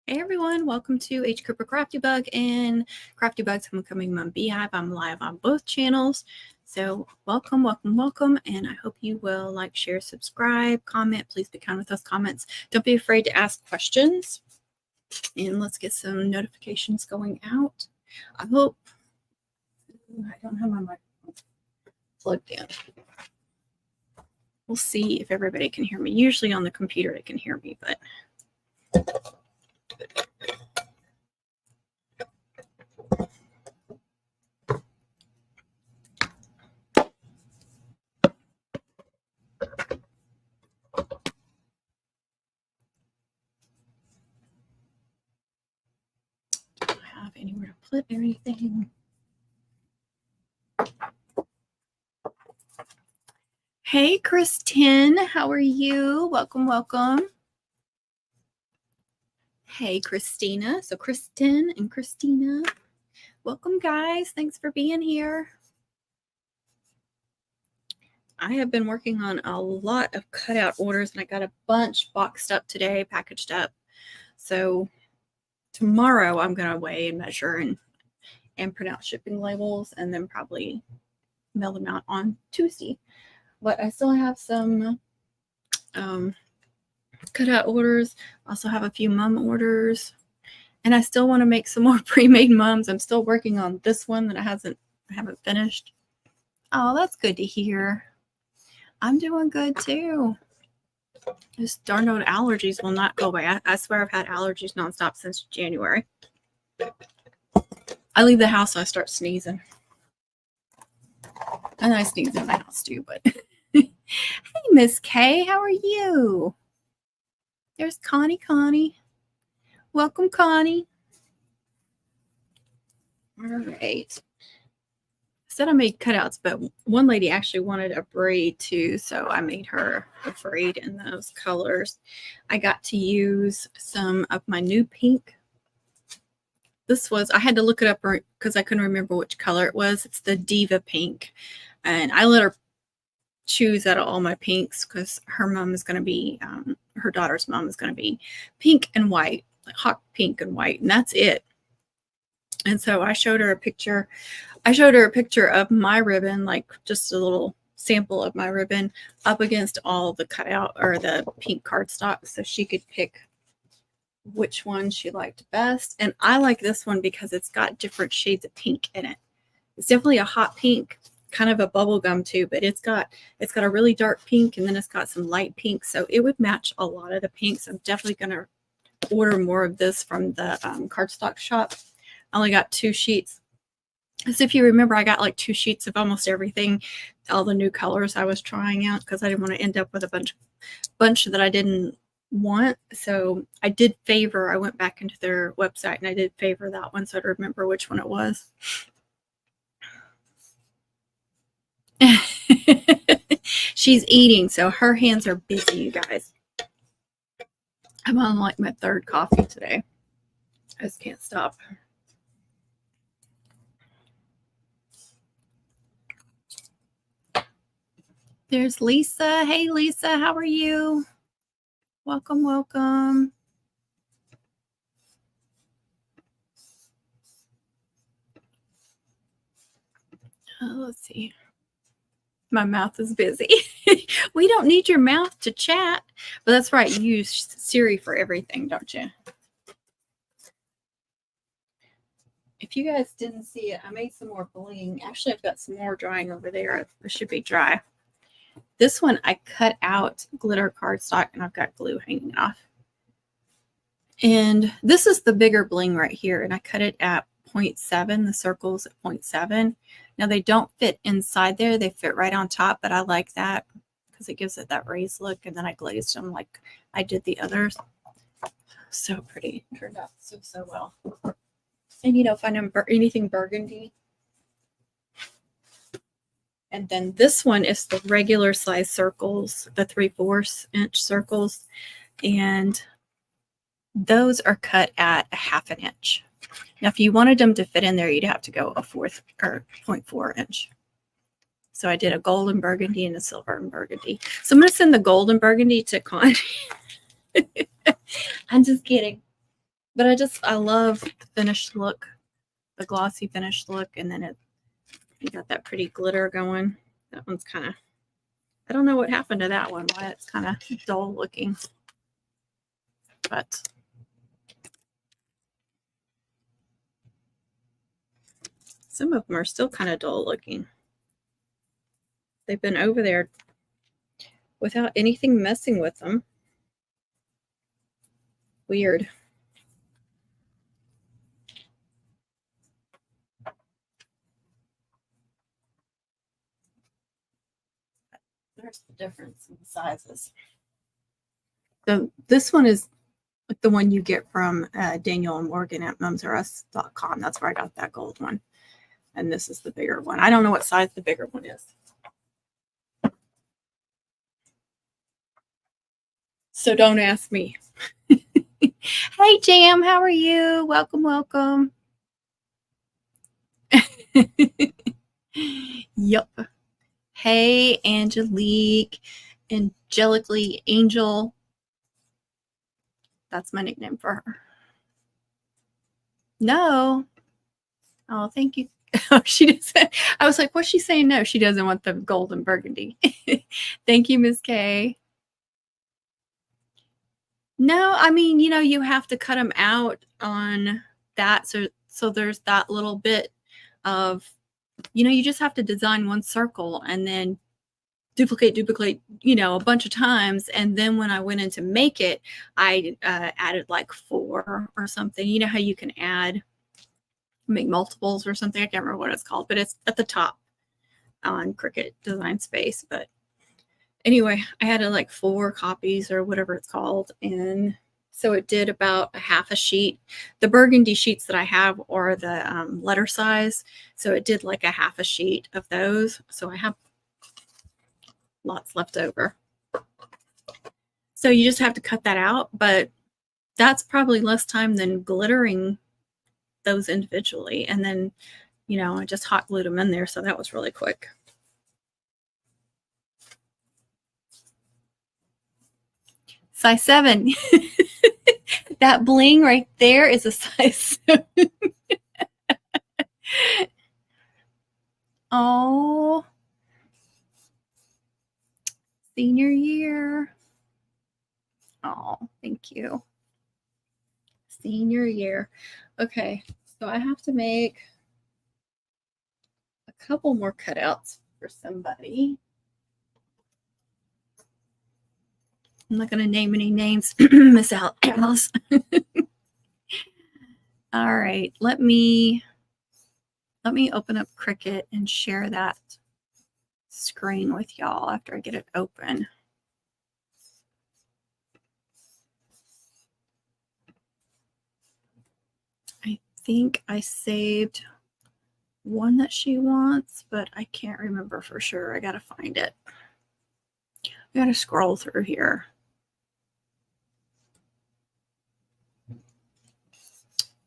Hey everyone, welcome to H. Cooper Crafty Bug and Crafty Bug's Homecoming Mom Beehive. I'm live on both channels. So welcome, and I hope you will like, share, subscribe, comment. Please be kind with those comments. Don't be afraid to ask questions. And let's get some notifications going out. I hope I don't have my microphone plugged in. We'll see if everybody can hear me. Usually on the computer they can hear me, but don't have anywhere to put anything. Hey, Kristen, how are you? Welcome. Hey, Christina. So Kristen and Christina. Welcome, guys. Thanks for being here. I have been working on a lot of cutout orders, and I got a bunch boxed up today, packaged up. So tomorrow I'm going to weigh and measure and print out shipping labels, and then probably mail them out on Tuesday. But I still have some cutout orders. I also have a few mum orders, and I still want to make some more pre-made mums. I'm still working on this one that I haven't finished. Oh, that's good to hear. I'm doing good too. This darn old allergies will not go away. I swear I've had allergies nonstop since January. I leave the house and I start sneezing. And I sneeze in the house too, but hey, Miss Kay, how are you? There's Connie. Welcome, Connie. All right. I said I made cutouts, but one lady actually wanted a braid too, so I made her a braid in those colors. I got to use some of my new pink. I had to look it up because I couldn't remember which color it was. It's the Diva Pink, and I let her choose out of all my pinks because her mom is going to be, her daughter's mom is going to be pink and white, like hot pink and white, and that's it. And so I showed her a picture. I showed her a picture of my ribbon, like just a little sample of my ribbon up against all the cutout or the pink cardstock, so she could pick which one she liked best. And I like this one because it's got different shades of pink in it. It's definitely a hot pink, kind of a bubble gum too, but it's got a really dark pink, and then it's got some light pink, so it would match a lot of the pinks. I'm definitely going to order more of this from the cardstock shop. I only got 2 sheets. So if you remember, I got like 2 sheets of almost everything, all the new colors I was trying out, because I didn't want to end up with a bunch that I didn't want. So I did favor, I went back into their website and I did favor that one so I'd remember which one it was. She's eating, so her hands are busy, you guys. I'm on like my 3rd coffee today. I just can't stop. There's Lisa. Hey, Lisa, how are you? Welcome. Let's see. My mouth is busy. We don't need your mouth to chat. But that's right. You use Siri for everything, don't you? If you guys didn't see it, I made some more bling. Actually, I've got some more drying over there. It should be dry. This one, I cut out glitter cardstock, and I've got glue hanging off. And this is the bigger bling right here, and I cut it at 0.7, the circles at 0.7. Now, they don't fit inside there. They fit right on top, but I like that because it gives it that raised look, and then I glazed them like I did the others. So pretty. Turned out so well. And, if I know anything burgundy. And then this one is the regular size circles, the 3/4 inch circles. And those are cut at 1/2 inch. Now, if you wanted them to fit in there, you'd have to go a 1/4 or 0.4 inch. So I did a gold and burgundy and a silver and burgundy. So I'm going to send the gold and burgundy to Connie. I'm just kidding. But I love the finished look, the glossy finished look, and then you got that pretty glitter going. That one's kind of, I don't know what happened to that one, why it's kind of dull looking. But some of them are still kind of dull looking. They've been over there without anything messing with them. Weird. There's the difference in the sizes. So this one is like the one you get from Daniel and Morgan at mumsrus.com. That's where I got that gold one. And this is the bigger one. I don't know what size the bigger one is. So don't ask me. Hey, Jam, how are you? Welcome, welcome. Yup. Hey, Angelique, Angelically Angel. That's my nickname for her. No. Oh, thank you. Oh, she doesn't. I was like, what's she saying? No, she doesn't want the gold and burgundy. Thank you, Miss K. No, I mean, you know, you have to cut them out on that. So there's that little bit of, you know, you just have to design one circle and then duplicate, you know, a bunch of times. And then when I went in to make it, I added like 4 or something. You know how you can make multiples or something. I can't remember what it's called, but it's at the top on Cricut Design Space. But anyway, I had like 4 copies or whatever it's called. And so it did about a half a sheet. The burgundy sheets that I have are the letter size. So it did like a half a sheet of those. So I have lots left over. So you just have to cut that out. But that's probably less time than glittering those individually. And then, you know, I just hot glued them in there. So that was really quick. Size 7. That bling right there is a size 7. Oh, senior year. Oh, thank you. Senior year. Okay, so I have to make a couple more cutouts for somebody. I'm not going to name any names, Miss Alice. All right, let me open up Cricut and share that screen with y'all after I get it open. I think I saved one that she wants, but I can't remember for sure. I got to find it. I got to scroll through here.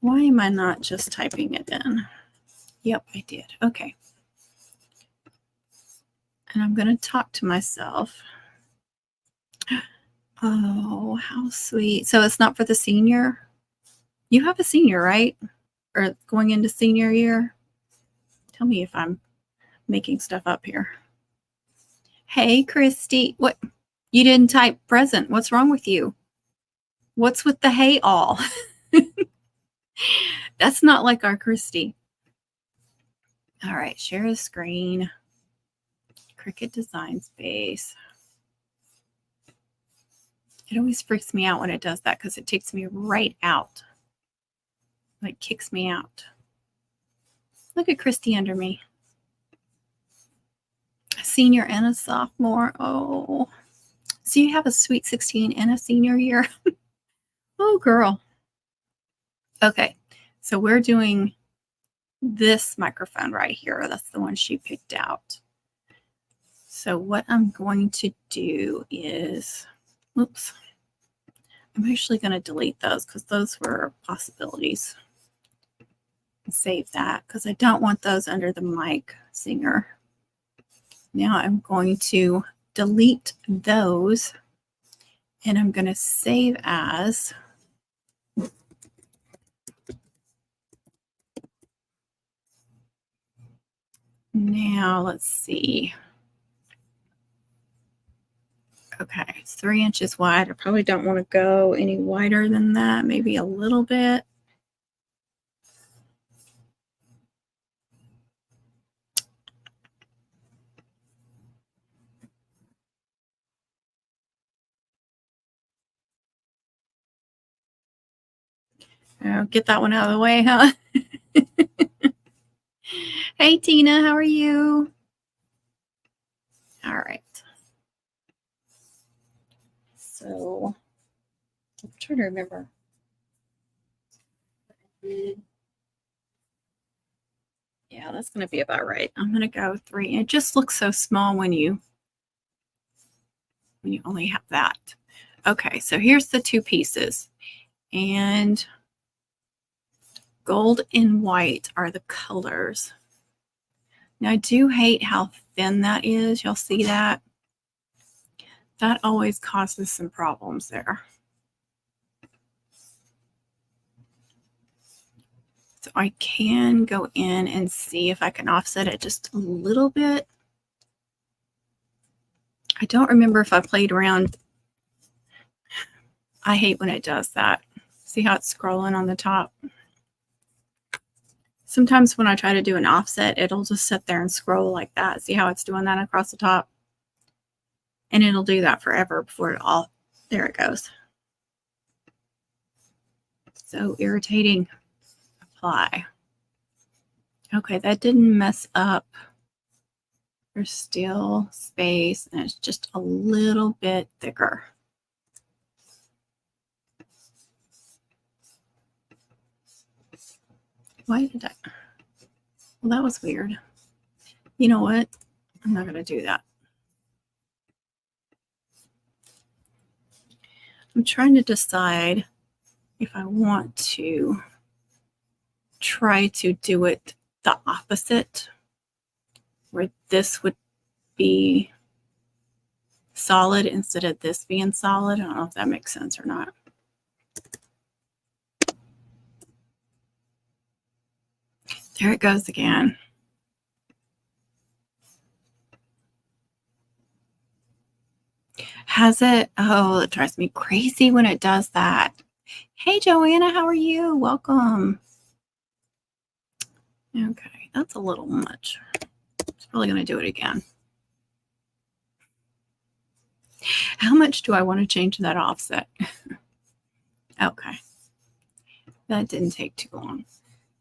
Why am I not just typing it in? Yep, I did. Okay. And I'm going to talk to myself. Oh, how sweet. So it's not for the senior? You have a senior, right? Or going into senior year? Tell me if I'm making stuff up here. Hey, Christy. What? You didn't type present. What's wrong with you? What's with the hey all? That's not like our Christy. All right, share the screen. Cricut Design Space. It always freaks me out when it does that because it takes me right out. Like kicks me out. Look at Christy under me. A senior and a sophomore. Oh. So you have a sweet 16 and a senior year. Oh, girl. Okay. So we're doing this microphone right here. That's the one she picked out. So what I'm going to do is, oops, I'm actually going to delete those because those were possibilities. Save that because I don't want those under the mic singer. Now I'm going to delete those and I'm going to save as Now let's see. Okay, it's 3 inches wide. I probably don't want to go any wider than that, maybe a little bit. Oh, get that one out of the way, huh? Hey, Tina, how are you? All right. So I'm trying to remember. Yeah, that's going to be about right. I'm going to go 3. It just looks so small when you only have that. Okay, so here's the 2 pieces. And gold and white are the colors. Now, I do hate how thin that is. You'll see that. That always causes some problems there. So I can go in and see if I can offset it just a little bit. I don't remember if I played around. I hate when it does that. See how it's scrolling on the top? Sometimes when I try to do an offset, it'll just sit there and scroll like that. See how it's doing that across the top? And it'll do that forever before it all, there it goes. So irritating. Apply. Okay, that didn't mess up. There's still space and it's just a little bit thicker. Why did I? Well, that was weird. You know what? I'm not going to do that. I'm trying to decide if I want to try to do it the opposite, where this would be solid instead of this being solid. I don't know if that makes sense or not. There it goes again. Has it? Oh, it drives me crazy when it does that. Hey, Joanna, how are you? Welcome. Okay, that's a little much. It's probably going to do it again. How much do I want to change that offset? Okay. That didn't take too long.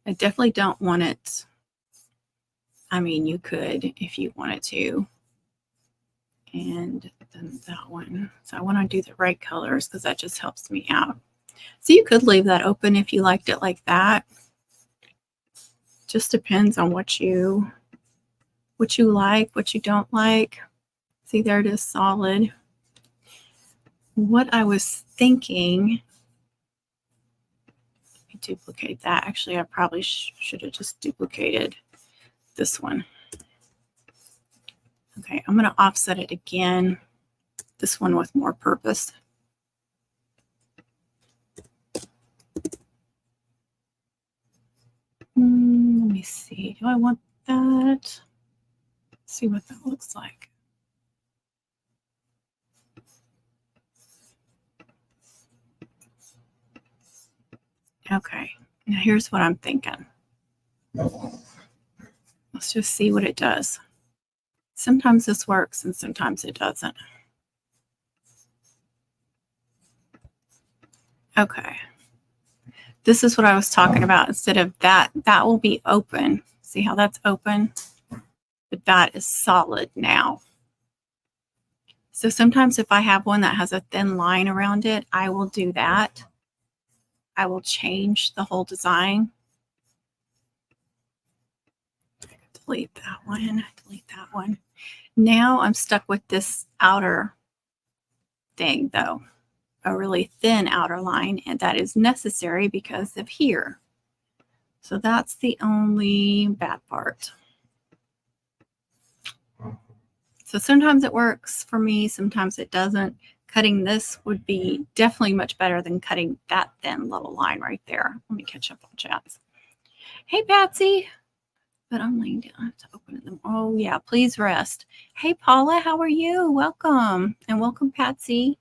I definitely don't want it. I mean, you could if you wanted to. And then that one. So I want to do the right colors because that just helps me out. So you could leave that open if you liked it like that. Just depends on what you like, what you don't like. See, there it is, solid. What I was thinking, let me duplicate that. Actually, I probably should have just duplicated this one. Okay, I'm going to offset it again. This one with more purpose. Let me see. Do I want that? Let's see what that looks like. Okay, now here's what I'm thinking. Let's just see what it does. Sometimes this works and sometimes it doesn't. Okay. This is what I was talking about. Instead of that, that will be open. See how that's open? But that is solid now. So sometimes if I have one that has a thin line around it, I will do that. I will change the whole design. Delete that one, delete that one. Now I'm stuck with this outer thing though, a really thin outer line, and that is necessary because of here. So that's the only bad part. So sometimes it works for me, sometimes it doesn't. Cutting this would be definitely much better than cutting that thin little line right there. Let me catch up on chats. Hey, Patsy. but I'm laying down. I have to open them. Oh yeah, please rest. Hey Paula, how are you? Welcome. And welcome Patsy.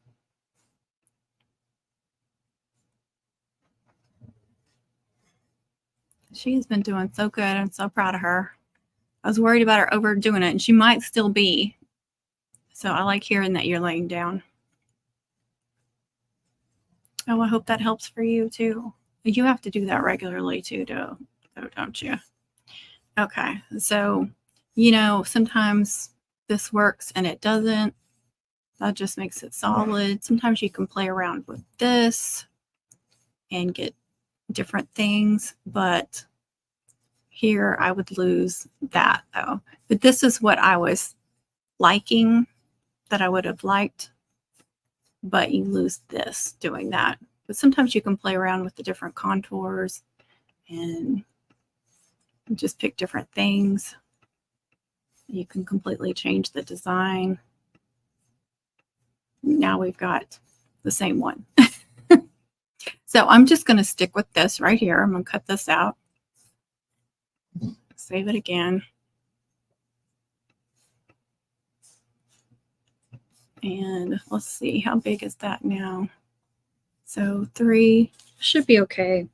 She's been doing so good. I'm so proud of her. I was worried about her overdoing it, and she might still be. So I like hearing that you're laying down. Oh, I hope that helps for you too. You have to do that regularly too, don't you? Okay, so sometimes this works and it doesn't. That just makes it solid. Sometimes you can play around with this and get different things, but here I would lose that though. But this is what I was liking, that I would have liked, but you lose this doing that. But sometimes you can play around with the different contours and just pick different things. You can completely change the design. Now we've got the same one. So I'm just going to stick with this right here. I'm going to cut this out. Save it again. And let's see, how big is that now? So 3 should be okay.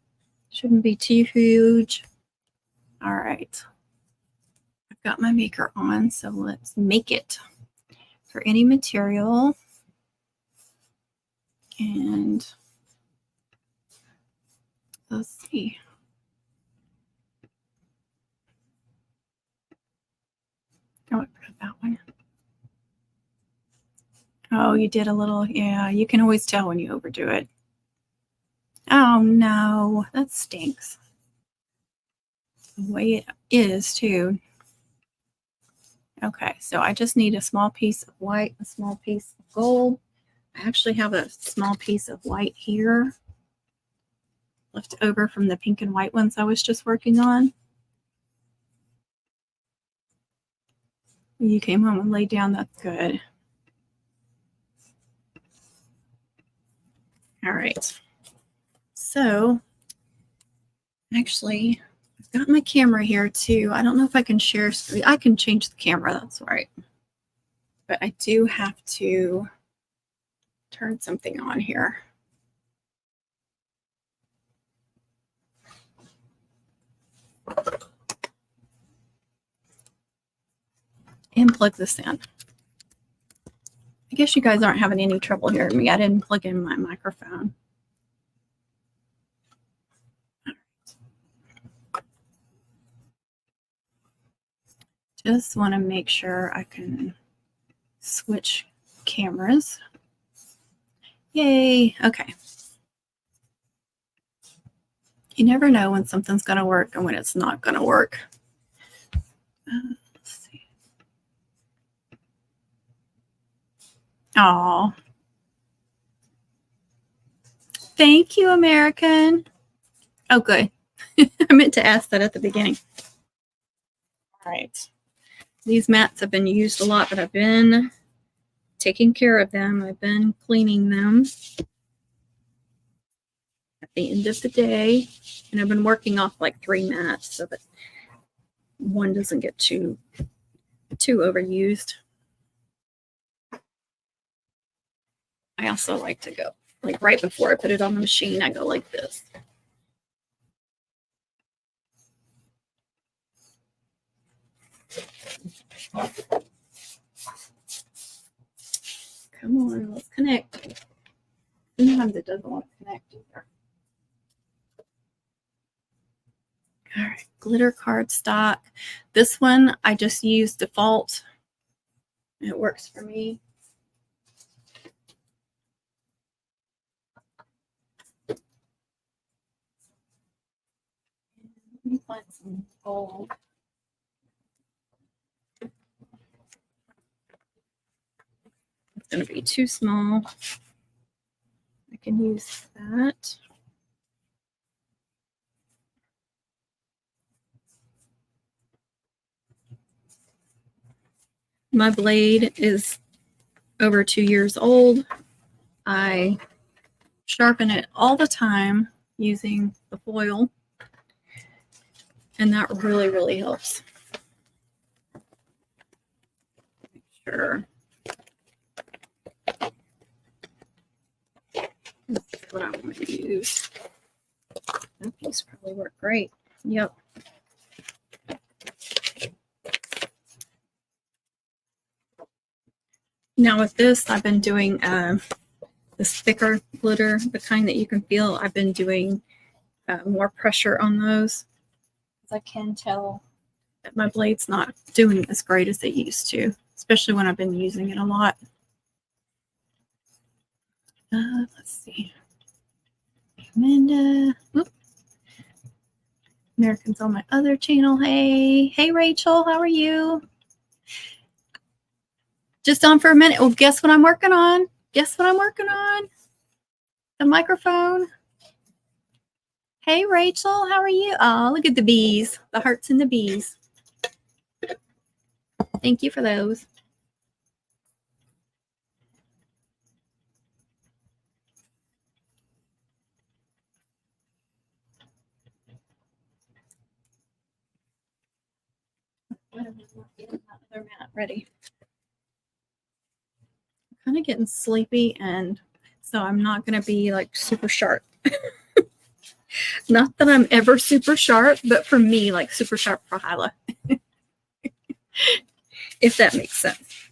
Shouldn't be too huge. All right. I've got my maker on, so let's make it. For any material. And let's see. Oh, I put that one. Oh, you did a little, yeah, you can always tell when you overdo it. Oh no, that stinks. The way it is too. Okay, so I just need a small piece of white, a small piece of gold. I actually have a small piece of white here left over from the pink and white ones I was just working on. You came home and laid down, that's good. All right. So actually, I've got my camera here too. I don't know if I can share screen. I can change the camera, that's right. But I do have to turn something on here. And plug this in. I guess you guys aren't having any trouble hearing me. I didn't plug in my microphone. Just want to make sure I can switch cameras. Yay. Okay. You never know when something's going to work and when it's not going to work. Let's see. Oh. Thank you, American. Oh, good. I meant to ask that at the beginning. All right. These mats have been used a lot, but I've been taking care of them. I've been cleaning them at the end of the day. And I've been working off like 3 mats so that one doesn't get too overused. I also like to go, like right before I put it on the machine, I go like this. Come on, let's connect. Sometimes it doesn't want to connect either. All right, glitter cardstock. This one I just use default. It works for me. Let me find some gold. It's going to be too small. I can use that. My blade is over 2 years old. I sharpen it all the time using the foil. And that really, really helps. Make sure. That's what I'm going to use. That piece probably worked great. Yep. Now with this, I've been doing this thicker glitter, the kind that you can feel. I've been doing more pressure on those. I can tell that my blade's not doing as great as it used to, especially when I've been using it a lot. Let's see. Amanda. Whoop. Americans on my other channel. Hey. Hey, Rachel. How are you? Just on for a minute. Well, guess what I'm working on? Guess what I'm working on? The microphone. Hey, Rachel. How are you? Oh, look at the bees. The hearts and the bees. Thank you for those. Another mat ready. I'm kind of getting sleepy, and so I'm not going to be like super sharp. Not that I'm ever super sharp, but for me, like super sharp for Hyla. If that makes sense.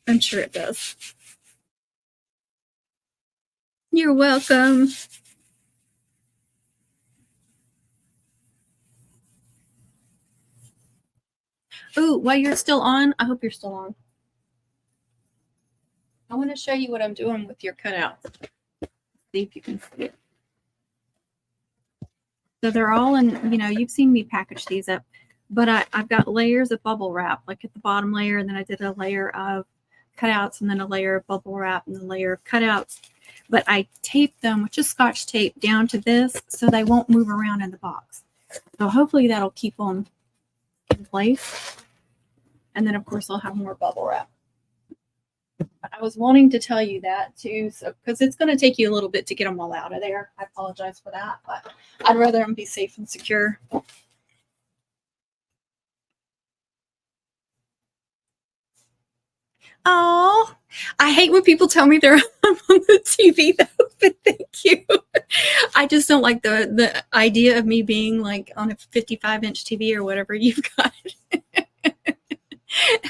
I'm sure it does. You're welcome. Ooh, while you're still on, I hope you're still on. I want to show you what I'm doing with your cutout. See if you can see it. So they're all in, you know, you've seen me package these up, but I've got layers of bubble wrap, like at the bottom layer, and then I did a layer of cutouts, and then a layer of bubble wrap, and then a layer of cutouts. But I taped them with just Scotch tape down to this so they won't move around in the box. So hopefully that'll keep them in place. And then, of course, I'll have more bubble wrap. I was wanting to tell you that too, so because it's going to take you a little bit to get them all out of there. I apologize for that, but I'd rather them be safe and secure. Oh, I hate when people tell me they're on the TV though, but thank you. I just don't like the idea of me being like on a 55-inch TV or whatever you've got.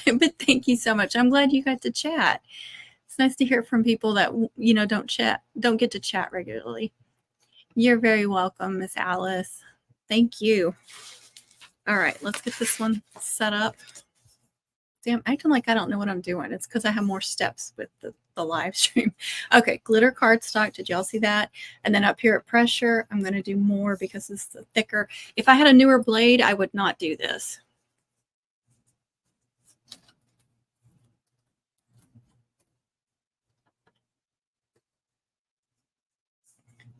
But thank you so much. I'm glad you got to chat. It's nice to hear from people that, you know, don't get to chat regularly. You're very welcome, Miss Alice. Thank you. All right, let's get this one set up. See, I'm acting like I don't know what I'm doing. It's because I have more steps with the live stream. Okay, glitter cardstock. Did y'all see that? And then up here at pressure, I'm going to do more because this is thicker. If I had a newer blade, I would not do this.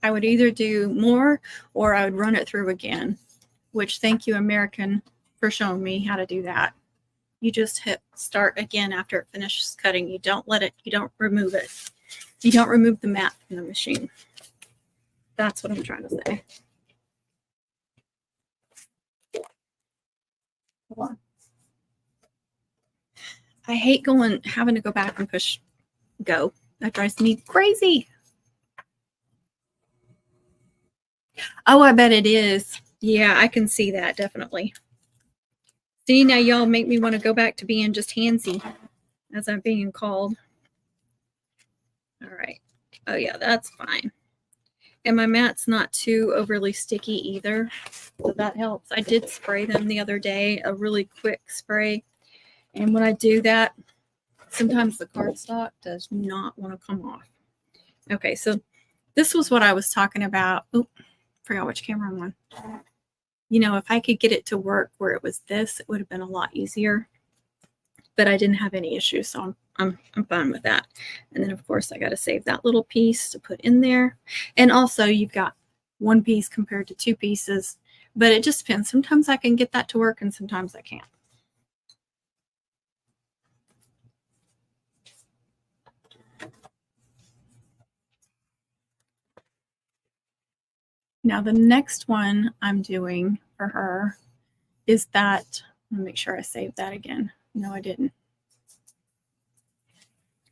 I would either do more or I would run it through again, which thank you, American, for showing me how to do that. You just hit start again after it finishes cutting. You don't let it, you don't remove it. You don't remove the mat from the machine. That's what I'm trying to say. Hold on. I hate having to go back and push go. That drives me crazy. Oh, I bet it is. Yeah, I can see that definitely. See, now y'all make me want to go back to being just handsy, as I'm being called. All right. Oh yeah, that's fine. And my mat's not too overly sticky either, so that helps. I did spray them the other day, a really quick spray. And when I do that, sometimes the cardstock does not want to come off. Okay, so this was what I was talking about. Oh, forgot which camera I'm on. You know, if I could get it to work where it was this, it would have been a lot easier. But I didn't have any issues, so I'm fine with that. And then, of course, I got to save that little piece to put in there. And also, you've got one piece compared to two pieces. But it just depends. Sometimes I can get that to work, and sometimes I can't. Now the next one I'm doing for her is that, let me make sure I saved that again. No, I didn't.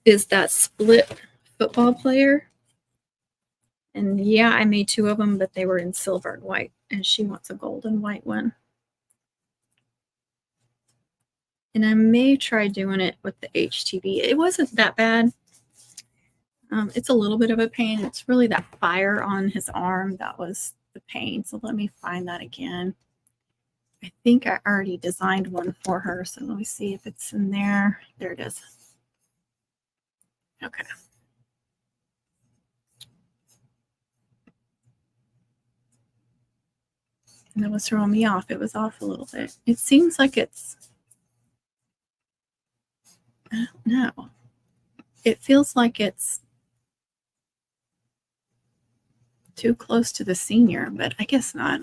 Is that split football player. And yeah, I made 2 of them, but they were in silver and white, and she wants a gold and white one. And I may try doing it with the HTV. It wasn't that bad. It's a little bit of a pain. It's really that fire on his arm that was the pain. So let me find that again. I think I already designed one for her. So let me see if it's in there. There it is. Okay. And that was throwing me off. It was off a little bit. It seems like it's, I don't know. It feels like it's too close to the senior, but I guess not.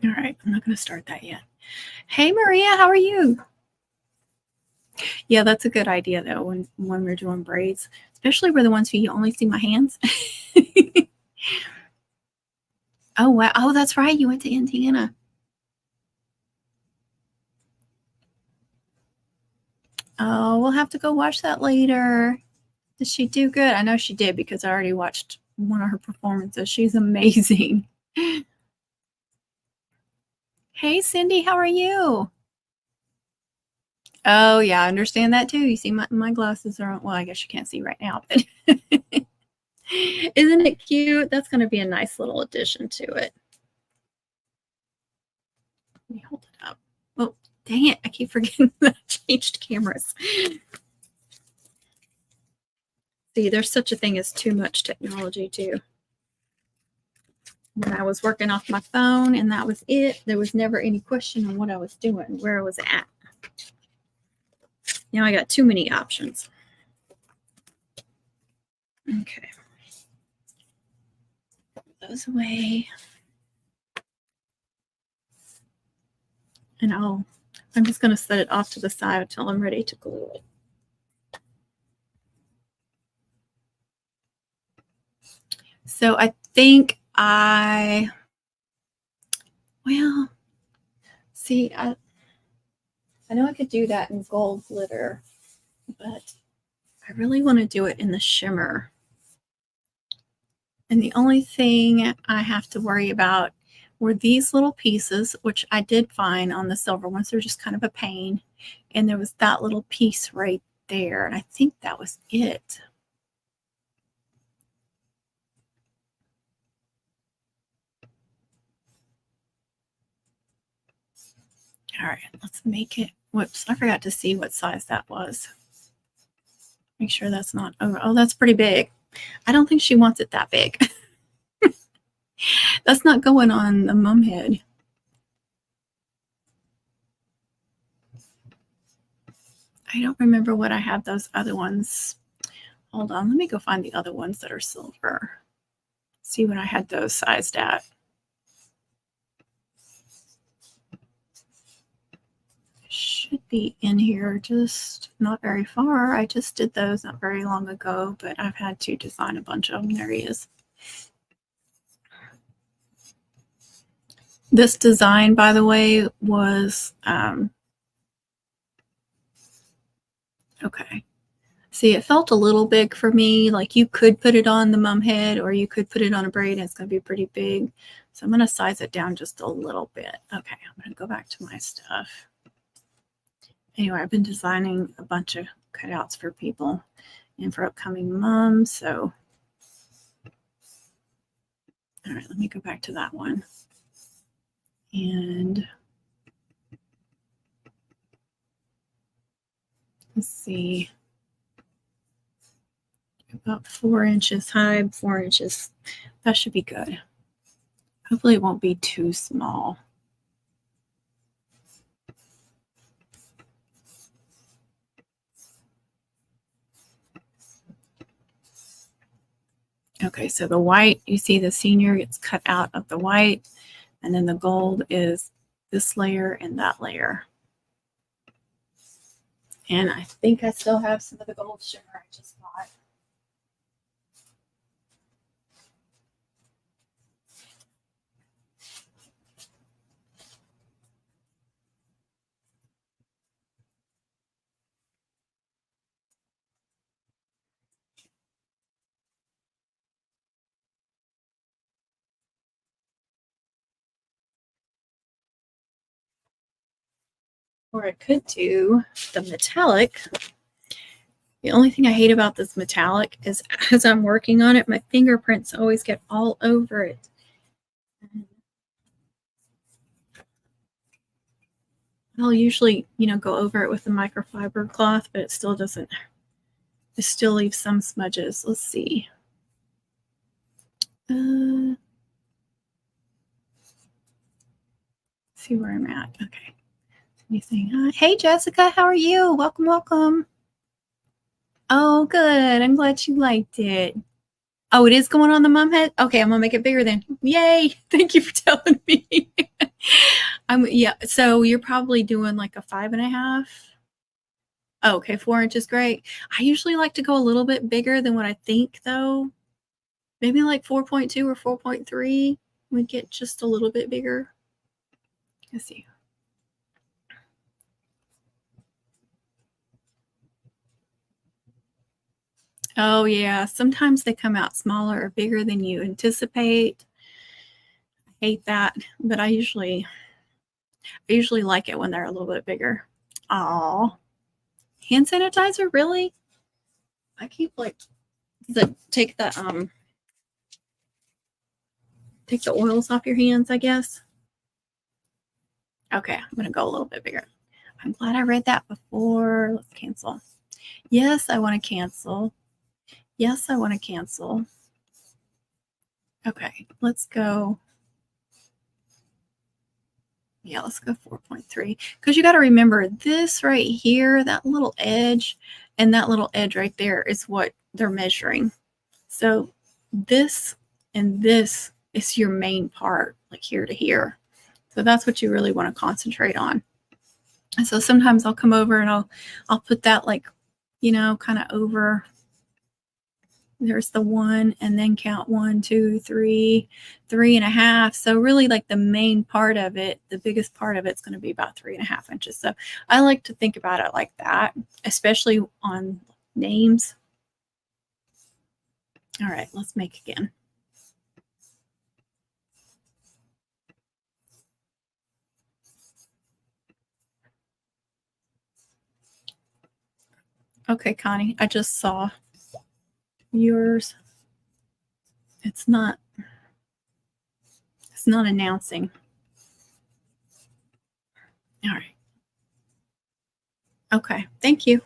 All right, I'm not going to start that yet. Hey, Maria, how are you? Yeah, that's a good idea, though, when we're doing braids, especially where the ones where you only see my hands. Oh, wow. Oh, that's right. You went to Indiana. Oh, we'll have to go watch that later. Did she do good? I know she did because I already watched one of her performances. She's amazing. Hey, Cindy, how are you? Oh, yeah, I understand that too. You see, my glasses are on. Well, I guess you can't see right now, but isn't it cute? That's going to be a nice little addition to it. Let me hold it up. Oh, dang it. I keep forgetting that I changed cameras. See, there's such a thing as too much technology, too. When I was working off my phone and that was it, there was never any question on what I was doing, where I was at. Now I got too many options. Okay. Put those away. And I'm just going to set it off to the side until I'm ready to glue it. So I think well, see, I know I could do that in gold glitter, but I really want to do it in the shimmer. And the only thing I have to worry about were these little pieces, which I did find on the silver ones. They're just kind of a pain. And there was that little piece right there. And I think that was it. All right, let's make it. Whoops, I forgot to see what size that was. Make sure that's not, oh, that's pretty big. I don't think she wants it that big. That's not going on the mum head. I don't remember what I have those other ones. Hold on, let me go find the other ones that are silver. See what I had those sized at. Should be in here, just not very far. I just did those not very long ago, but I've had to design a bunch of them. There he is. This design, by the way, was okay. See, it felt a little big for me. Like you could put it on the mum head or you could put it on a braid and it's going to be pretty big. So I'm going to size it down just a little bit. Okay, I'm going to go back to my stuff. Anyway, I've been designing a bunch of cutouts for people and for upcoming moms. So, all right, let me go back to that one. And let's see. About 4 inches high, 4 inches. That should be good. Hopefully it won't be too small. Okay, so the white, you see the senior gets cut out of the white, and then the gold is this layer and that layer. And I think I still have some of the gold shimmer I just bought. Or I could do the metallic. The only thing I hate about this metallic is as I'm working on it, my fingerprints always get all over it. I'll usually, go over it with a microfiber cloth, but it still doesn't, it still leaves some smudges. Let's see. See where I'm at. Okay. Anything? Hey, Jessica, how are you? Welcome, welcome. Oh, good. I'm glad you liked it. Oh, it is going on the mom head? Okay, I'm gonna make it bigger then. Yay! Thank you for telling me. Yeah, so you're probably doing like a 5.5. Oh, okay, 4 inches, great. I usually like to go a little bit bigger than what I think though. Maybe like 4.2 or 4.3 would get just a little bit bigger. Let's see. Oh yeah, sometimes they come out smaller or bigger than you anticipate. I hate that, but I usually like it when they're a little bit bigger. Oh, hand sanitizer, really? I keep like take the oils off your hands, I guess. Okay, I'm gonna go a little bit bigger. I'm glad I read that before. Let's cancel. Yes, I want to cancel. Yes, I want to cancel. Okay, let's go. Yeah, let's go 4.3. Because you got to remember this right here, that little edge, and that little edge right there is what they're measuring. So this and this is your main part, like here to here. So that's what you really want to concentrate on. And so sometimes I'll come over and I'll put that like, kind of over. There's the 1 and then count 1, 2, 3, 3.5. So really like the main part of it, the biggest part of it's going to be about 3.5 inches. So I like to think about it like that, especially on names. All right, let's make again. Okay, Connie, I just saw yours. It's not announcing. All right. Okay, thank you.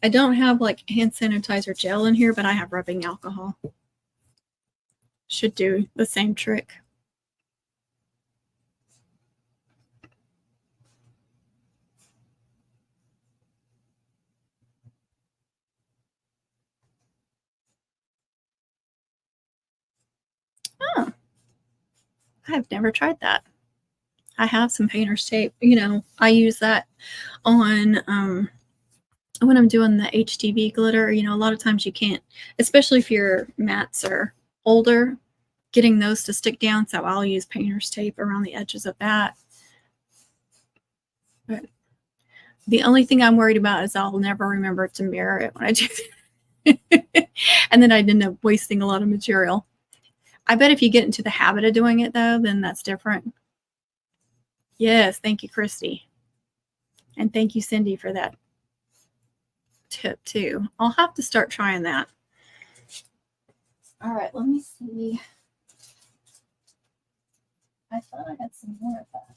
I don't have like hand sanitizer gel in here, but I have rubbing alcohol. Should do the same trick. Oh, I've never tried that. I have some painter's tape. I use that on when I'm doing the HTV glitter. A lot of times you can't, especially if your mats are older, getting those to stick down. So I'll use painter's tape around the edges of that. But the only thing I'm worried about is I'll never remember to mirror it when I do and then I'd end up wasting a lot of material. I bet if you get into the habit of doing it though, then that's different. Yes, thank you, Christy. And thank you, Cindy, for that tip too. I'll have to start trying that. All right, let me see. I thought I had some more of that.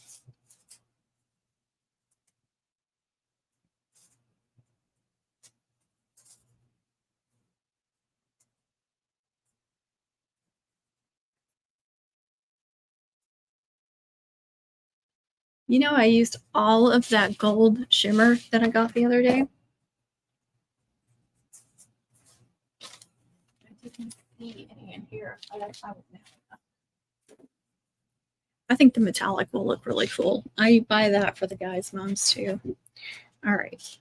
I used all of that gold shimmer that I got the other day. I didn't see any in here. I think the metallic will look really cool. I buy that for the guys' moms too. All right.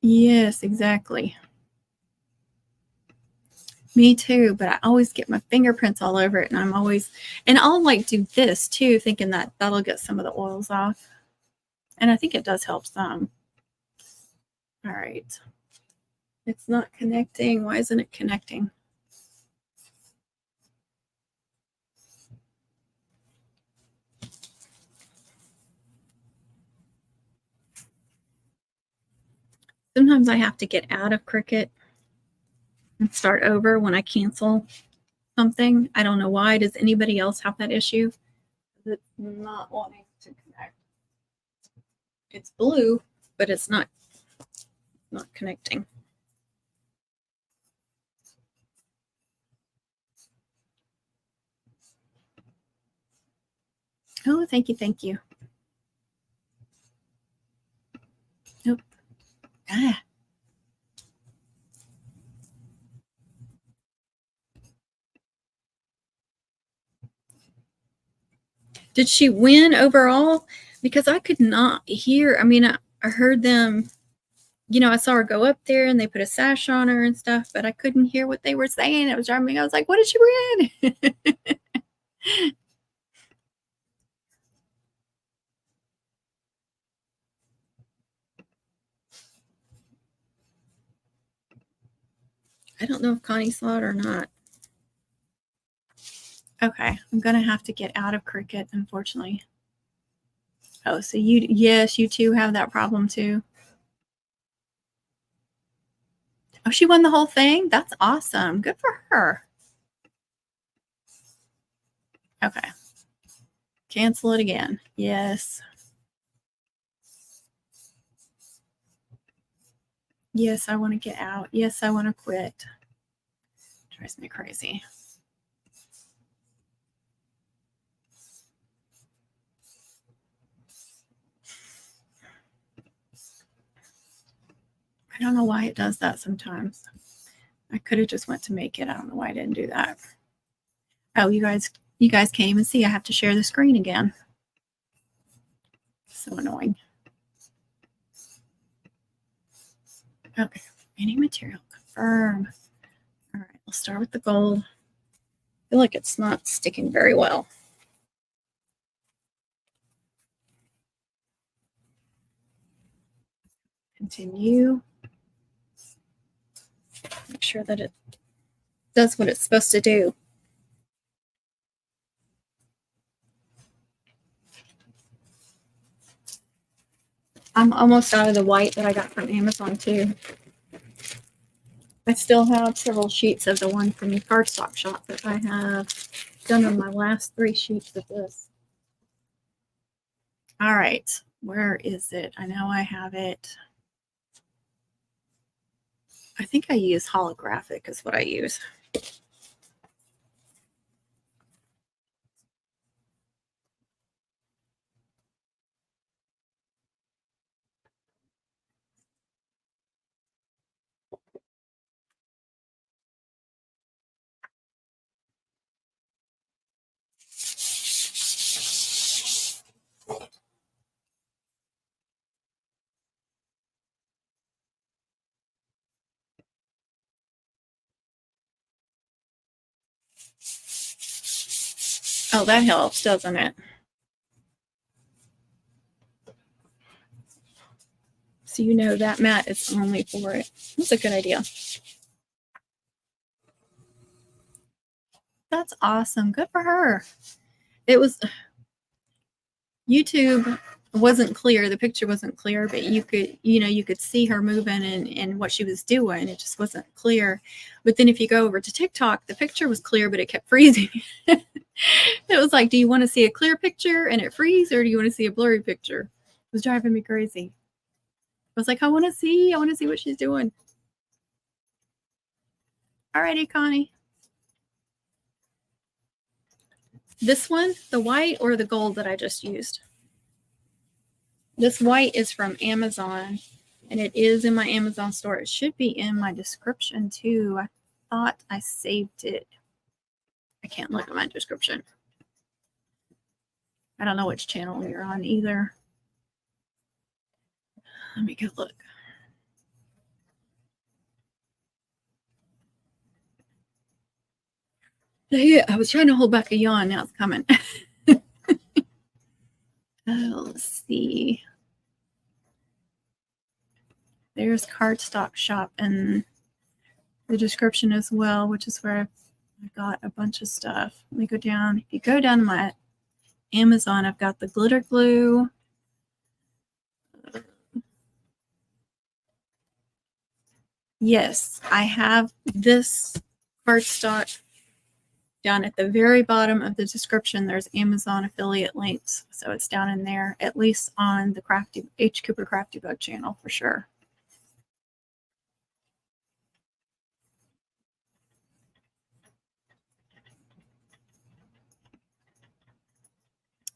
Yes, exactly. Me too, but I always get my fingerprints all over it, and I'll like do this too, thinking that that'll get some of the oils off. And I think it does help some. All right. It's not connecting. Why isn't it connecting? Sometimes I have to get out of Cricut and start over when I cancel something. I don't know why. Does anybody else have that issue? It's not wanting to connect. It's blue, but it's not connecting. Oh, thank you, thank you. Nope. Ah. Did she win overall? Because I could not hear. I mean, I heard them, you know, I saw her go up there and they put a sash on her and stuff, but I couldn't hear what they were saying. It was driving me. I was like, what did she win? I don't know if Connie saw it or not. Okay, I'm going to have to get out of Cricut, unfortunately. Oh, so yes, you two have that problem too. Oh, she won the whole thing? That's awesome. Good for her. Okay. Cancel it again. Yes. Yes, I want to get out. Yes, I want to quit. Drives me crazy. I don't know why it does that sometimes. I could have just went to make it. I don't know why I didn't do that. Oh, you guys can't even see. I have to share the screen again. So annoying. Okay, any material, confirm. All right, we'll start with the gold. I feel like it's not sticking very well. Continue. Make sure that it does what it's supposed to do. I'm almost out of the white that I got from Amazon too. I still have several sheets of the one from the cardstock shop that I have done on my last 3 sheets of this. All right, where is it? I know I have it. I think I use holographic is what I use. Oh, that helps, doesn't it? So you know that mat is only for it. That's a good idea. That's awesome. Good for her. It was YouTube wasn't clear. The picture wasn't clear, but you could see her moving and what she was doing. It just wasn't clear. But then if you go over to TikTok, the picture was clear, but it kept freezing. It was like, do you want to see a clear picture and it freeze, or do you want to see a blurry picture? It was driving me crazy. I was like, I want to see what she's doing. All righty, Connie. This one, the white or the gold that I just used? This white is from Amazon, and it is in my Amazon store. It should be in my description too. I thought I saved it. I can't look at my description. I don't know which channel you're on either. Let me go look. Yeah, I was trying to hold back a yawn. Now it's coming. Let's see. There's Cardstock Shop and the description as well, which is where I got a bunch of stuff. Let me go down. If you go down to my Amazon, I've got the glitter glue. Yes, I have this cardstock down at the very bottom of the description. There's Amazon affiliate links, so it's down in there, at least on the Crafty H. Cooper Crafty Bug channel for sure.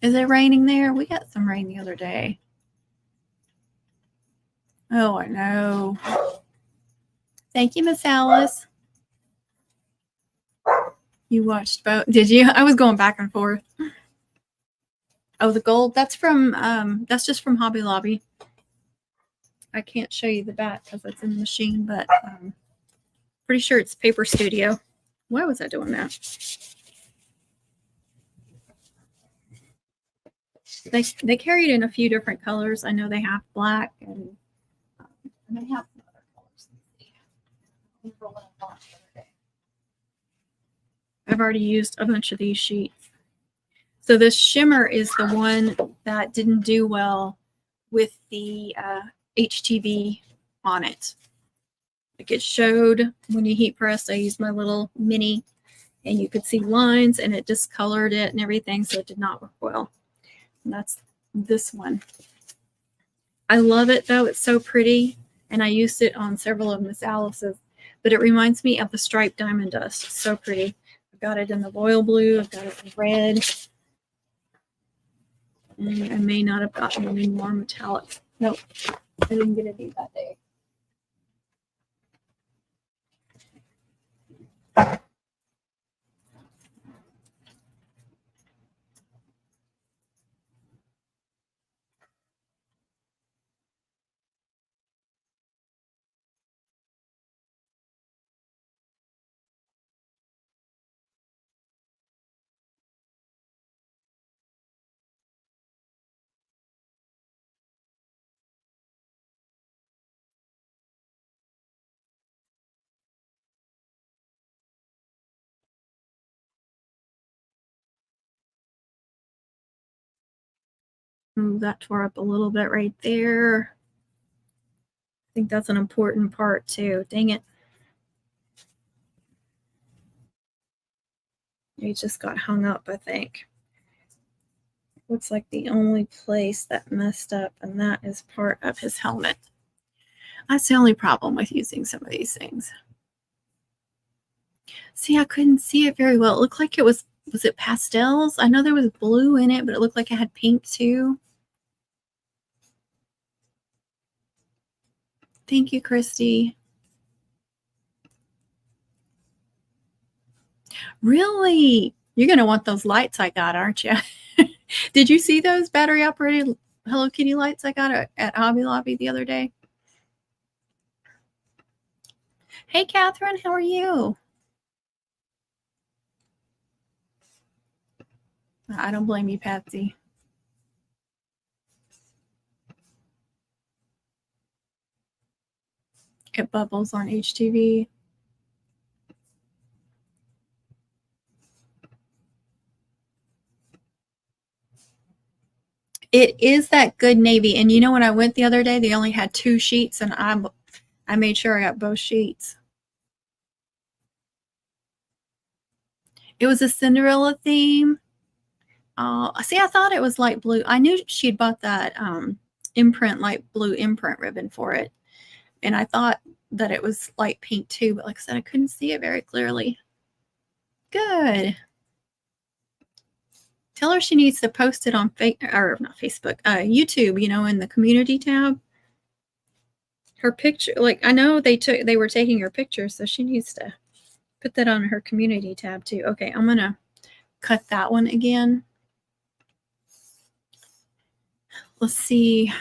Is it raining there? We got some rain the other day. Oh, I know. Thank you, Miss Alice. You watched both? Did you? I was going back and forth. Oh, the gold. That's from. That's just from Hobby Lobby. I can't show you the back because it's in the machine, but pretty sure it's Paper Studio. Why was I doing that? They carry it in a few different colors. I know they have black and they have some other colors. I've already used a bunch of these sheets. So this shimmer is the one that didn't do well with the HTV on it. Like it showed when you heat press, I used my little mini and you could see lines and it discolored it and everything. So it did not work well. And that's this one. I love it though. It's so pretty. And I used it on several of Miss Alice's, but it reminds me of the striped diamond dust. It's so pretty. I've got it in the royal blue. I've got it in red. And I may not have gotten any more metallic. Nope. I didn't get any that day. Ooh, that tore up a little bit right there. I think that's an important part too. Dang it. He just got hung up, I think. Looks like the only place that messed up, and that is part of his helmet. That's the only problem with using some of these things. See, I couldn't see it very well. It looked like it was it pastels? I know there was blue in it, but it looked like it had pink too. Thank you, Christy. Really? You're going to want those lights I got, aren't you? Did you see those battery operated Hello Kitty lights I got at Hobby Lobby the other day? Hey, Catherine, how are you? I don't blame you, Patsy. It bubbles on HTV. It is that good navy. And you know, when I went the other day, they only had 2 sheets, and I made sure I got both sheets. It was a Cinderella theme. See, I thought it was light blue. I knew she'd bought that imprint, light blue imprint ribbon for it. And I thought that it was light pink too, but like I said, I couldn't see it very clearly. Good. Tell her she needs to post it on Facebook, YouTube, you know, in the community tab. Her picture, like I know they were taking her picture, so she needs to put that on her community tab too. Okay, I'm gonna cut that one again. Let's see.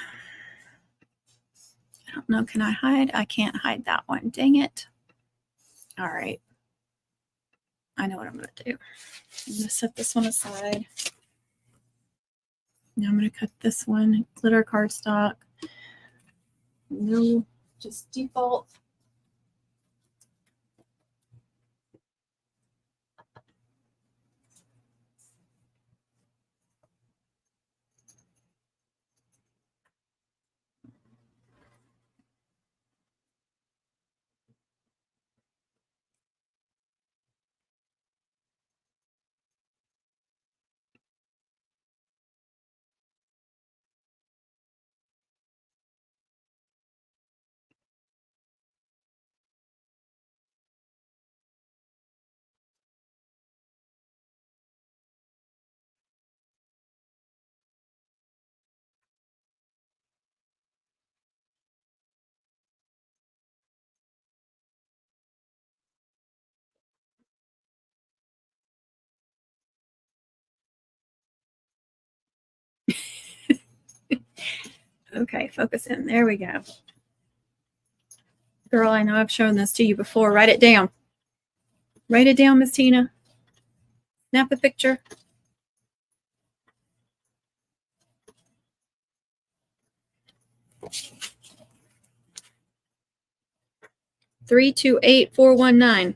I don't know. Can I hide? I can't hide that one. Dang it. All right. I know what I'm going to do. I'm going to set this one aside. Now I'm going to cut this one. Glitter cardstock. No, just default. Okay, focus in. There we go. Girl, I know I've shown this to you before. Write it down. Write it down, Miss Tina. Snap a picture. Three two eight 419.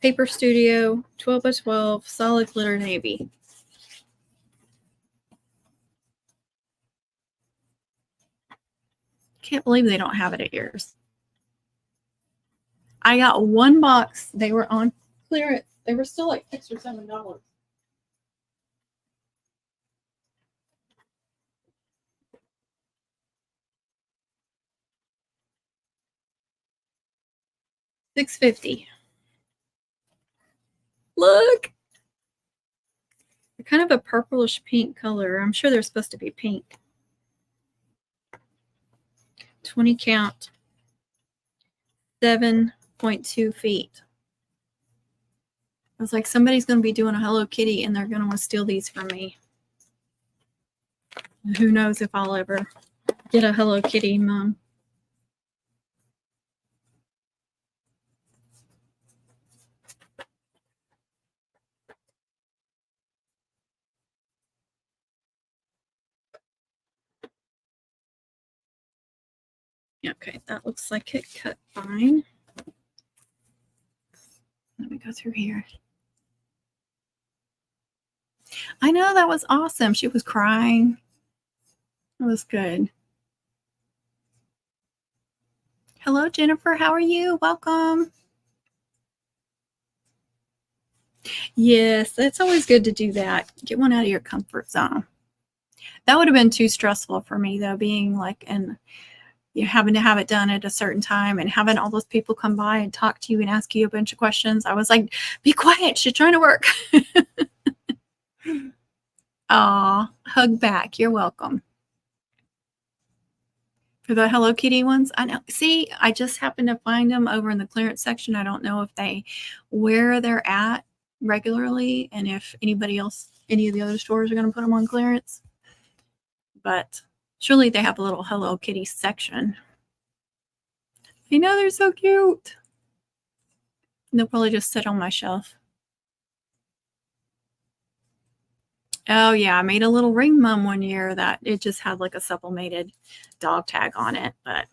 Paper Studio, 12 by 12, solid glitter navy. Can't believe they don't have it at yours. I got one box. They were on clearance. They were still like $6 or $7. $6.50. Look. They're kind of a purplish pink color. I'm sure they're supposed to be pink. 20 count. 7.2 feet. I was like, somebody's going to be doing a Hello Kitty and they're going to want to steal these from me. Who knows if I'll ever get a Hello Kitty, Mom. Okay, that looks like it cut fine. Let me go through here. I know, that was awesome. She was crying. It was good. Hello, Jennifer. How are you? Welcome. Yes, it's always good to do that. Get one out of your comfort zone. That would have been too stressful for me, though, being like you having to have it done at a certain time and having all those people come by and talk to you and ask you a bunch of questions. I was like, be quiet. She's trying to work. Aw, hug back. You're welcome. For the Hello Kitty ones, I know. See, I just happened to find them over in the clearance section. I don't know if where they're at regularly and if anybody else, any of the other stores are going to put them on clearance. But surely they have a little Hello Kitty section. I know, they're so cute. They'll probably just sit on my shelf. Oh yeah, I made a little ring mum one year that it just had like a sublimated dog tag on it, but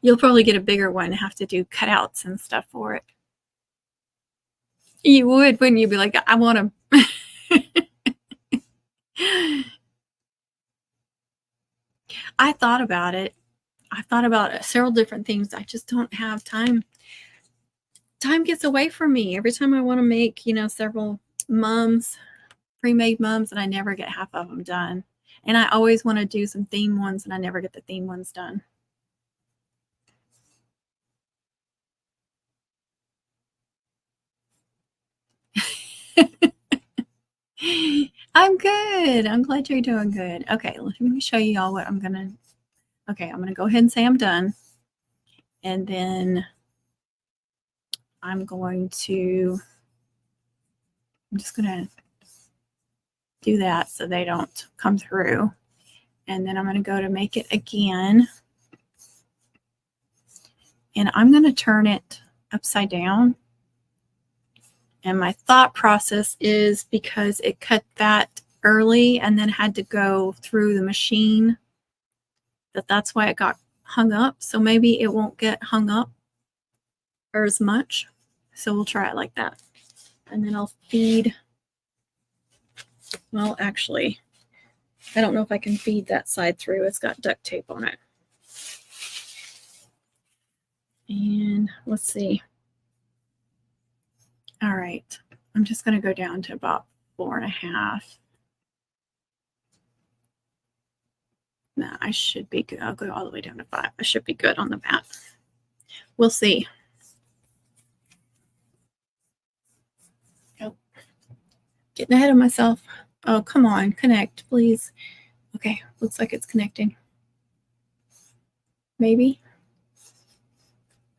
you'll probably get a bigger one and have to do cutouts and stuff for it. You would, wouldn't you? Be like, I want them. I thought about it. I thought about several different things. I just don't have time. Time gets away from me every time I want to make, several mums, pre-made mums, and I never get half of them done. And I always want to do some theme ones, and I never get the theme ones done. I'm good. I'm glad you're doing good. Okay, let me show you all what I'm going to. Okay, I'm going to go ahead and say I'm done. And then I'm just going to do that so they don't come through. And then I'm going to go to make it again. And I'm going to turn it upside down. And my thought process is because it cut that early and then had to go through the machine, that's why it got hung up. So maybe it won't get hung up or as much. So we'll try it like that. And then I'll feed. Well, actually, I don't know if I can feed that side through. It's got duct tape on it. And let's see. All right. I'm just going to go down to about 4.5. No, I should be good. I'll go all the way down to 5. I should be good on the back. We'll see. Oh, getting ahead of myself. Oh, come on. Connect, please. Okay. Looks like it's connecting. Maybe.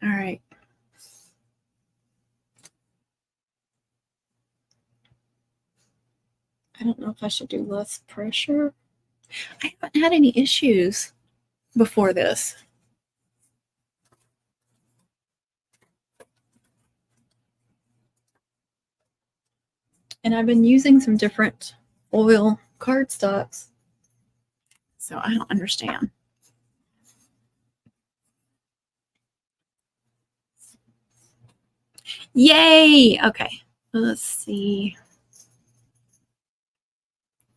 All right. I don't know if I should do less pressure. I haven't had any issues before this. And I've been using some different oil cardstocks, so I don't understand. Yay! Okay, let's see.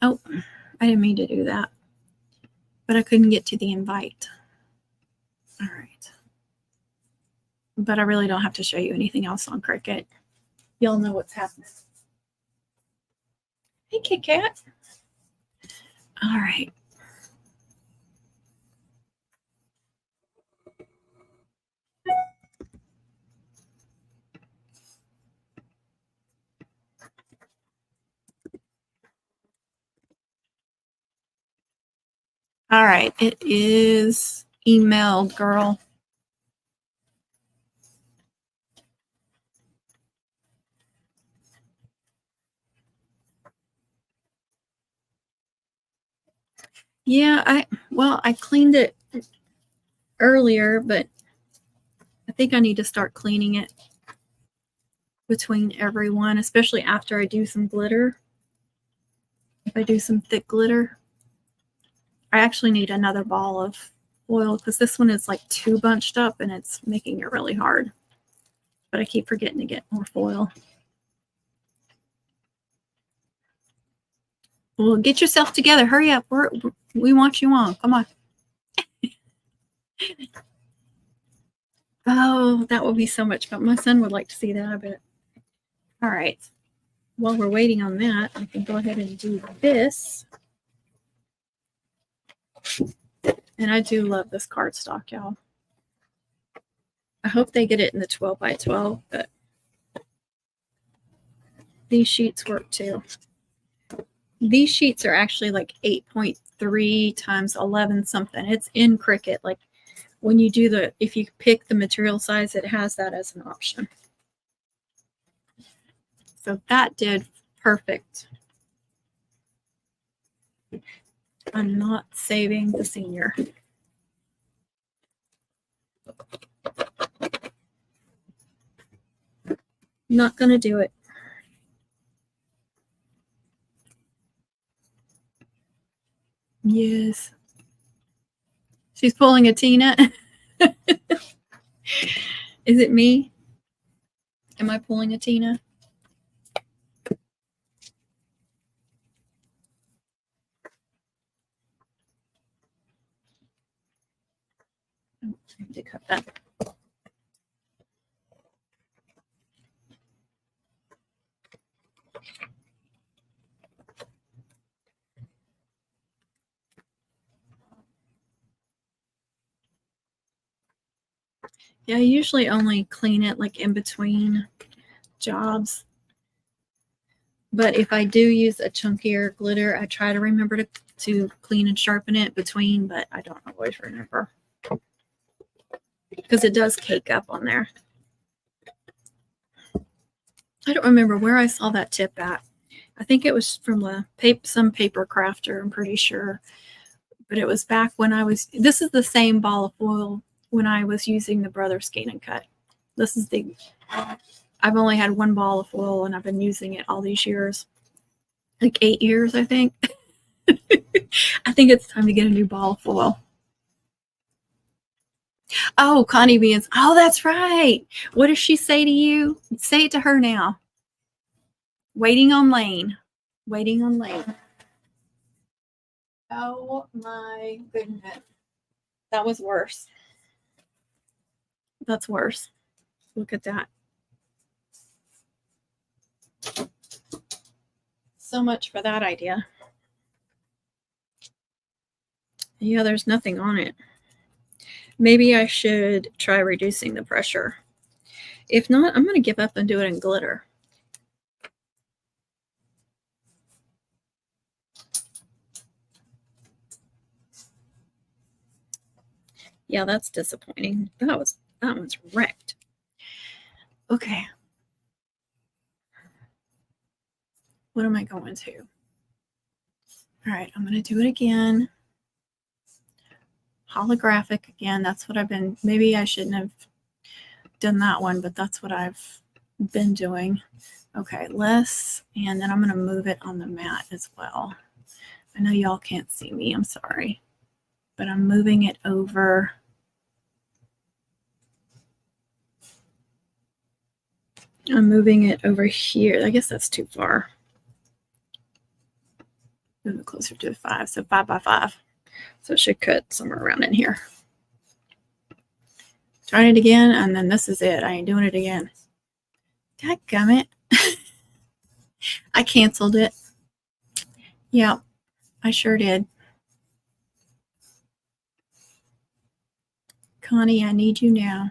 Oh, I didn't mean to do that, but I couldn't get to the invite. All right. But I really don't have to show you anything else on Cricut. You'll know what's happening. Hey, Kit Kat. All right. All right. It is emailed, girl. Yeah, I cleaned it earlier, but I think I need to start cleaning it between every one, especially after I do some glitter. If I do some thick glitter, I actually need another ball of foil because this one is like too bunched up and it's making it really hard. But I keep forgetting to get more foil. Well, get yourself together. Hurry up. We want you on. Come on. Oh, that would be so much fun. My son would like to see that, I bet. All right. While we're waiting on that, I can go ahead and do this. And I do love this cardstock, y'all. I hope they get it in the 12 by 12, but these sheets work too. These sheets are actually like 8.3 times 11 something. It's in Cricut. Like when you do if you pick the material size, it has that as an option. So that did perfect. I'm not saving the senior. Not going to do it. Yes. She's pulling a Tina. Is it me? Am I pulling a Tina? I need to cut that. Yeah, I usually only clean it like in between jobs. But if I do use a chunkier glitter, I try to remember to clean and sharpen it between, but I don't always remember. Because it does cake up on there. I don't remember where I saw that tip at. I think it was from some paper crafter, I'm pretty sure. But it was back when this is the same ball of foil when I was using the Brother Scan and Cut. This is I've only had one ball of foil and I've been using it all these years. Like 8 years, I think. I think it's time to get a new ball of foil. Oh, Connie Beans. Oh, that's right. What does she say to you? Say it to her now. Waiting on Lane. Waiting on Lane. Oh my goodness. That was worse. That's worse. Look at that. So much for that idea. Yeah, there's nothing on it. Maybe I should try reducing the pressure. If not, I'm going to give up and do it in glitter. Yeah, that's disappointing. That one's wrecked. Okay. What am I going to? All right, I'm going to do it again. Holographic again. That's what I've been, maybe I shouldn't have done that one, but that's what I've been doing. Okay, less, and then I'm going to move it on the mat as well. I know y'all can't see me, I'm sorry, but I'm moving it over. I'm moving it over here. I guess that's too far. Move it closer to 5, so 5 by 5. So it should cut somewhere around in here. Trying it again, and then this is it. I ain't doing it again. Dadgummit. I canceled it. Yep, I sure did. Connie, I need you now.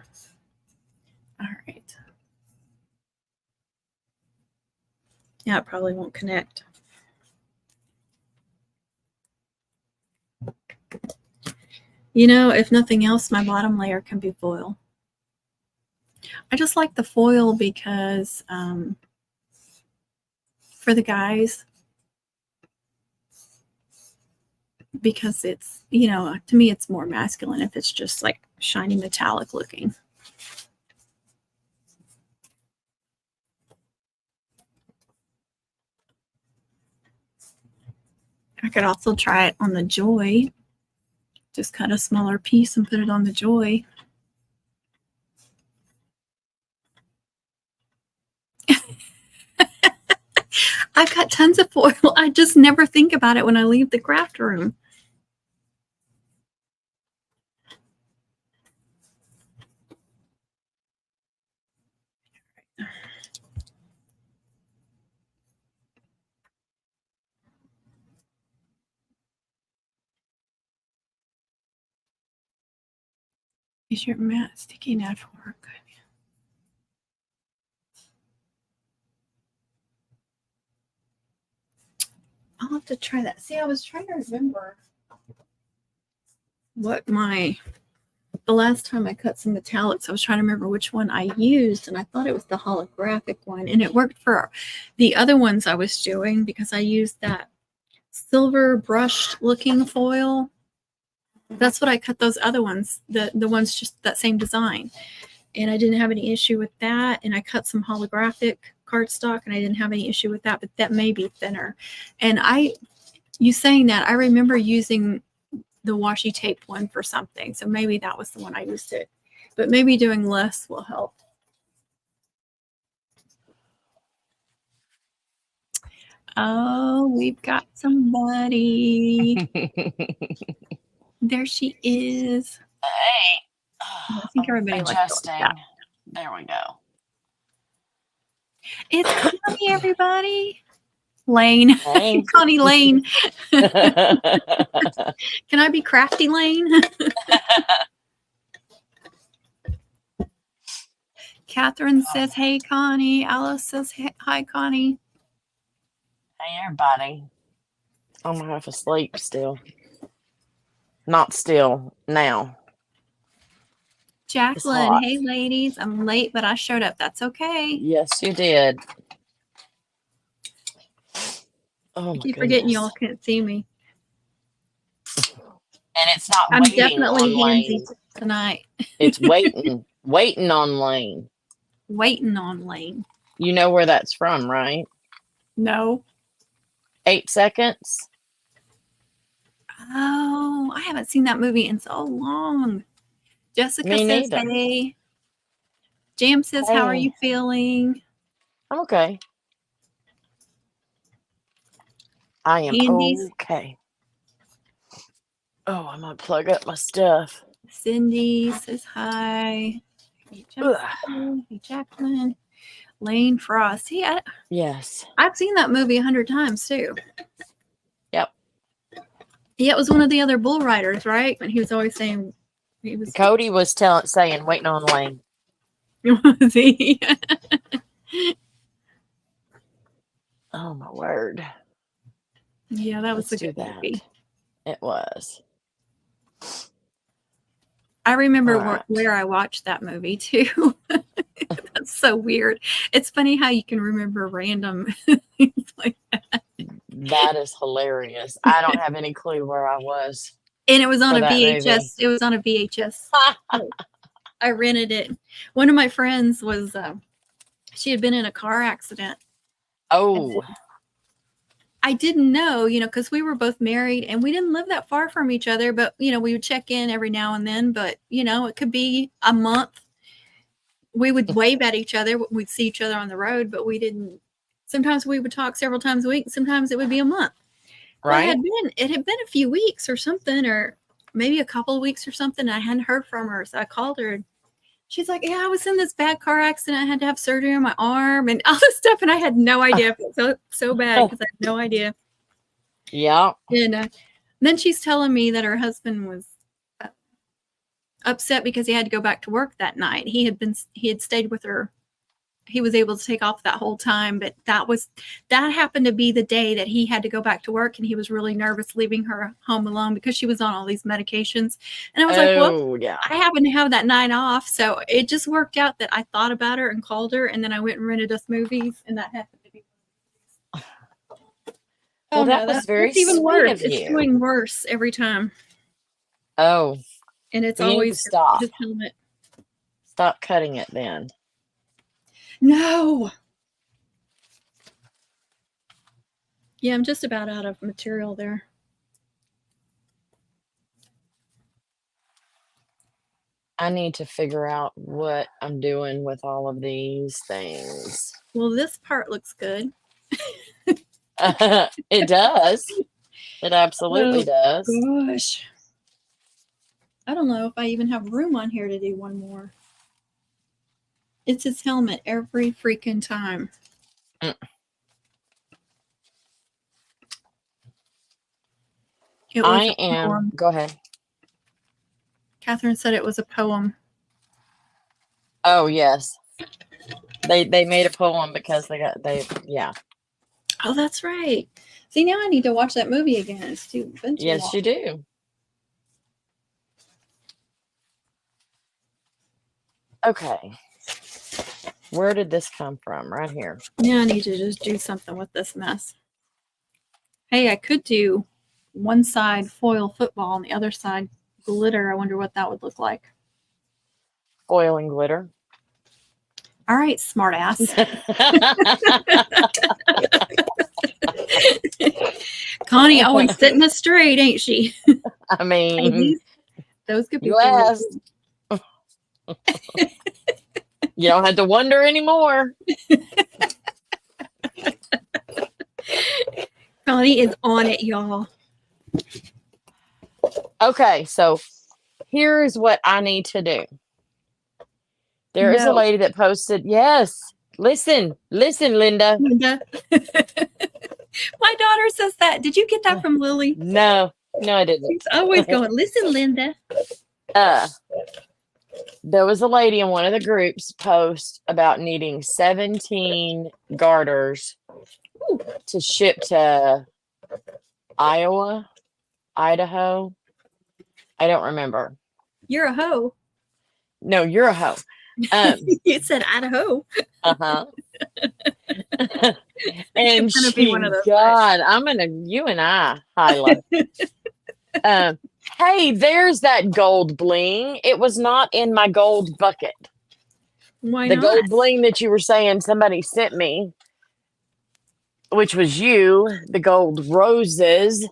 All right. Yeah, it probably won't connect. You know, if nothing else, my bottom layer can be foil. I just like the foil because for the guys, because it's, you know, to me it's more masculine if it's just like shiny metallic looking. I could also try it on the Joy. Just cut a smaller piece and put it on the Joy. I've got tons of foil. I just never think about it when I leave the craft room. Is your mat sticky enough for work? I'll have to try that. See, I was trying to remember what the last time I cut some metallics, I was trying to remember which one I used, and I thought it was the holographic one, and it worked for the other ones I was doing because I used that silver brushed looking foil. That's what I cut those other ones, the ones just that same design. And I didn't have any issue with that. And I cut some holographic cardstock and I didn't have any issue with that, but that may be thinner. And you saying that, I remember using the washi tape one for something. So maybe that was the one I used it, but maybe doing less will help. Oh, we've got somebody. There she is. Hey. I think everybody likes that. There we go. It's Connie, everybody. Lane. Hey. Connie Lane. Can I be Crafty Lane? Catherine says, hey, Connie. Alice says, hi, Connie. Hey, everybody. I'm half asleep still. Not still, now. Jacqueline, hey, ladies. I'm late, but I showed up. That's okay. Yes, you did. Oh, I keep forgetting y'all can't see me. And it's not I'm waiting definitely on Lane tonight. It's waiting on Lane. Waiting on Lane. You know where that's from, right? No. 8 Seconds. Oh, I haven't seen that movie in so long. Jessica says, hey. Jam says, how are you feeling? I'm okay. I am okay. Oh, I'm going to plug up my stuff. Cindy says hi. Hey, Jacqueline. Lane Frost. Yes. I've seen that movie 100 times too. Yep. Yeah, it was one of the other bull riders, right? And he was always saying Cody was saying waiting on Lane. Was he? Oh my word. Yeah, that was a good movie. It was. I remember where I watched that movie too. That's so weird. It's funny how you can remember random things like that. That is hilarious. I don't have any clue where I was And it was on for a that VHS. movie. It was on a VHS. I rented it. One of my friends was, she had been in a car accident. Oh, I didn't know, because we were both married and we didn't live that far from each other, but, we would check in every now and then, but, it could be a month. We would wave at each other. We'd see each other on the road, but we didn't. Sometimes we would talk several times a week. Sometimes it would be a month. right. Well, it had been a few weeks or something, or maybe a couple of weeks or something. I hadn't heard from her. So I called her. She's like, yeah, I was in this bad car accident. I had to have surgery on my arm and all this stuff. And I had no idea. I felt so bad because I had no idea. Yeah. And then she's telling me that her husband was upset because he had to go back to work that night. He had stayed with her. He was able to take off that whole time, but that happened to be the day that he had to go back to work, and he was really nervous leaving her home alone because she was on all these medications. And I was like, well, yeah. I happen to have that night off, so it just worked out that I thought about her and called her, and then I went and rented us movies, and that happened to be. Well, that was very that's even sweet worse. of It's you. doing worse every time. Oh, And it's you need to always stop. his helmet. Stop cutting it then. No. Yeah, I'm just about out of material there. I need to figure out what I'm doing with all of these things. Well, this part looks good. It does. It absolutely does. Gosh. I don't know if I even have room on here to do one more. It's his helmet every freaking time. I am. Go ahead. Catherine said it was a poem. Oh, yes. They made a poem because yeah. Oh, that's right. See, now I need to watch that movie again. It's too been too Yes, long. you do. Okay. Where did this come from? Right here. Now I need to just do something with this mess. Hey, I could do one side foil football and the other side glitter. I wonder what that would look like. Foil and glitter. All right, smart ass. Connie always setting us straight, ain't she? I mean, those could be. You asked. You don't have to wonder anymore. Connie is on it, y'all. Okay, so here's what I need to do. There is a lady that posted, yes. Listen, Linda. My daughter says that. Did you get that from Lily? No, I didn't. She's always going, listen, Linda. There was a lady in one of the groups post about needing 17 garters to ship to Iowa, Idaho. I don't remember. You're a hoe. No, you're a hoe. You said Idaho. And she, God, you and I highlight. Hey, there's that gold bling. It was not in my gold bucket. Why the not? gold bling that you were saying somebody sent me, which was you, the gold roses.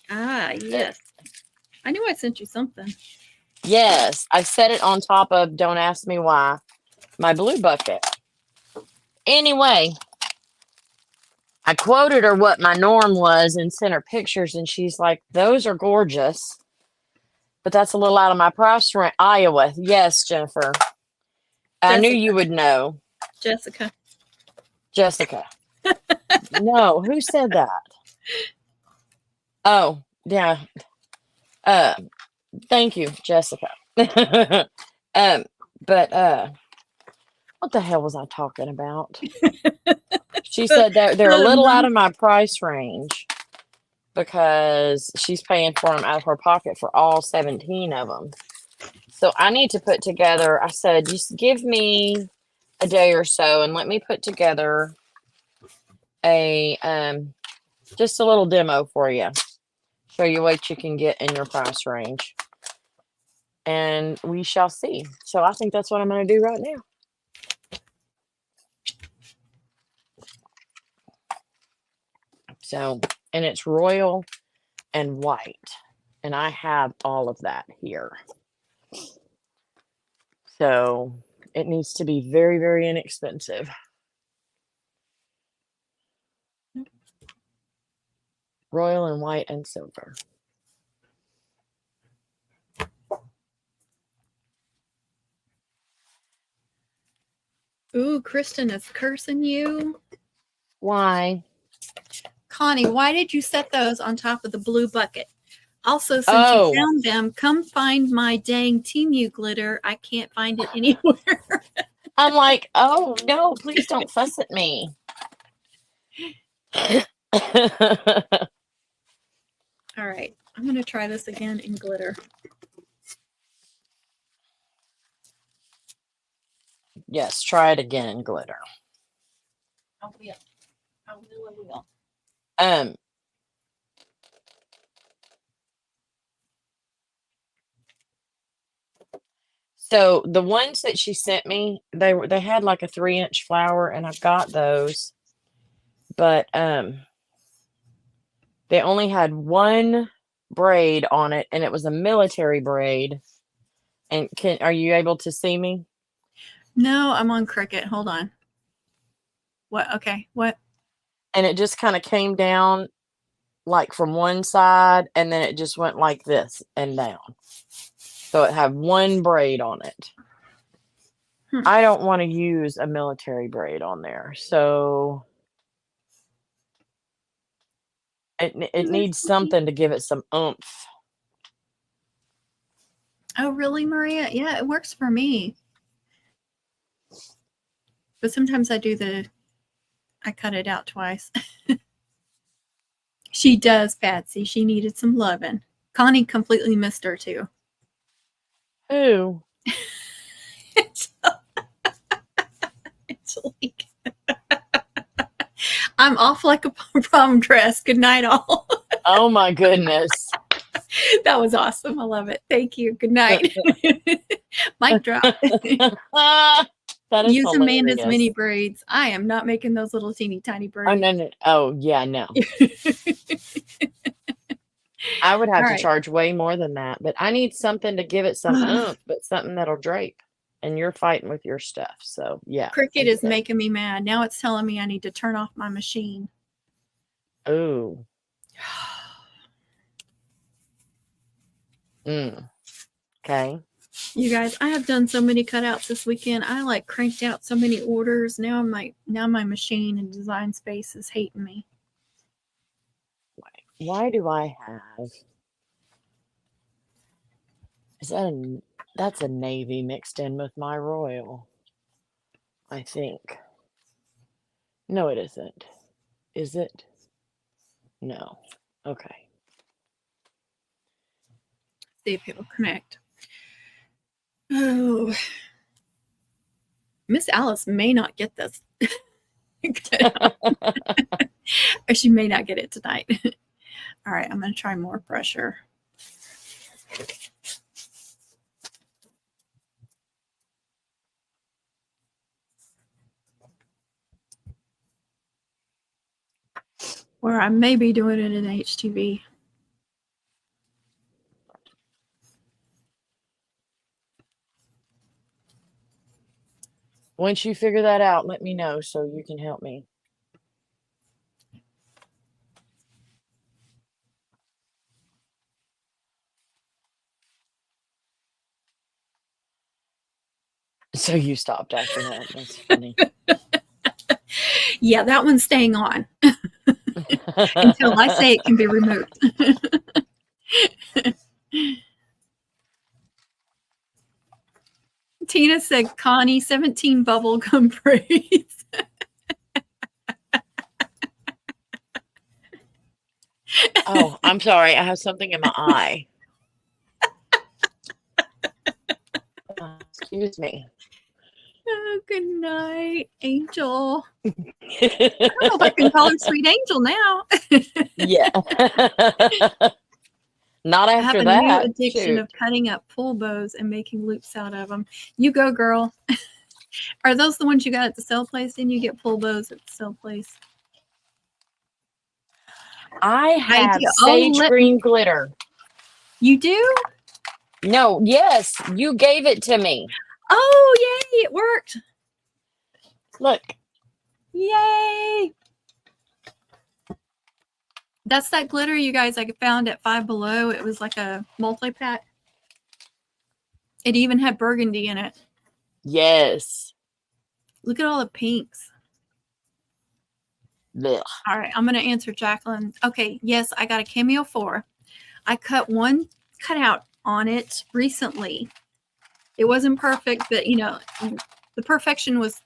Ah, yes. I knew I sent you something. Yes, I set it on top of, don't ask me why, my blue bucket. Anyway, I quoted her what my norm was and sent her pictures, and she's like, those are gorgeous, but that's a little out of my price range. Iowa. Yes, Jennifer. I knew you would know. Jessica. No, who said that? Oh, yeah. Thank you, Jessica. But what the hell was I talking about? She said that they're a little out of my price range because she's paying for them out of her pocket for all 17 of them. So I need to put together, I said, just give me a day or so and let me put together just a little demo for you. Show you what you can get in your price range. And we shall see. So I think that's what I'm going to do right now. So, and it's royal and white. And I have all of that here. So it needs to be very, very inexpensive. Royal and white and silver. Ooh, Kristen is cursing you. Why? Connie, why did you set those on top of the blue bucket? Also, since Oh. you found them, come find my dang Temu glitter. I can't find it anywhere. I'm like, oh no, please don't fuss at me. All right, I'm going to try this again in glitter. Yes, try it again in glitter. I will. I will. So the ones that she sent me, they had like a 3-inch flower, and I've got those, but they only had one braid on it, and it was a military braid. And are you able to see me? No, I'm on Cricut. Hold on. What? Okay. What? And it just kind of came down like from one side, and then it just went like this and down. So it had one braid on it. I don't want to use a military braid on there. So it needs something to give it some oomph. Oh, really, Maria? Yeah, it works for me. But sometimes I cut it out twice. She does, Patsy. She needed some loving. Connie completely missed her, too. Who? It's like, I'm off like a prom dress. Good night, all. Oh, my goodness. That was awesome. I love it. Thank you. Good night. Mic drop. That is Use hilarious. Amanda's mini braids. I am not making those little teeny tiny braids. Oh, no. Oh, yeah, no. I would have to charge way more than that, but I need something to give it some oomph, but something that'll drape. And you're fighting with your stuff, so yeah. Cricut is making me mad. Now it's telling me I need to turn off my machine. Ooh. Okay. You guys, I have done so many cutouts this weekend. I like cranked out so many orders. Now my machine and Design Space is hating me. Why do I have? That's a navy mixed in with my royal, I think. No, it isn't. Is it? No. Okay. See if it'll connect. Oh, Miss Alice may not get this. Or she may not get it tonight. All right, I'm going to try more pressure. Or I may be doing it in HTV. Once you figure that out, let me know so you can help me. So you stopped after that. That's funny. Yeah, that one's staying on until I say it can be removed. Tina said, Connie, 17 bubble gum braids. Oh, I'm sorry. I have something in my eye. Excuse me. Oh, good night, Angel. I don't know if I can call her Sweet Angel now. Yeah. Not I have after a new that. addiction Shoot. of cutting up pull bows and making loops out of them. You go, girl. Are those the ones you got at the sale place? Didn't you get pull bows at the sale place? I have do. Oh, sage green glitter. You do? No, yes, you gave it to me. Oh, yay! It worked. Look. Yay! That's that glitter, you guys, I found at Five Below. It was like a multi-pack. It even had burgundy in it. Yes. Look at all the pinks. Blech. All right, I'm going to answer Jacqueline. Okay, yes, I got a Cameo 4. I cut one cutout on it recently. It wasn't perfect, but, you know, the perfection was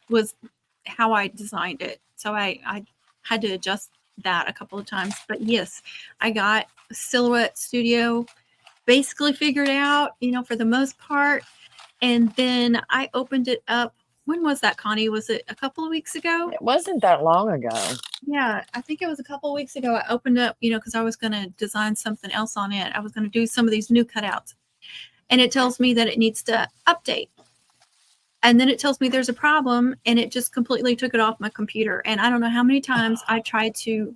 how I designed it. So I had to adjust that a couple of times. But, yes, I got Silhouette Studio basically figured out, you know, for the most part. And then I opened it up. When was that, Connie? Was it a couple of weeks ago? It wasn't that long ago. Yeah, I think it was a couple of weeks ago. I opened up, you know, because I was going to design something else on it. I was going to do some of these new cutouts. And it tells me that it needs to update. And then it tells me there's a problem, and it just completely took it off my computer. And I don't know how many times I tried to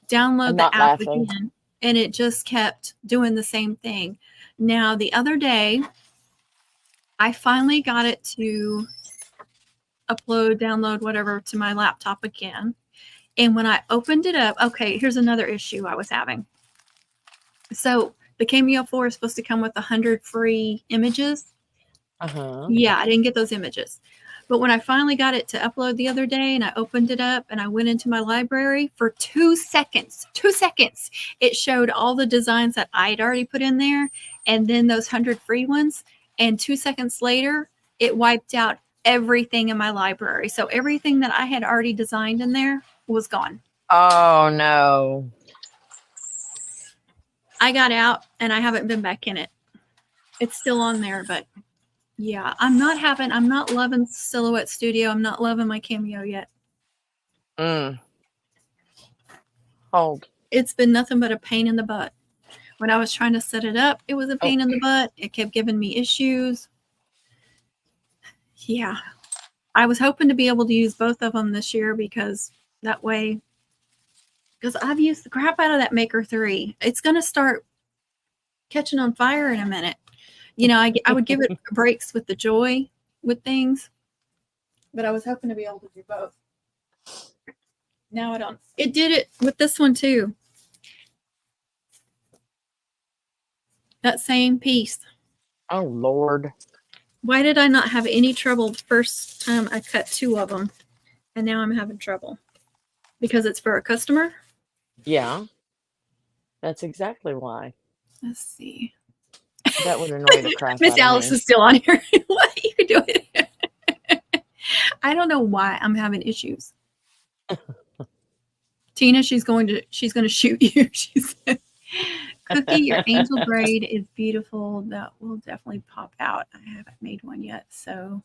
download the app again, and it just kept doing the same thing. Now, the other day, I finally got it to upload, download, whatever, to my laptop again. And when I opened it up, okay, here's another issue I was having. So the Cameo 4 is supposed to come with 100 free images. Yeah, I didn't get those images. But when I finally got it to upload the other day and I opened it up and I went into my library for 2 seconds, it showed all the designs that I'd already put in there and then those 100 free ones. And 2 seconds later, it wiped out everything in my library. So everything that I had already designed in there was gone. Oh, no. I got out and I haven't been back in it. It's still on there, but yeah, I'm not loving Silhouette Studio. I'm not loving my Cameo yet. Hold. It's been nothing but a pain in the butt. When I was trying to set it up, it was a pain in the butt. It kept giving me issues. Yeah. I was hoping to be able to use both of them this year because that way, because I've used the crap out of that Maker 3. It's going to start catching on fire in a minute. You know, I would give it breaks with the joy with things, but I was hoping to be able to do both. Now I don't. It did it with this one too. That same piece. Oh, Lord. Why did I not have any trouble the first time I cut 2 of them? And now I'm having trouble. Because it's for a customer? Yeah. That's exactly why. Let's see. That would annoy the crap Miss out of Alice me. is still on here. What are you doing? I don't know why I'm having issues. Tina, she's going to shoot you. She said, Cookie, your angel braid is beautiful. That will definitely pop out. I haven't made one yet, so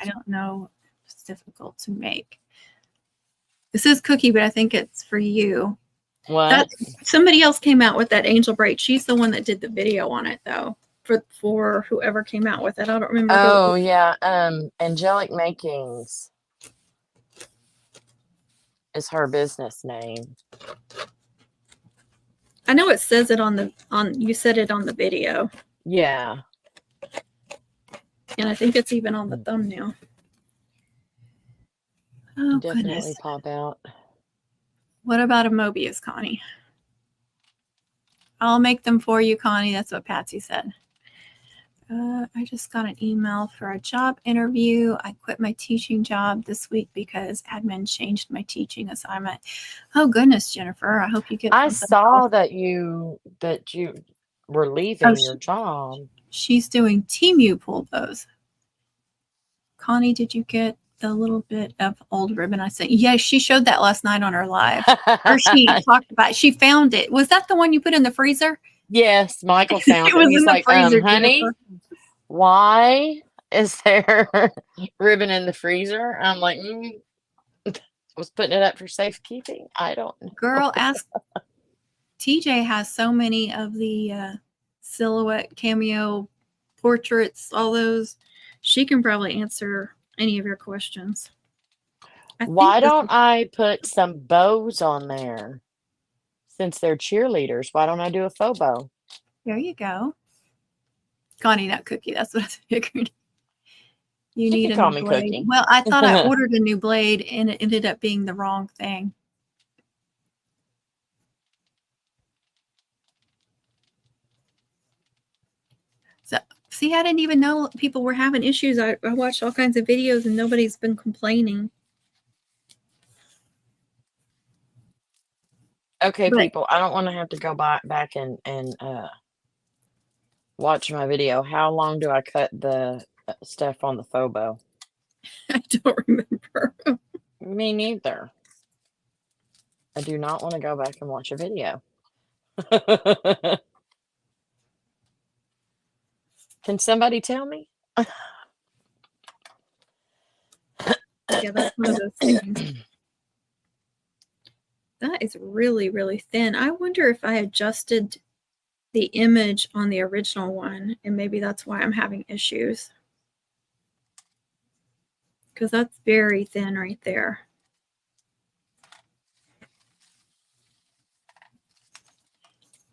I don't know. It's difficult to make. This is Cookie, but I think it's for you. What? Somebody else came out with that angel braid. She's the one that did the video on it, though. For whoever came out with it, I don't remember. Oh, yeah. Angelic Makings is her business name. I know it says it on you said it on the video. Yeah. And I think it's even on the thumbnail. Oh, Definitely goodness. pop out. What about a Mobius, Connie? I'll make them for you, Connie. That's what Patsy said. I just got an email for a job interview. I quit my teaching job this week because admin changed my teaching assignment. Oh, goodness, Jennifer. I hope you get I something saw else. that you were leaving your job. She's doing Temu pull bows. Connie, did you get the little bit of old ribbon I sent? Yes, she showed that last night on her live. Or she talked about it. She found it. Was that the one you put in the freezer? Yes, Michael found it. Was He's in the like, freezer, honey, Jennifer. why Is there ribbon in the freezer? I'm like, was putting it up for safekeeping. I don't know. Girl, ask TJ has so many of the silhouette cameo portraits, all those. She can probably answer any of your questions. I Why think this. don't I put some bows on there? Since they're cheerleaders, why don't I do a faux bow? There you go. Connie Nut Cookie. That's what I figured. You You need can a call new me blade. Cookie. Well, I thought I ordered a new blade and it ended up being the wrong thing. So, see, I didn't even know people were having issues. I watched all kinds of videos and nobody's been complaining. Okay, But people, I don't want to have to go back and watch my video. How long do I cut the stuff on the faux bow? I don't remember. Me neither. I do not want to go back and watch a video. Can somebody tell me? Yeah, that's one of those things. That is really, really thin. I wonder if I adjusted the image on the original one, and maybe that's why I'm having issues. Because that's very thin right there.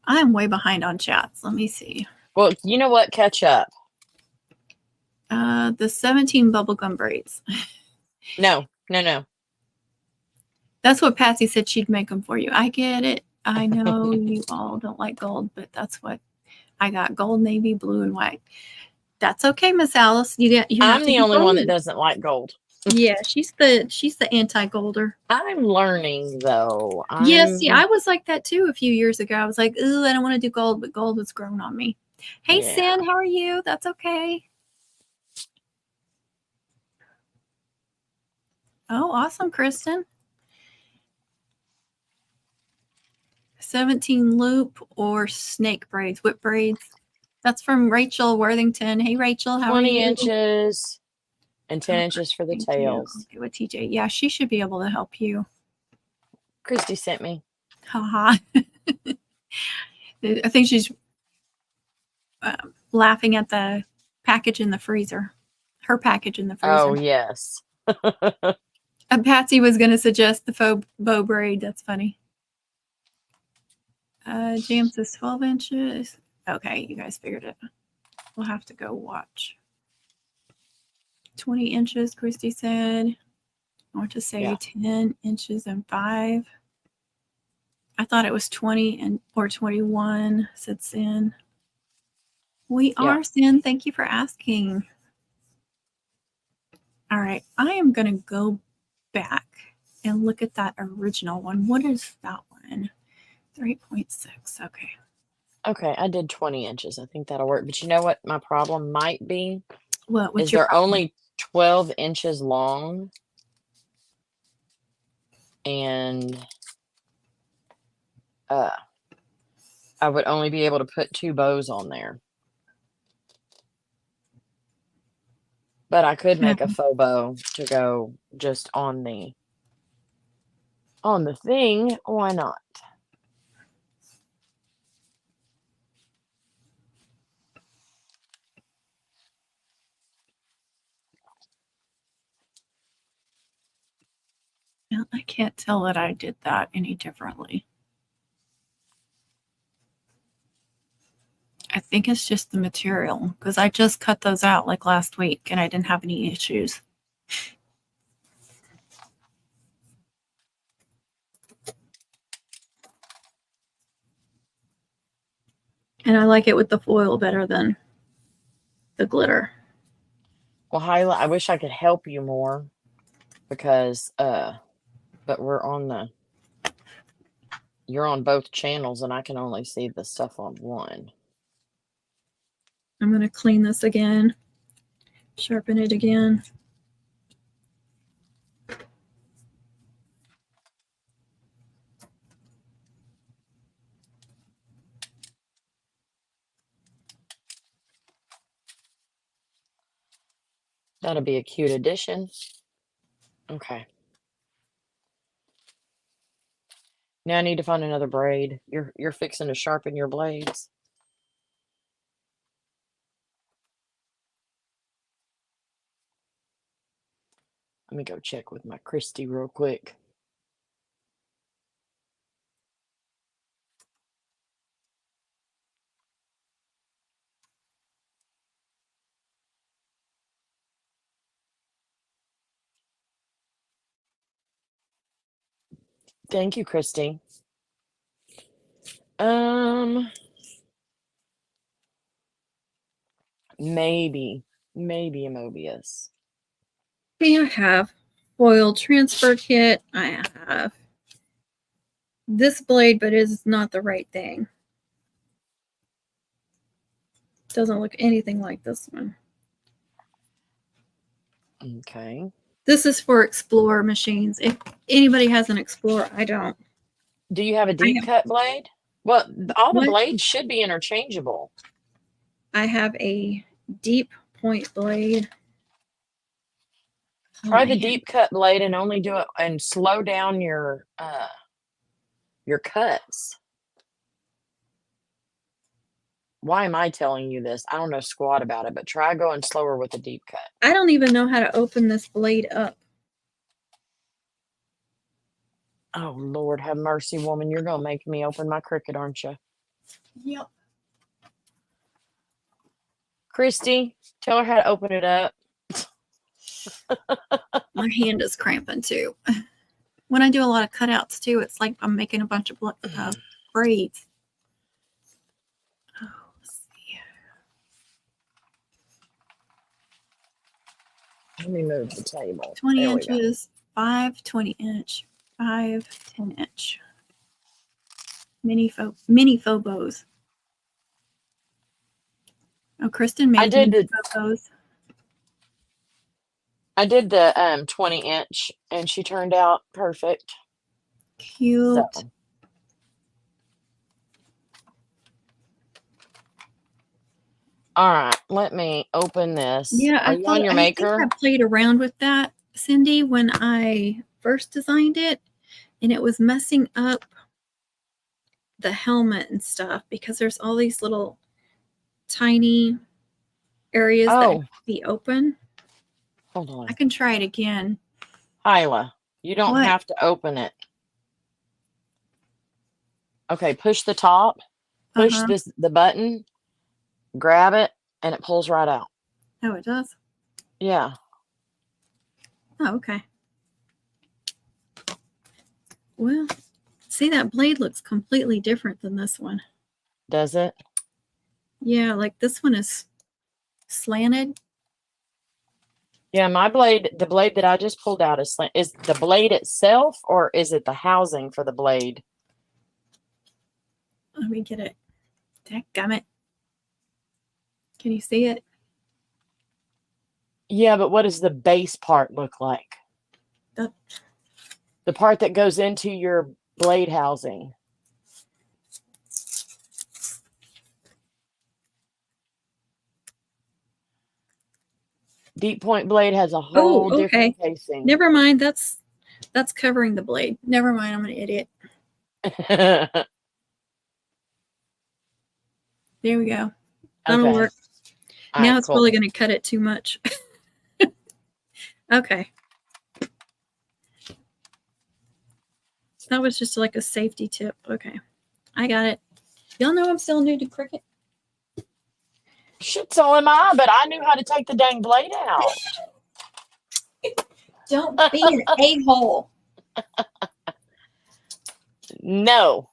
I am way behind on chats. Let me see. Well, you know what? Catch up. The 17 bubblegum braids. No. That's what Patsy said she'd make them for you. I get it. I know you all don't like gold, but that's what I got: gold, navy, blue, and white. That's okay, Miss Alice. You have I'm to the be only one that bold. doesn't like gold. Yeah, she's the anti-golder. I'm learning though. Yes, yeah, I was like that too a few years ago. I was like, ooh, I don't want to do gold, but gold was grown on me. Hey, Yeah. Sin, how are you? That's okay. Oh, awesome, Kristen. 17 loop or snake braids, whip braids. That's from Rachel Worthington. Hey, Rachel, how are 20 you? inches and 10 inches for the Thank you. tails. Okay, with TJ. Yeah, she should be able to help you. Christy sent me. Haha. I think she's laughing at the package in the freezer. Her package in the freezer. Oh, yes. Patsy was going to suggest the faux bow braid. That's funny. James is 12 inches. Okay, you guys figured it. We'll have to go watch. 20 inches, Christy said. I want to say 10 inches and 5. I thought it was 20 and or 21, said Sin. We are, Sin. Thank you for asking. All right, I am going to go back and look at that original one. What is that one? 3.6. Okay. Okay, I did 20 inches. I think that'll work. But you know what my problem might be? What? Is they're only 12 inches long. And I would only be able to put 2 bows on there. But I could make a faux bow to go just on the thing. Why not? I can't tell that I did that any differently. I think it's just the material because I just cut those out like last week and I didn't have any issues. And I like it with the foil better than the glitter. Well, Hyla, I wish I could help you more because but you're on both channels and I can only see the stuff on one. I'm going to clean this again, sharpen it again. That'll be a cute addition. Okay. Now I need to find another braid. You're fixing to sharpen your blades. Let me go check with my Christy real quick. Thank you, Christy. Maybe a Mobius. I have foil transfer kit. I have this blade, but it is not the right thing. Doesn't look anything like this one. Okay. This is for Explorer machines. If anybody has an Explorer, I don't. Do you have a deep cut blade? Well, all the What? blades should be interchangeable. I have a deep point blade. Try the deep cut blade and only do it and slow down your cuts. Why am I telling you this? I don't know squat about it, but try going slower with a deep cut. I don't even know how to open this blade up. Oh, Lord, have mercy, woman. You're going to make me open my Cricut, aren't you? Yep. Christy, tell her how to open it up. My hand is cramping too. When I do a lot of cutouts too, it's like I'm making a bunch of braids. Oh, let's see. Let me move the table. 20 inches, 5 20-inch, 5 10-inch. Mini phobos. Oh, Kristen made mini phobos. I did the 20-inch and she turned out perfect. Cute. So. All right, let me open this. Yeah, Are you on your maker? I think I played around with that, Cindy, when I first designed it, and it was messing up the helmet and stuff because there's all these little tiny areas that have to be open. Hold on. I can try it again. Hyla, you don't have to open it. Okay, push the top. Push the button. Grab it, and it pulls right out. Oh, it does? Yeah. Oh, okay. Well, see, that blade looks completely different than this one. Does it? Yeah, like this one is slanted. Yeah, my blade, the blade that I just pulled out is slanted. Is the blade itself, or is it the housing for the blade? Let me get it. Dadgummit. Can you see it? Yeah, but what does the base part look like? The part that goes into your blade housing. Deep point blade has a whole different casing. Never mind. That's covering the blade. Never mind. I'm an idiot. There we go. That'll work. Now it's probably going to cut it too much. Okay. That was just like a safety tip. Okay. I got it. Y'all know I'm still new to Cricut. Shit, so am I, but I knew how to take the dang blade out. Don't be an a-hole. No.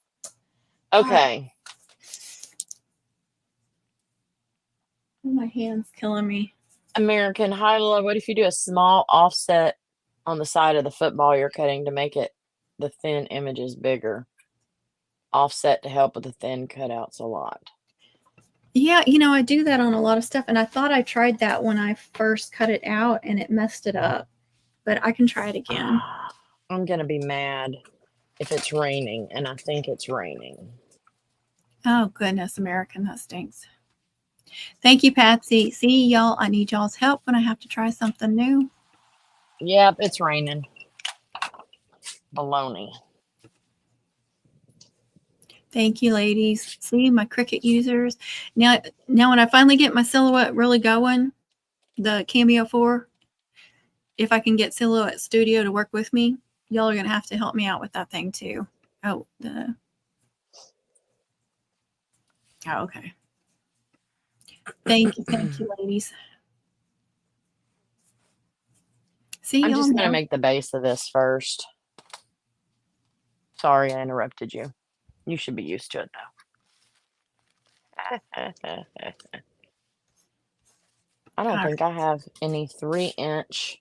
Okay. Oh, my hand's killing me. American Hyla, what if you do a small offset on the side of the football you're cutting to make it the thin images bigger? Offset to help with the thin cutouts a lot. Yeah, I do that on a lot of stuff, and I thought I tried that when I first cut it out, and it messed it up. But I can try it again. I'm going to be mad if it's raining, and I think it's raining. Oh, goodness, American, that stinks. Thank you, Patsy. See, y'all, I need y'all's help when I have to try something new. Yep, it's raining. Baloney. Thank you, ladies. See, my Cricut users. Now when I finally get my Silhouette really going, the Cameo 4, if I can get Silhouette Studio to work with me, y'all are going to have to help me out with that thing too. Oh, okay. Thank you, ladies. See, I'm y'all just going to know. make the base of this first. Sorry, I interrupted you. You should be used to it, though. I don't think I have any 3-inch.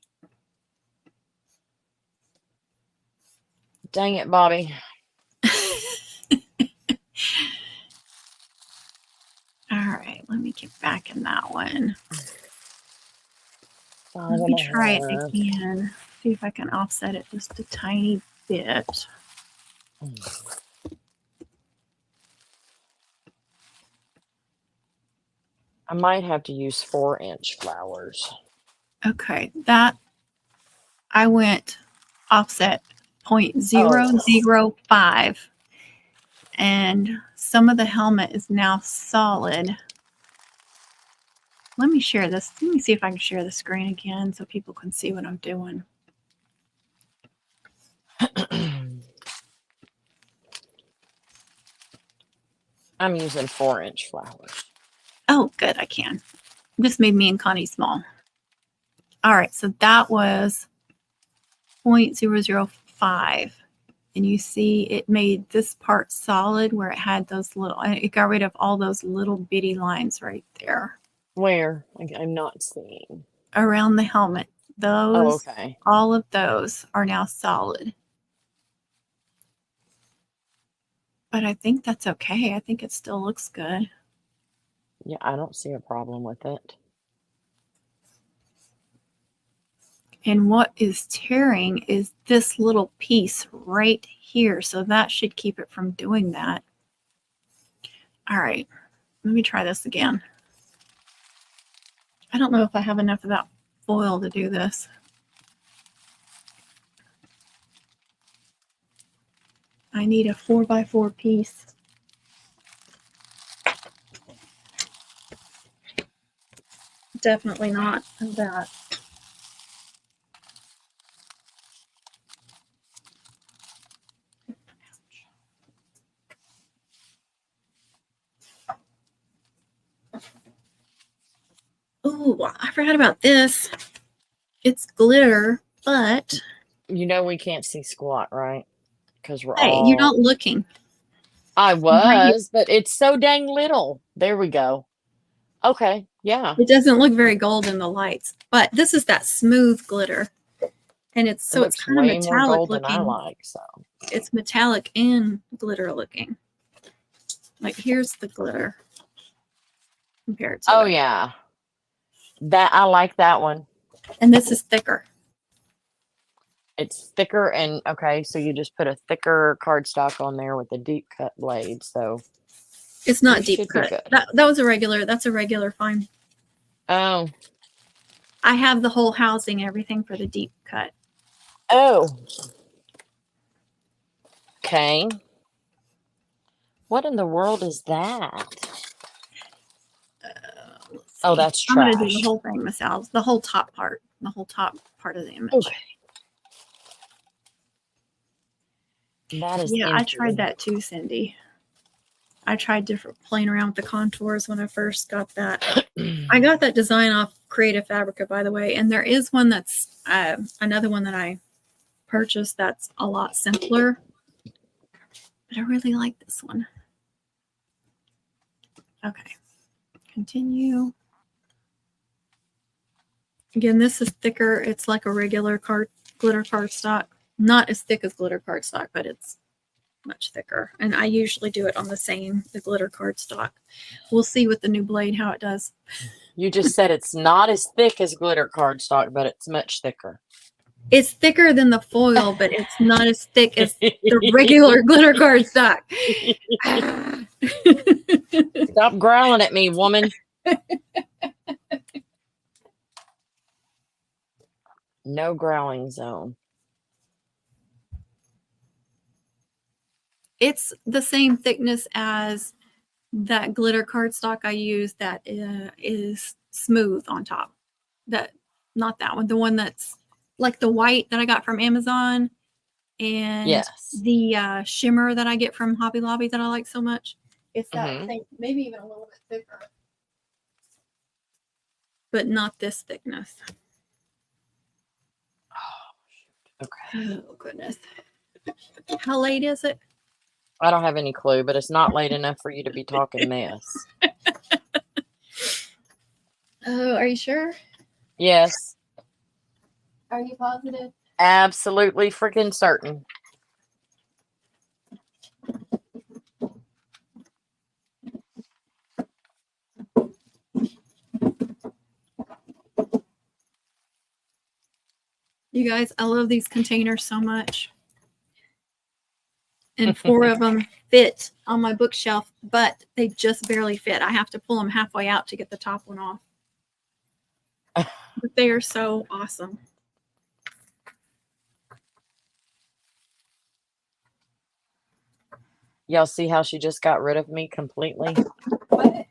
Dang it, Bobby. All right, let me get back in that one. 5 Let and me a try it half. again. See if I can offset it just a tiny bit. I might have to use 4-inch flowers. Okay, that I went offset 0.005, and some of the helmet is now solid. Let me share this. Let me see if I can share the screen again so people can see what I'm doing. I'm using 4-inch flowers. Oh, good, I can. This made me and Connie small. All right, so that was 0.005. And you see it made this part solid where it had those little, it got rid of all those little bitty lines right there. Where? I'm not seeing. Around the helmet. Those, okay. all of those are now solid. But I think that's okay. I think it still looks good. Yeah, I don't see a problem with it. And what is tearing is this little piece right here. So that should keep it from doing that. All right, let me try this again. I don't know if I have enough of that foil to do this. I need a 4x4 piece. Definitely not that. Oh, I forgot about this. It's glitter, but You know we can't see squat, right? Because we're hey, all... you're not looking. I was, but it's so dang little. There we go. Okay, yeah. It doesn't look very gold in the lights, but this is that smooth glitter. And it's so it's kind of way more metallic gold looking. than I like, so. It's metallic and glitter looking. Like here's the glitter compared to it. Yeah. That I like that one. And this is thicker. It's thicker and okay, so you just put a thicker cardstock on there with a deep cut blade, so It's not deep cut. That was a regular, that's a regular fine. Oh. I have the whole housing, everything for the deep cut. Oh. Okay. What in the world is that? Oh, that's trash. I'm going to do the whole thing myself. The whole top part. The whole top part of the image. Okay. That is yeah, empty. I tried that too, Cindy. I tried playing around with the contours when I first got that. I got that design off Creative Fabrica, by the way. And there is one that's another one that I purchased that's a lot simpler. But I really like this one. Okay. Continue. Again, this is thicker. It's like a regular glitter cardstock. Not as thick as glitter cardstock, but it's much thicker. And I usually do it on the glitter cardstock. We'll see with the new blade how it does. You just said it's not as thick as glitter cardstock, but it's much thicker. It's thicker than the foil, but it's not as thick as the regular glitter cardstock. Stop growling at me, woman. No growling zone. It's the same thickness as that glitter cardstock I use that is smooth on top. That, not that one, the one that's like the white that I got from Amazon, and Yes. the shimmer that I get from Hobby Lobby that I like so much. It's that same, maybe even a little bit thicker, but not this thickness. Okay. Oh goodness. How late is it? I don't have any clue, but it's not late enough for you to be talking mess. Oh, are you sure? Yes. Are you positive? Absolutely freaking certain. You guys, I love these containers so much. And 4 of them fit on my bookshelf, but they just barely fit. I have to pull them halfway out to get the top one off. But they are so awesome. Y'all see how she just got rid of me completely? What?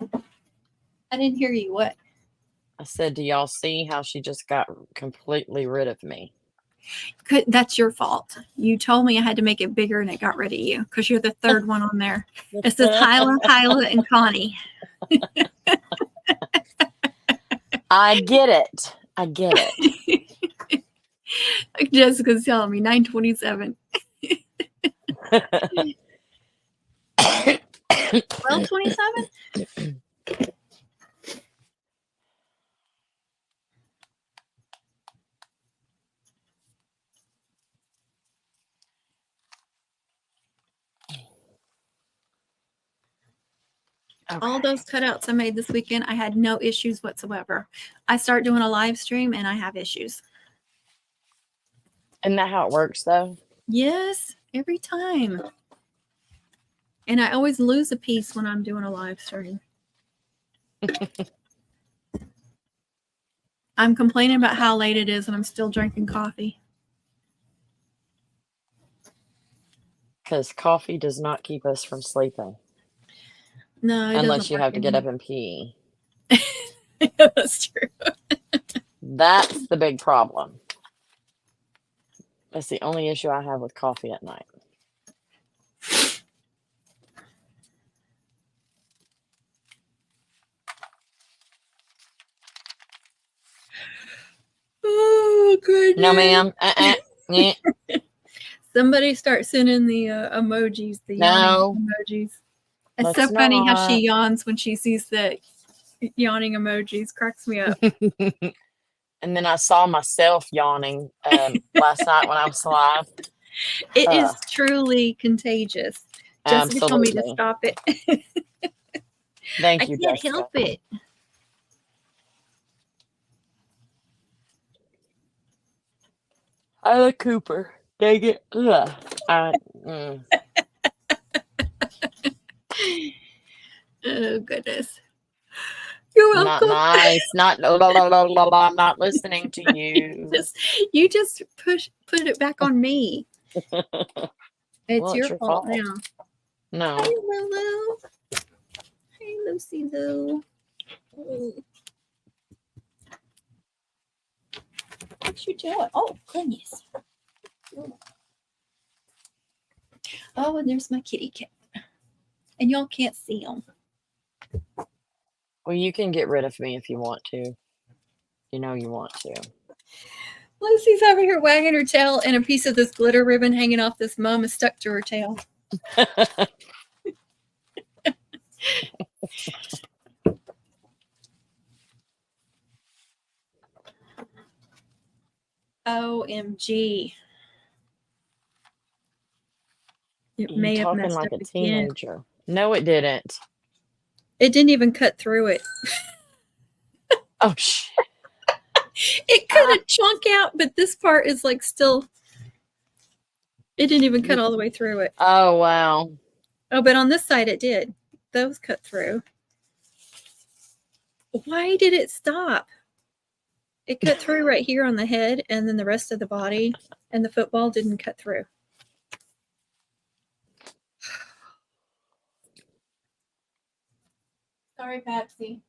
I didn't hear you. What? I said, do y'all see how she just got completely rid of me? That's your fault. You told me I had to make it bigger and it got rid of you because you're the third one on there. It says Hyla, and Connie. I get it. I get it. Jessica's telling me 927. 1227? Okay. All those cutouts I made this weekend, I had no issues whatsoever. I start doing a live stream and I have issues. Isn't that how it works, though? Yes, every time. And I always lose a piece when I'm doing a live stream. I'm complaining about how late it is and I'm still drinking coffee. Because coffee does not keep us from sleeping. No, unless you have to get up and pee. That's true. That's the big problem. That's the only issue I have with coffee at night. Oh, goodness. No, ma'am. Yeah. Somebody start sending the emojis, the yawning emojis. It's let's so funny how she not. yawns when she sees the yawning emojis. Cracks me up. And then I saw myself yawning last night when I was live. It is truly contagious. Jessica told me to Absolutely. stop it. Thank you, I can't Jessica. help it. Hyla Cooper. Dang it. Ugh. Oh, goodness. You're welcome. Not nice. Not I'm not listening to you. You just put it back on me. It's your fault now. No. Hey, Lulu. Hey, Lucy Lou. What you doing? Oh, goodness. Oh, and there's my kitty cat. And y'all can't see him. Well, you can get rid of me if you want to. You know you want to. Lucy's over here wagging her tail, and a piece of this glitter ribbon hanging off this mum is stuck to her tail. OMG. It may have messed like up a again. teenager. No, it didn't. It didn't even cut through it. Oh, shit. It could have chunk out, but this part is like still. It didn't even cut all the way through it. Oh, wow. Oh, but on this side it did. Those cut through. Why did it stop? It cut through right here on the head, and then the rest of the body and the football didn't cut through. Sorry, Patsy.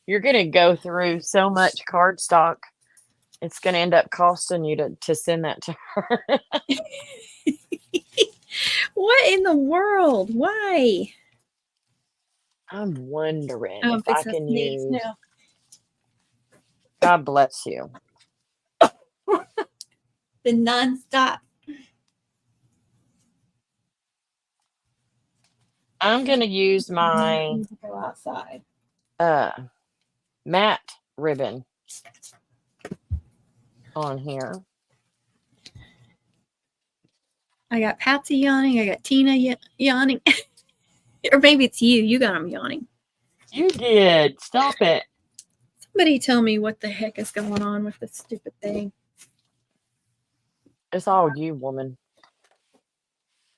You're going to go through so much cardstock. It's going to end up costing you to send that to her. What in the world? Why? I'm wondering I'm if I fixing to can sneeze use. now. God bless you. The nonstop. I'm going to use my Need to go outside. matte ribbon on here. I got Patsy yawning. I got Tina yawning. Or maybe it's you. You got them yawning. You did. Stop it. Somebody tell me what the heck is going on with this stupid thing. It's all you, woman.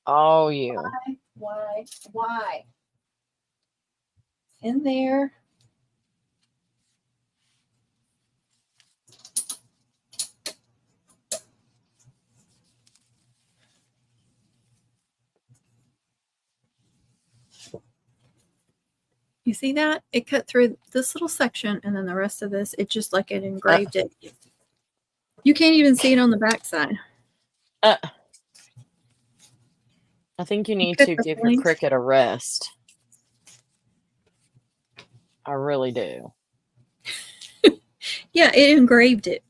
All you. Why? In there. You see that? It cut through this little section, and then the rest of this, it just like it engraved it. You can't even see it on the back side. I think you need to give your Cricut a rest. I really do. Yeah, it engraved it.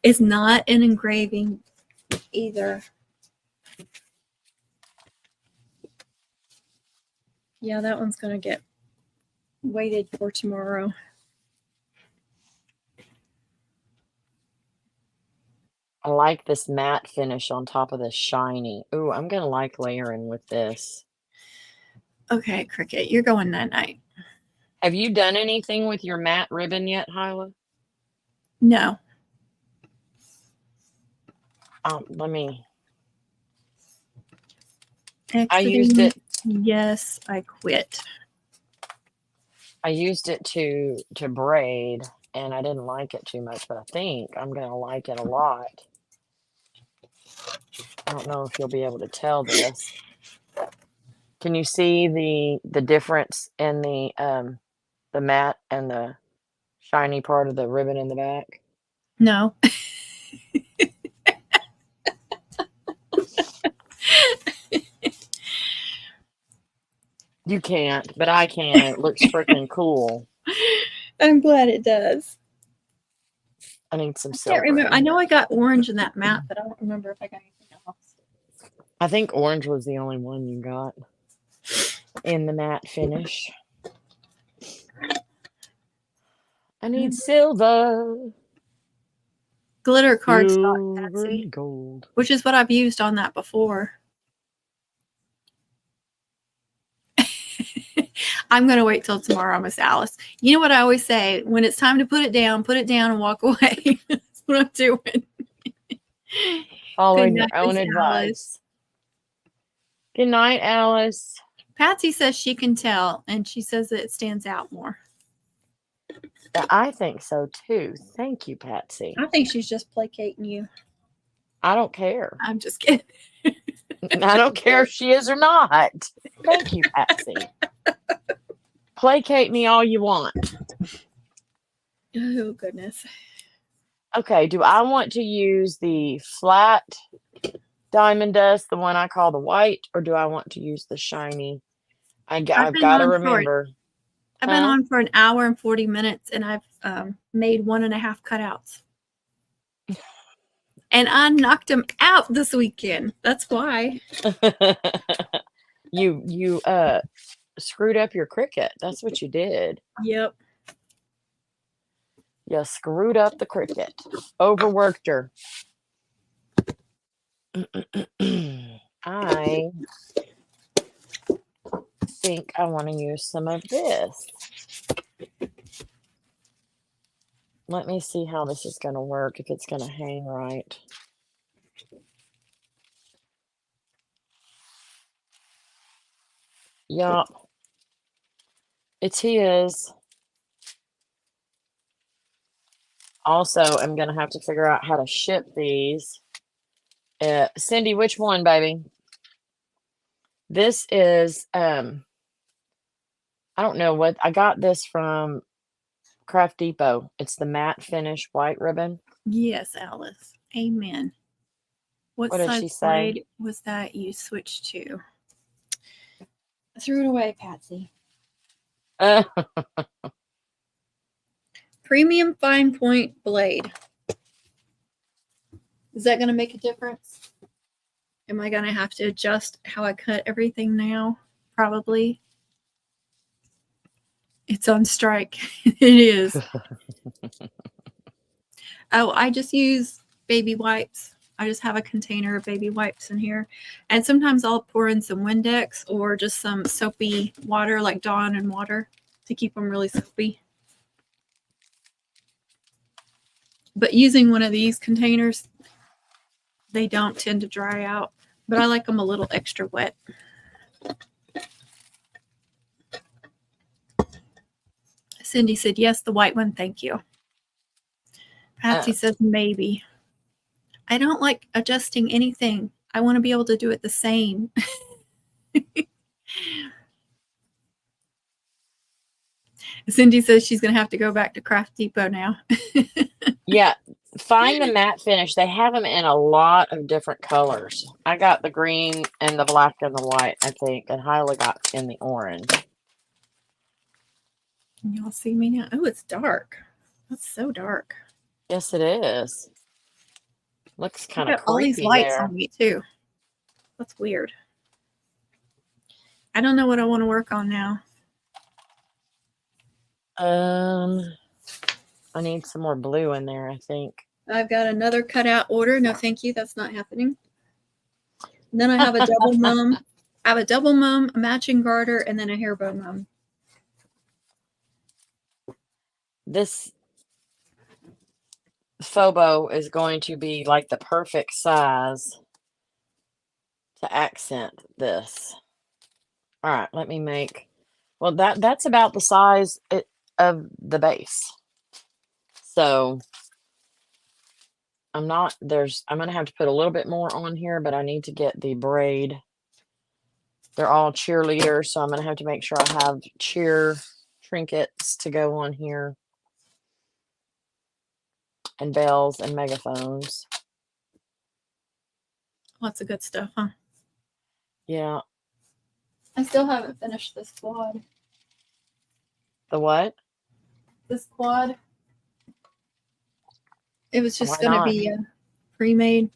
It's not an engraving either. Yeah, that one's going to get waited for tomorrow. I like this matte finish on top of this shiny. Ooh, I'm going to like layering with this. Okay, Cricut, you're going night-night. Have you done anything with your matte ribbon yet, Hyla? No. Let me. I used it. Yes, I quit. I used it to braid, and I didn't like it too much, but I think I'm going to like it a lot. I don't know if you'll be able to tell this. Can you see the difference in the matte and the shiny part of the ribbon in the back? No. You can't, but I can. It looks freaking cool. I'm glad it does. I need some I silver. can't remember. I know I got orange in that matte, but I don't remember if I got anything else. I think orange was the only one you got in the matte finish. I need silver. Glitter cardstock, Patsy, gold. which is what I've used on that before. I'm going to wait till tomorrow, Miss Alice. You know what I always say? When it's time to put it down and walk away. That's what I'm doing. Following your own advice. Good night, Alice. Patsy says she can tell, and she says that it stands out more. I think so, too. Thank you, Patsy. I think she's just placating you. I don't care. I'm just kidding. I don't care if she is or not. Thank you, Patsy. Placate me all you want. Oh, goodness. Okay, do I want to use the flat diamond dust, the one I call the white, or do I want to use the shiny? I've got to remember. I've been on for an hour and 40 minutes, and I've made 1.5 cutouts. And I knocked them out this weekend. That's why. You screwed up your Cricut. That's what you did. Yep. You screwed up the Cricut. Overworked her. I think I want to use some of this. Let me see how this is going to work, if it's going to hang right. Yup. It's his. Also, I'm going to have to figure out how to ship these. Cindy, which one, baby? This is, I don't know what, I got this from Craft Depot. It's the matte finish white ribbon. Yes, Alice. Amen. What What did size she say? braid was that you switched to? I threw it away, Patsy. Premium fine point blade. Is that going to make a difference? Am I going to have to adjust how I cut everything now? Probably. It's on strike. It is. Oh, I just use baby wipes. I just have a container of baby wipes in here. And sometimes I'll pour in some Windex or just some soapy water like Dawn and water to keep them really soapy. But using one of these containers, they don't tend to dry out. But I like them a little extra wet. Cindy said, yes, the white one, thank you. Patsy says, maybe. I don't like adjusting anything. I want to be able to do it the same. Cindy says she's going to have to go back to Craft Depot now. Yeah, find the matte finish. They have them in a lot of different colors. I got the green and the black and the white, I think, and Hyla got in the orange. Y'all see me now? Oh, it's dark. That's so dark. Yes, it is. Looks kind of creepy all these lights there. on me too. That's weird. I don't know what I want to work on now. I need some more blue in there, I think. I've got another cutout order. No, thank you. That's not happening. And then I have a double mum. I have a double mum, a matching garter, and then a hair bow mum. This Phobo is going to be like the perfect size to accent this. All right, let me make, well, that's about the size of the base. So I'm going to have to put a little bit more on here, but I need to get the braid. They're all cheerleaders, so I'm going to have to make sure I have cheer trinkets to go on here. And bells and megaphones. Lots of good stuff, huh? Yeah. I still haven't finished this quad. The what? This quad. It was just Why going to not? be pre-made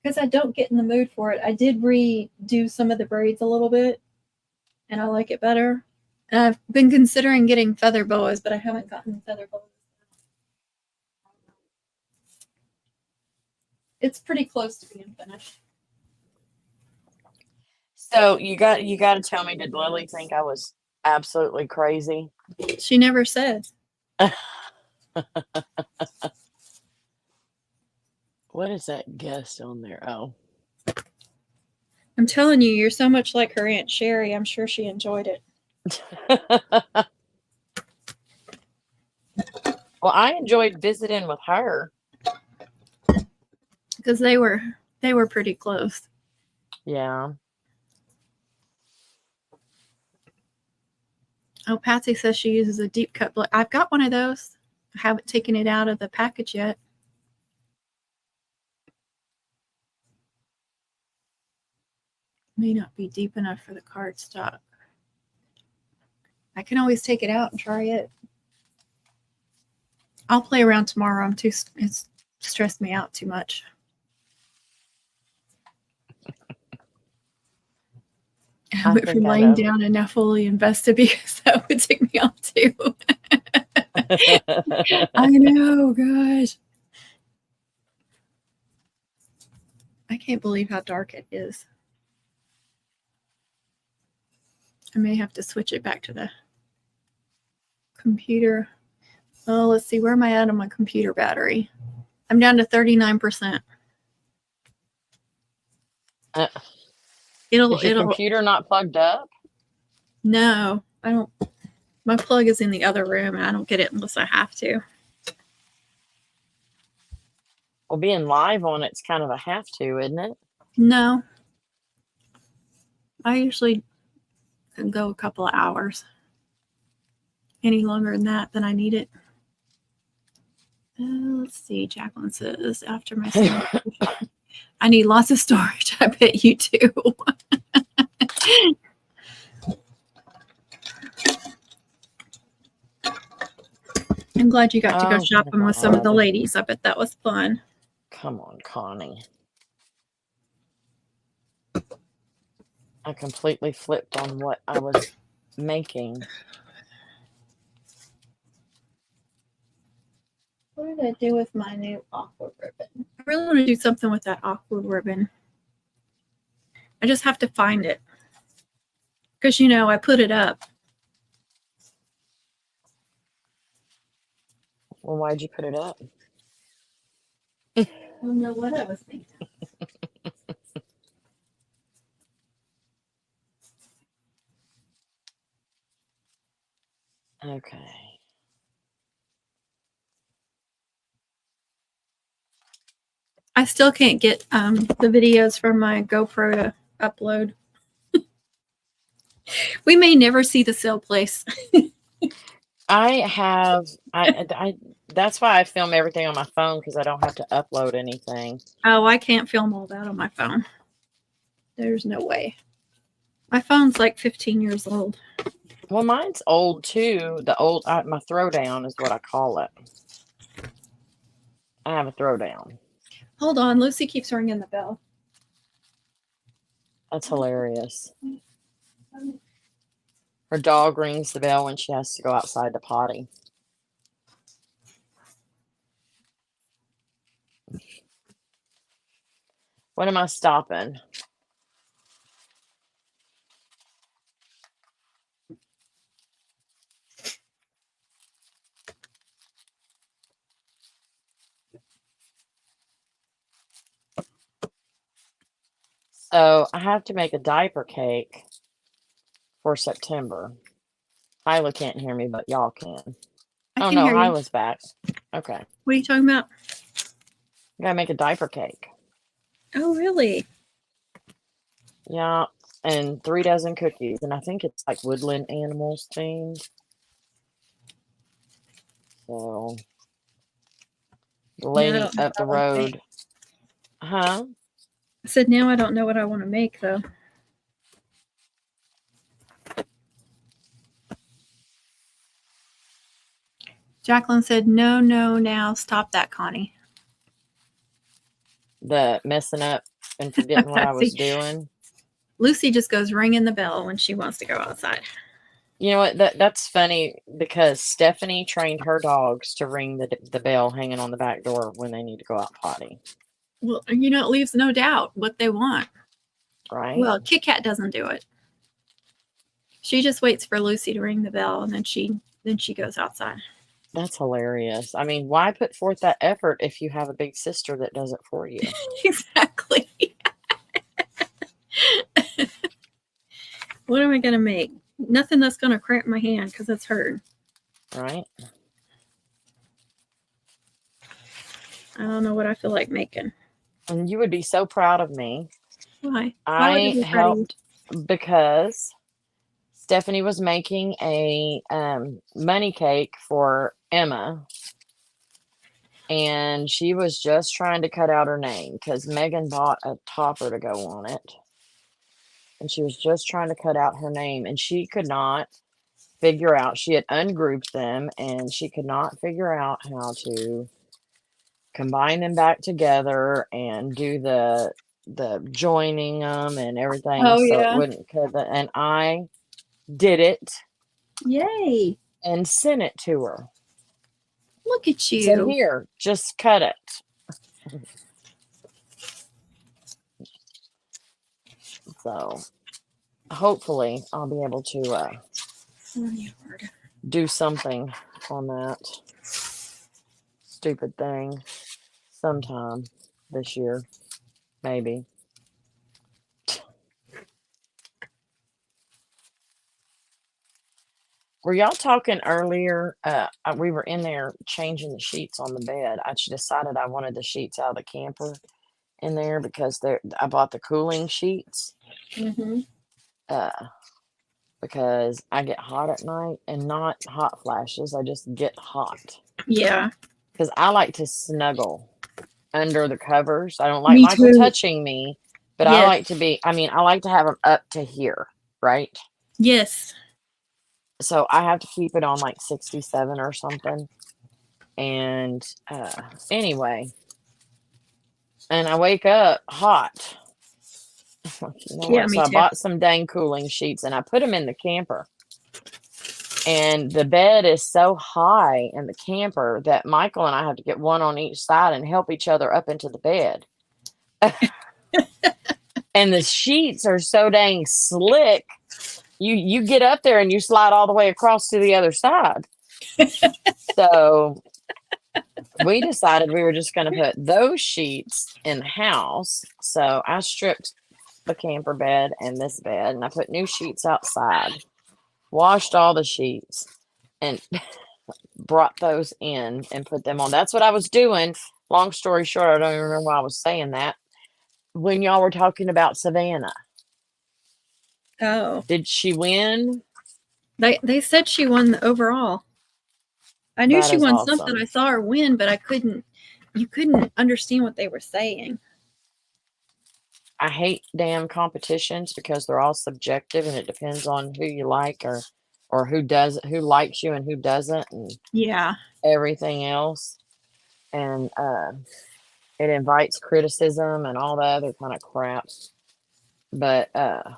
because I don't get in the mood for it. I did redo some of the braids a little bit, and I like it better. And I've been considering getting feather boas, but I haven't gotten feather boas. It's pretty close to being finished. So you got to tell me, did Lily think I was absolutely crazy? She never said. What is that guest on there? Oh. I'm telling you, you're so much like her Aunt Sherry. I'm sure she enjoyed it. Well, I enjoyed visiting with her. Because they were pretty close. Yeah. Oh, Patsy says she uses a deep cut blade. I've got one of those. I haven't taken it out of the package yet. May not be deep enough for the cardstock. I can always take it out and try it. I'll play around tomorrow. It's stressed me out too much. I went from laying down and now fully invested because that would take me off too. I know, gosh. I can't believe how dark it is. I may have to switch it back to the computer. Oh, let's see. Where am I at on my computer battery? I'm down to 39%. Is your computer not plugged up? No, I don't. My plug is in the other room, and I don't get it unless I have to. Well, being live on it's kind of a have to, isn't it? No, I usually can go a couple of hours. Any longer than that, then I need it. Let's see. Jacqueline says, after my son, I need lots of storage. I bet you do. I'm glad you got to go Oh, my shopping with some of the God. ladies. I bet that was fun. Come on, Connie. I completely flipped on what I was making. What did I do with my new aqua ribbon? I really want to do something with that aqua ribbon. I just have to find it. Because, you know, I put it up. Well, why'd you put it up? I don't know what I was thinking. Okay. I still can't get the videos from my GoPro to upload. We may never see the sale place. I that's why I film everything on my phone, because I don't have to upload anything. Oh, I can't film all that on my phone. There's no way. My phone's like 15 years old. Well, mine's old too. My throwdown is what I call it. I have a throwdown. Hold on. Lucy keeps ringing the bell. That's hilarious. Her dog rings the bell when she has to go outside to potty. When am I stopping? So I have to make a diaper cake for September. Hyla can't hear me, but y'all can. I Oh can no, hear you. Hyla's back. Okay. What are you talking about? I gotta make a diaper cake. Oh, really? Yeah, and 3 dozen cookies, and I think it's like woodland animals themed. So the lady up the road, huh? I said, now I don't know what I want to make, though. Jacqueline said, no, now stop that, Connie. The messing up and forgetting what I was doing. Lucy just goes ringing the bell when she wants to go outside. You know what? That's funny, because Stephanie trained her dogs to ring the bell hanging on the back door when they need to go out potty. Well, you know, it leaves no doubt what they want. Right? Well, Kit Kat doesn't do it. She just waits for Lucy to ring the bell, and then she goes outside. That's hilarious. I mean, why put forth that effort if you have a big sister that does it for you? Exactly. What am I going to make? Nothing that's going to cramp my hand because it's hurt. Right? I don't know what I feel like making. And you would be so proud of me. Why? I Why would I be proud of you? helped because Stephanie was making a money cake for Emma, and she was just trying to cut out her name because Megan bought a topper to go on it, and she was just trying to cut out her name, and she could not figure out. She had ungrouped them, and she could not figure out how to combine them back together and do the joining them and everything, Oh, so it yeah. wouldn't cut. And I did it Yay. and sent it to her. Look at you. Said, here, just cut it. So hopefully I'll be able to do something on that stupid thing sometime this year, maybe. Were y'all talking earlier? We were in there changing the sheets on the bed. I just decided I wanted the sheets out of the camper in there because I bought the cooling sheets. Mm-hmm. Because I get hot at night and not hot flashes. I just get hot Yeah. because I like to snuggle under the covers. I don't like Me Michael too. touching me, but I Yes. like to be, I like to have them up to here, right? Yes. So I have to keep it on like 67 or something. And anyway, and I wake up hot. You know Yeah, what? So me I too. bought some dang cooling sheets and I put them in the camper. And the bed is so high in the camper that Michael and I have to get one on each side and help each other up into the bed. And the sheets are so dang slick. You get up there and you slide all the way across to the other side. So we decided we were just going to put those sheets in the house. So I stripped the camper bed and this bed and I put new sheets outside, washed all the sheets, and brought those in and put them on. That's what I was doing. Long story short, I don't even remember why I was saying that. When y'all were talking about Savannah, Oh. did she win? They said she won the overall. I knew That she is won something. awesome. I saw her win, but you couldn't understand what they were saying. I hate damn competitions because they're all subjective and it depends on who you like or who likes you and who doesn't and Yeah. everything else. And it invites criticism and all the other kind of crap. But I'm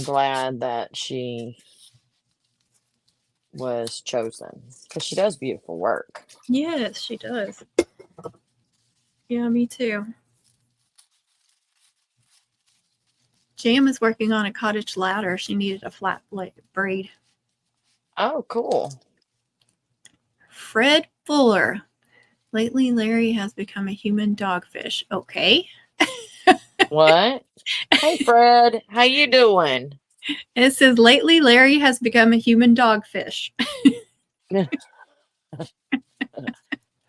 glad that she was chosen because she does beautiful work. Yes, she does. Yeah, me too. Jam is working on a cottage ladder. She needed a flat braid. Oh, cool. Fred Fuller. Lately, Larry has become a human dogfish. Okay. What? Hey, Fred, how you doing? It says, lately, Larry has become a human dogfish.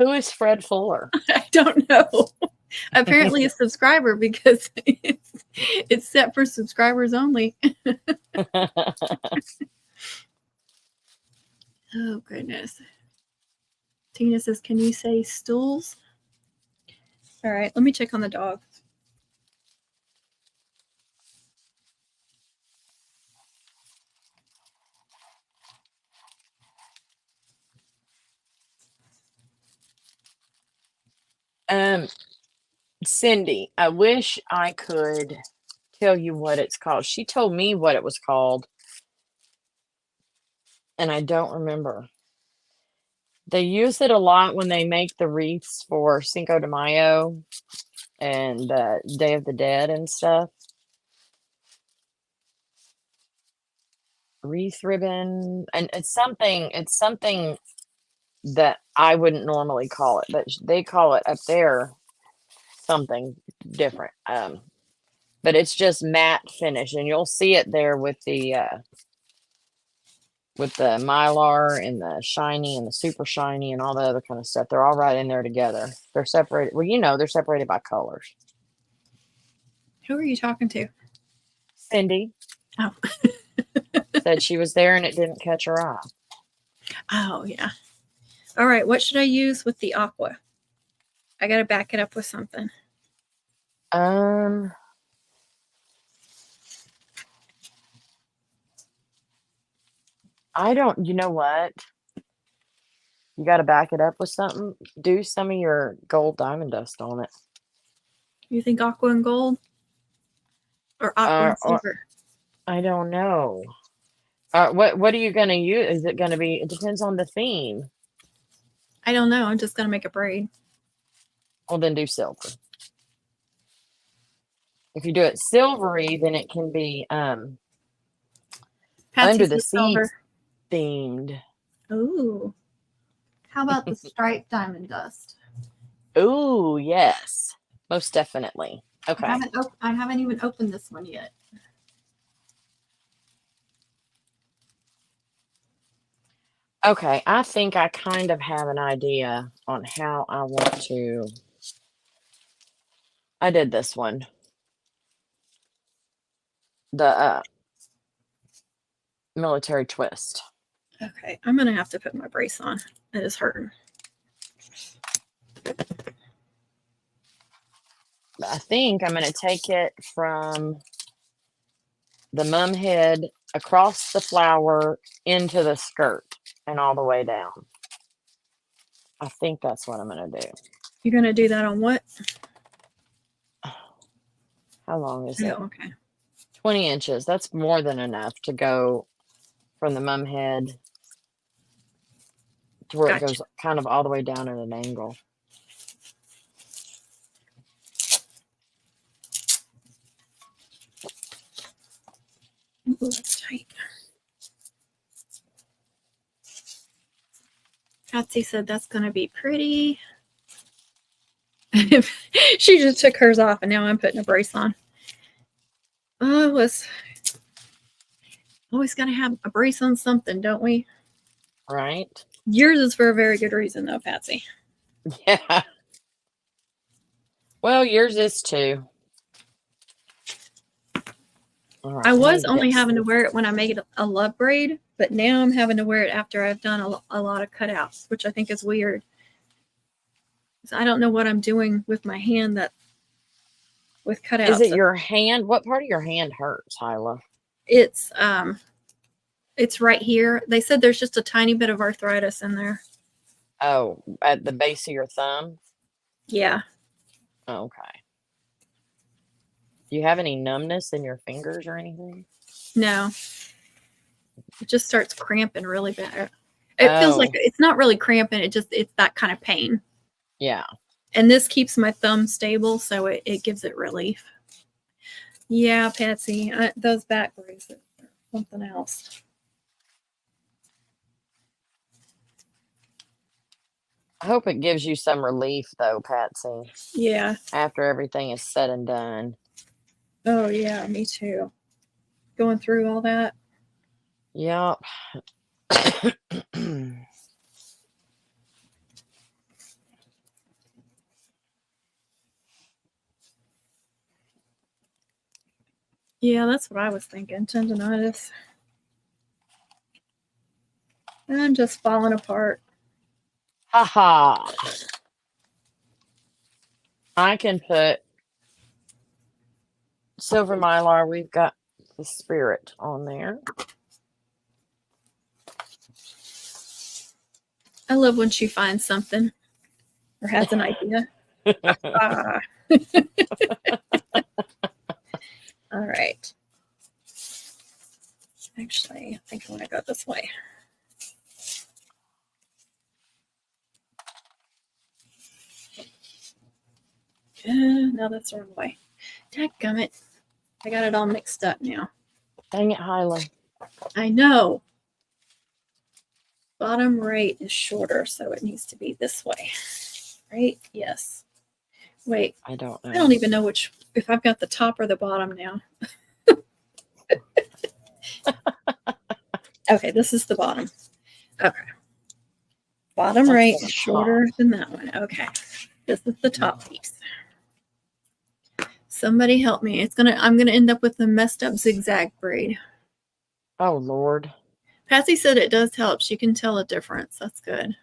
Who is Fred Fuller? I don't know. Apparently, a subscriber because it's set for subscribers only. Oh, goodness. Tina says, can you say stools? All right, let me check on the dog. Cindy, I wish I could tell you what it's called. She told me what it was called, and I don't remember. They use it a lot when they make the wreaths for Cinco de Mayo and Day of the Dead and stuff. Wreath ribbon, and it's something that I wouldn't normally call it, but they call it up there something different. But it's just matte finish, and you'll see it there with the mylar and the shiny and the super shiny and all the other kind of stuff. They're all right in there together. They're separated. Well, they're separated by colors. Who are you talking to? Cindy Oh. said she was there and it didn't catch her eye. Oh, yeah. All right, what should I use with the aqua? I got to back it up with something. I don't, you know what? You got to back it up with something. Do some of your gold diamond dust on it. You think aqua and gold? Or aqua and silver? I don't know. What are you going to use? Is it going to be, it depends on the theme. I don't know. I'm just going to make a braid. Well, then do silver. If you do it silvery, then it can be under the sea themed. Ooh. How about the striped diamond dust? Ooh, yes. Most definitely. Okay. I haven't even opened this one yet. Okay, I think I kind of have an idea on how I want to. I did this one. The military twist. Okay, I'm gonna have to put my brace on. It is hurting. I think I'm going to take it from the mum head across the flower into the skirt and all the way down. I think that's what I'm going to do. You're gonna do that on what? How long is Oh, it? okay. 20 inches. That's more than enough to go from the mum head to where it Gotcha. goes kind of all the way down at an angle. Ooh, that's tight. Patsy said that's gonna be pretty. She just took hers off, and now I'm putting a brace on. Oh, let's always gotta have a brace on something, don't we? Right? Yours is for a very good reason, though, Patsy. Yeah. Well, yours is too. All right, I was need only get having to wear it when I made a love braid, but now I'm having to wear it after I've done a lot of cutouts, which I think is weird. So I don't know what I'm doing with my hand that with cutouts. Is it your hand? What part of your hand hurts, Hyla? It's right here. They said there's just a tiny bit of arthritis in there. Oh, at the base of your thumb? Yeah. Oh, okay. Do you have any numbness in your fingers or anything? No. It just starts cramping really bad. It feels like Oh, it's not really cramping. It's that kind of pain. yeah. And this keeps my thumb stable, so it gives it relief. Yeah, Patsy, those back braces are something else. I hope it gives you some relief, though, Patsy, Yeah. after everything is said and done. Oh, yeah, me too. Going through all that. Yep. Yeah, that's what I was thinking. Tendonitis. And I'm just falling apart. Haha. I can put silver mylar. We've got the spirit on there. I love when she finds something or has an idea. Ah. All right. Actually, I think I want to go this way. No, that's the wrong way. Dadgummit. I got it all mixed up now. Dang it, Hyla. I know. Bottom right is shorter, so it needs to be this way. Right? Yes. Wait, I don't know. I don't even know if I've got the top or the bottom now. Okay, this is the bottom. Okay. Bottom That's right the is shorter top. than that one. Okay. This is the top piece. Somebody help me. I'm gonna end up with a messed up zigzag braid. Oh, Lord. Patsy said it does help. She can tell a difference. That's good.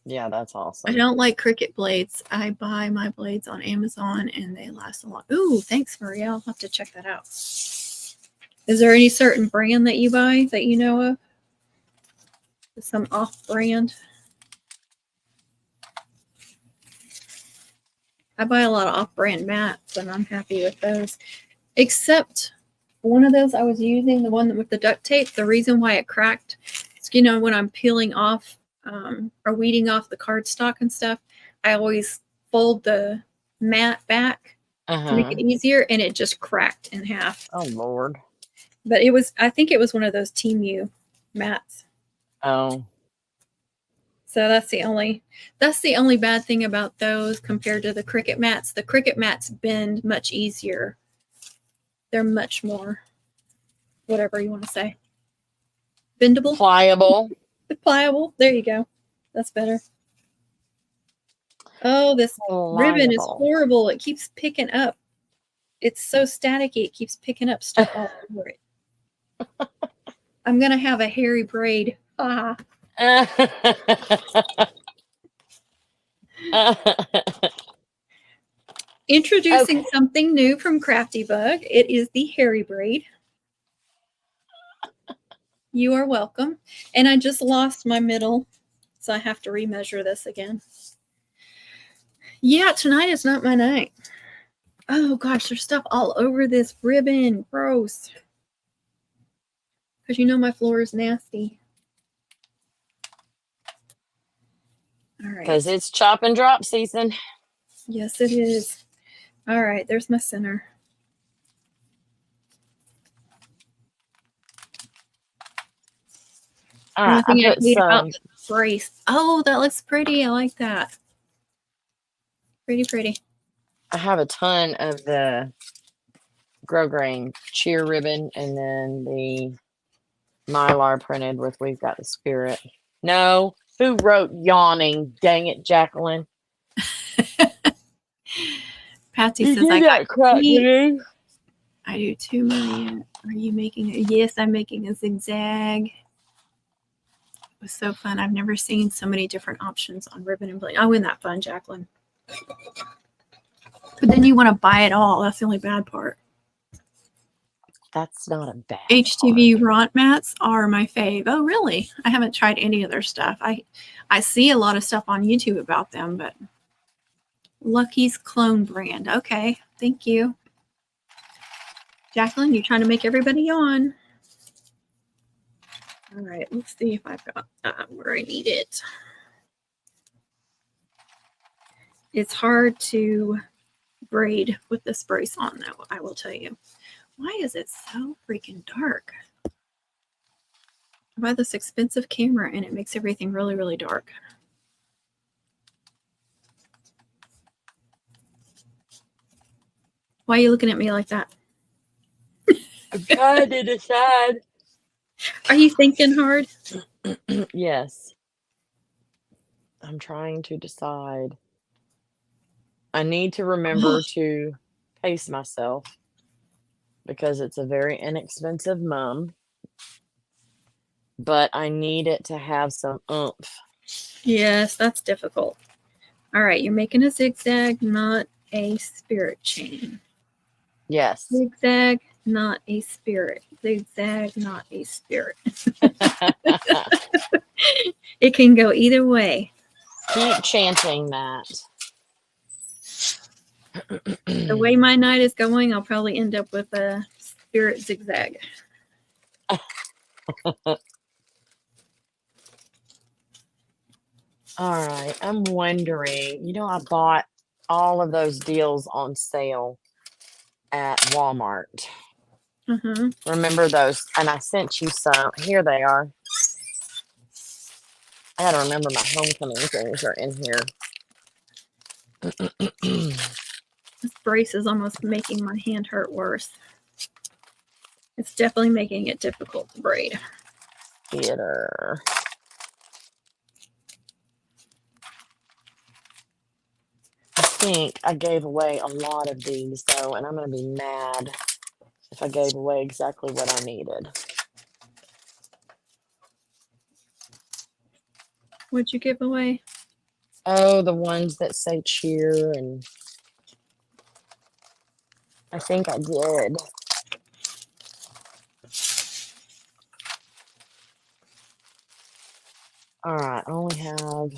Yeah, that's I awesome. don't like Cricut blades. I buy my blades on Amazon and they last a lot. Ooh, thanks, Maria. I'll have to check that out. Is there any certain brand that you buy that you know of? Some off-brand? I buy a lot of off-brand mats and I'm happy with those. Except one of those I was using, the one with the duct tape, the reason why it cracked is, when I'm peeling off or weeding off the cardstock and stuff, I always fold the mat back to make it easier, and it just cracked in half. Oh, Lord. But I think it was one of those Temu mats. Oh. So that's the only bad thing about those compared to the Cricut mats. The Cricut mats bend much easier. They're much more, whatever you want to say, bendable. Pliable. The pliable. There you go. That's better. Oh, this ribbon is Pliable. horrible. It keeps picking up. It's so staticky. It keeps picking up stuff all over it. I'm going to have a hairy braid. Ah. Introducing Okay. something new from Crafty Bug. It is the hairy braid. You are welcome. And I just lost my middle, so I have to remeasure this again. Yeah, tonight is not my night. Oh gosh, there's stuff all over this ribbon. Gross. Because you know my floor is nasty. All right. Because it's chop and drop season. Yes, it is. All right, there's my center. All right, I put some. Brace. Oh, that looks pretty. I like that. Pretty, pretty. I have a ton of the Grow Grain cheer ribbon and then the Mylar printed with We've Got the Spirit. No, who wrote yawning? Dang it, Jacqueline. Patsy says, I got crap. I do too, Maria. Are you making a... Yes, I'm making a zigzag. It was so fun. I've never seen so many different options on ribbon and bling. Oh, isn't that fun, Jacqueline? But then you want to buy it all. That's the only bad part. That's not a bad HTV Ront mats are my fave. Oh, really? I haven't tried any of their stuff. I see a lot of stuff on YouTube about them, but Lucky's Clone brand. Okay, thank you. Jacqueline, you're trying to make everybody yawn. All right, let's see if I've got where I need it. It's hard to braid with this brace on, though, I will tell you. Why is it so freaking dark? I buy this expensive camera and it makes everything really, really dark. Why are you looking at me like that? I'm trying to decide. Are you thinking hard? Yes. I'm trying to decide. I need to remember to pace myself because it's a very inexpensive mum, but I need it to have some oomph. Yes, that's difficult. All right, you're making a zigzag, not a spirit chain. Yes. Zigzag, not a spirit. Zigzag, not a spirit. It can go either way. Keep chanting that. The way my night is going, I'll probably end up with a spirit zigzag. All right. I'm wondering, I bought all of those deals on sale at Walmart. Remember those? And I sent you some. Here they are. I gotta remember my homecoming things are in here. This brace is almost making my hand hurt worse. It's definitely making it difficult to braid. Theater. I think I gave away a lot of these though, and I'm gonna be mad if I gave away exactly what I needed. What'd you give away? Oh, the ones that say cheer, and I think I did. All right, I only have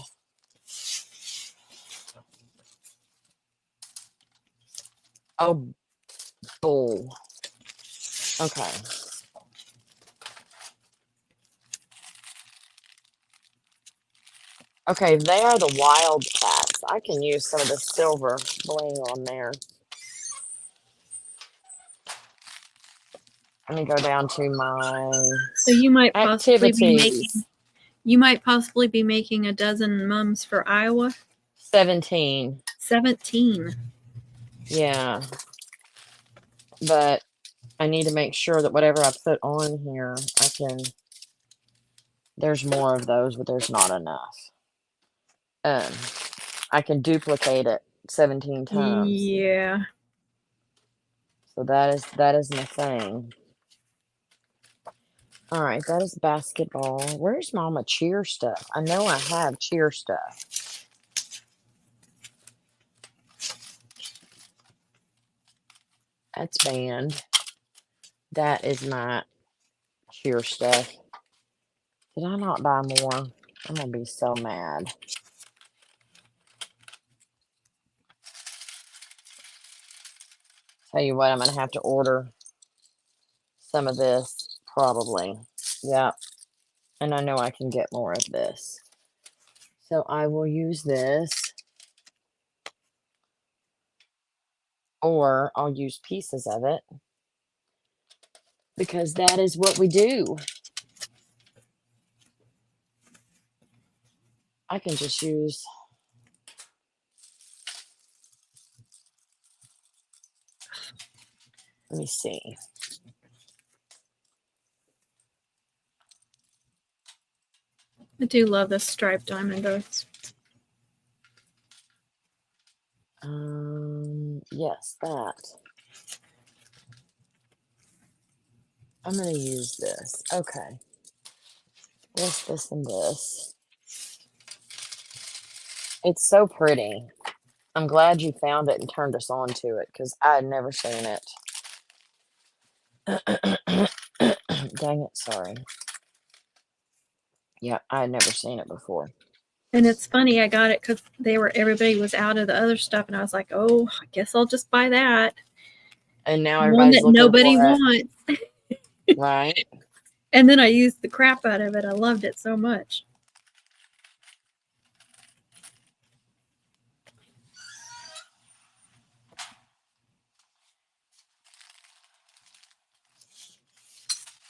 bull. Okay. Okay, they are the Wildcats. I can use some of the silver bling on there. Let me go down to my So you might possibly activities. be making a dozen mums for Iowa. 17. 17. Yeah. But I need to make sure that whatever I put on here, I can There's more of those, but there's not enough. I can duplicate it 17 times. Yeah. So that is my thing. All right, that is basketball. Where's Mama cheer stuff? I know I have cheer stuff. That's band. That is my cheer stuff. Did I not buy more? I'm gonna be so mad. Tell you what, I'm gonna have to order some of this probably. Yeah, and I know I can get more of this. So I will use this, or I'll use pieces of it because that is what we do. I can just use, let me see. I do love this striped diamond dots. Yes, that. I'm gonna use this. Okay. This, and this. It's so pretty. I'm glad you found it and turned us on to it because I had never seen it. Dang it, sorry. Yeah, I had never seen it before. And it's funny, I got it because everybody was out of the other stuff, and I was like, oh, I guess I'll just buy that. And now One everybody's that looking nobody for it. wants. Right? And then I used the crap out of it. I loved it so much.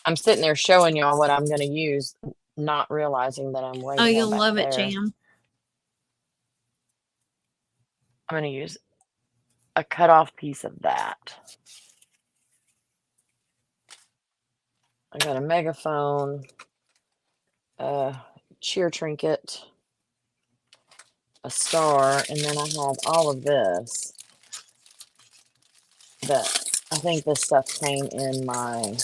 I'm sitting there showing y'all what I'm going to use, not realizing that I'm way Oh, more you'll back love it, there. Jam. I'm going to use a cut off piece of that. I got a megaphone, a cheer trinket, a star, and then I have all of this that I think this stuff came in my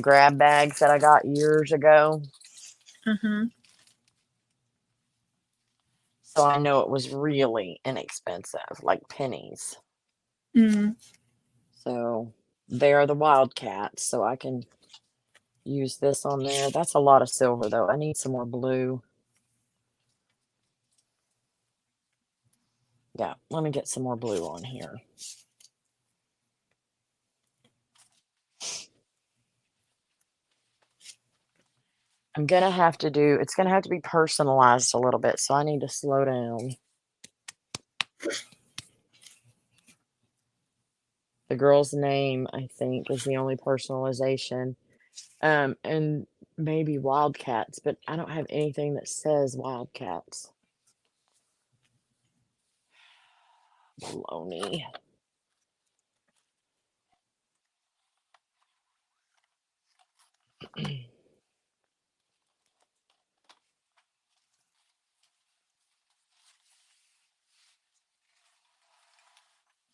grab bags that I got years ago. So I know it was really inexpensive, like pennies. So they are the Wildcats, so I can use this on there. That's a lot of silver, though. I need some more blue. Yeah, let me get some more blue on here. I'm going to have to do, it's going to have to be personalized a little bit, so I need to slow down. The girl's name, I think, is the only personalization. And maybe Wildcats, but I don't have anything that says Wildcats. Baloney.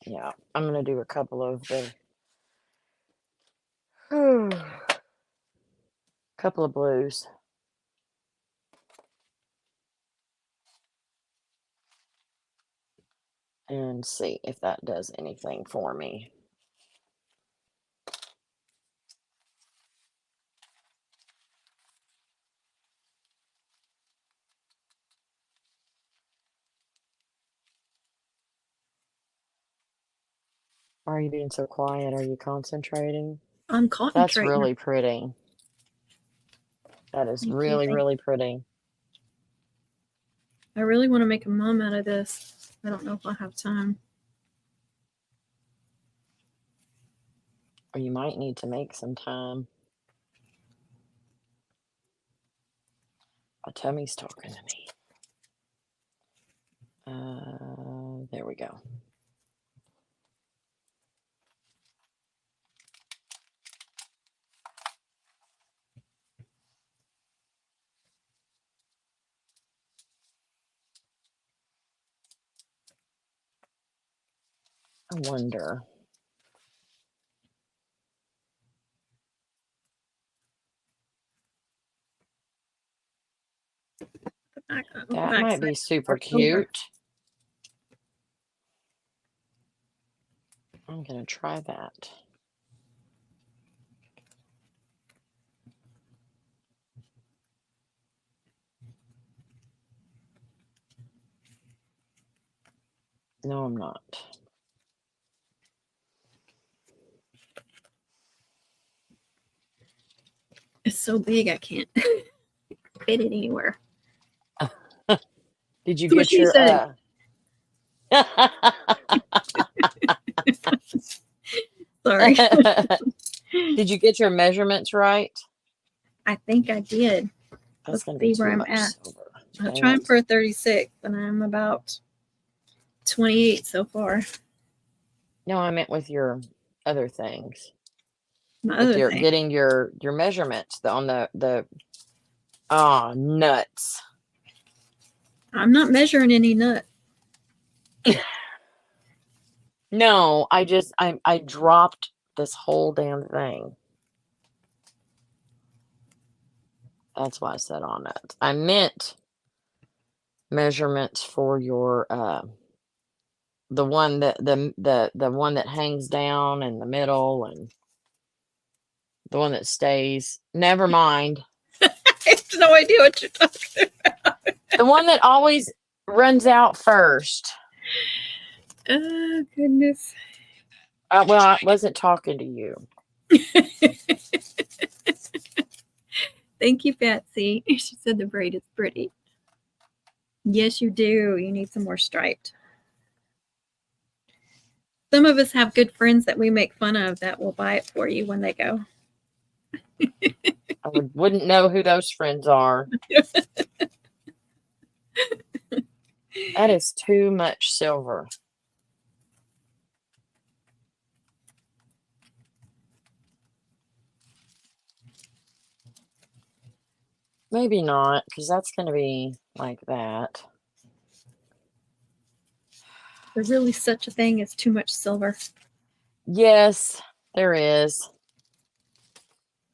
Yeah, I'm going to do a couple of the couple of blues. And see if that does anything for me. Why are you being so quiet? Are you concentrating? I'm That's concentrating. really pretty. That is Thank really, you. really pretty. I really want to make a mum out of this. I don't know if I'll have time. Or you might need to make some time. My tummy's talking to me. There we go. I wonder. That might be super cute. I'm going to try that. No, I'm not. It's so big I can't fit it anywhere. Did you That's what get she your said. Sorry. Did you get your measurements right? I think I did. That's Let's going to be see where too I'm much at. silver. I'm Dang trying it. for a 36, and I'm about 28 so far. No, I meant with your other things. My With other your thing. getting your measurements on the oh, nuts. I'm not measuring any nut. No, I dropped this whole damn thing. That's why I said on it. I meant measurements for your the one that the one that hangs down in the middle and the one that stays. Never mind. I have no idea what you're talking about. The one that always runs out first. Oh, goodness. Well, I wasn't talking to you. Thank you, Patsy. She said the braid is pretty. Yes, you do. You need some more striped. Some of us have good friends that we make fun of that will buy it for you when they go. I wouldn't know who those friends are. That is too much silver. Maybe not, because that's going to be like that. There's really such a thing as too much silver. Yes, there is.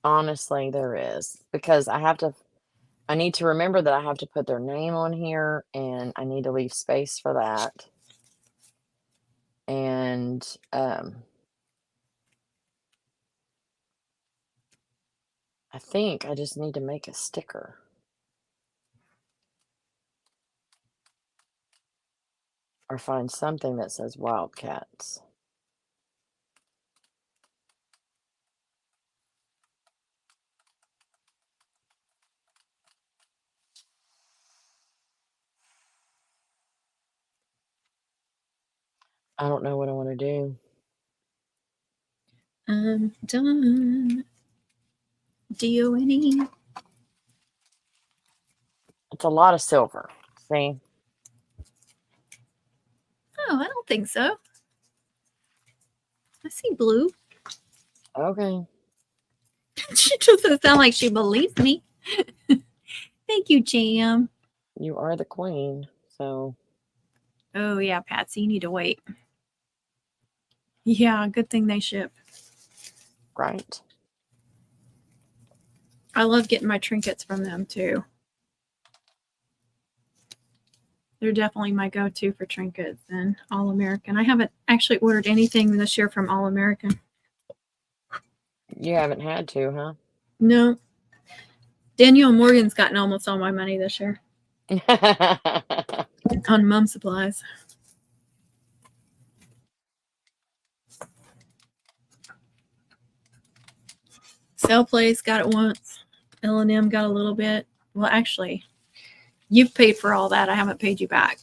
Honestly, there is. Because I need to remember that I have to put their name on here, and I need to leave space for that. And I think I just need to make a sticker. Or find something that says Wildcats. I don't know what I want to do. I'm done. D-O-N-E. It's a lot of silver. See? Oh, I don't think so. I see blue. Okay. She doesn't sound like she believes me. Thank you, Jam. You are the queen, so. Oh, yeah, Patsy, you need to wait. Yeah, good thing they ship. Right. I love getting my trinkets from them, too. They're definitely my go-to for trinkets and All American. I haven't actually ordered anything this year from All American. You haven't had to, huh? No. Daniel Morgan's gotten almost all my money this year on mom supplies. Sale Place got it once. L&M got a little bit. Well, actually, you've paid for all that. I haven't paid you back.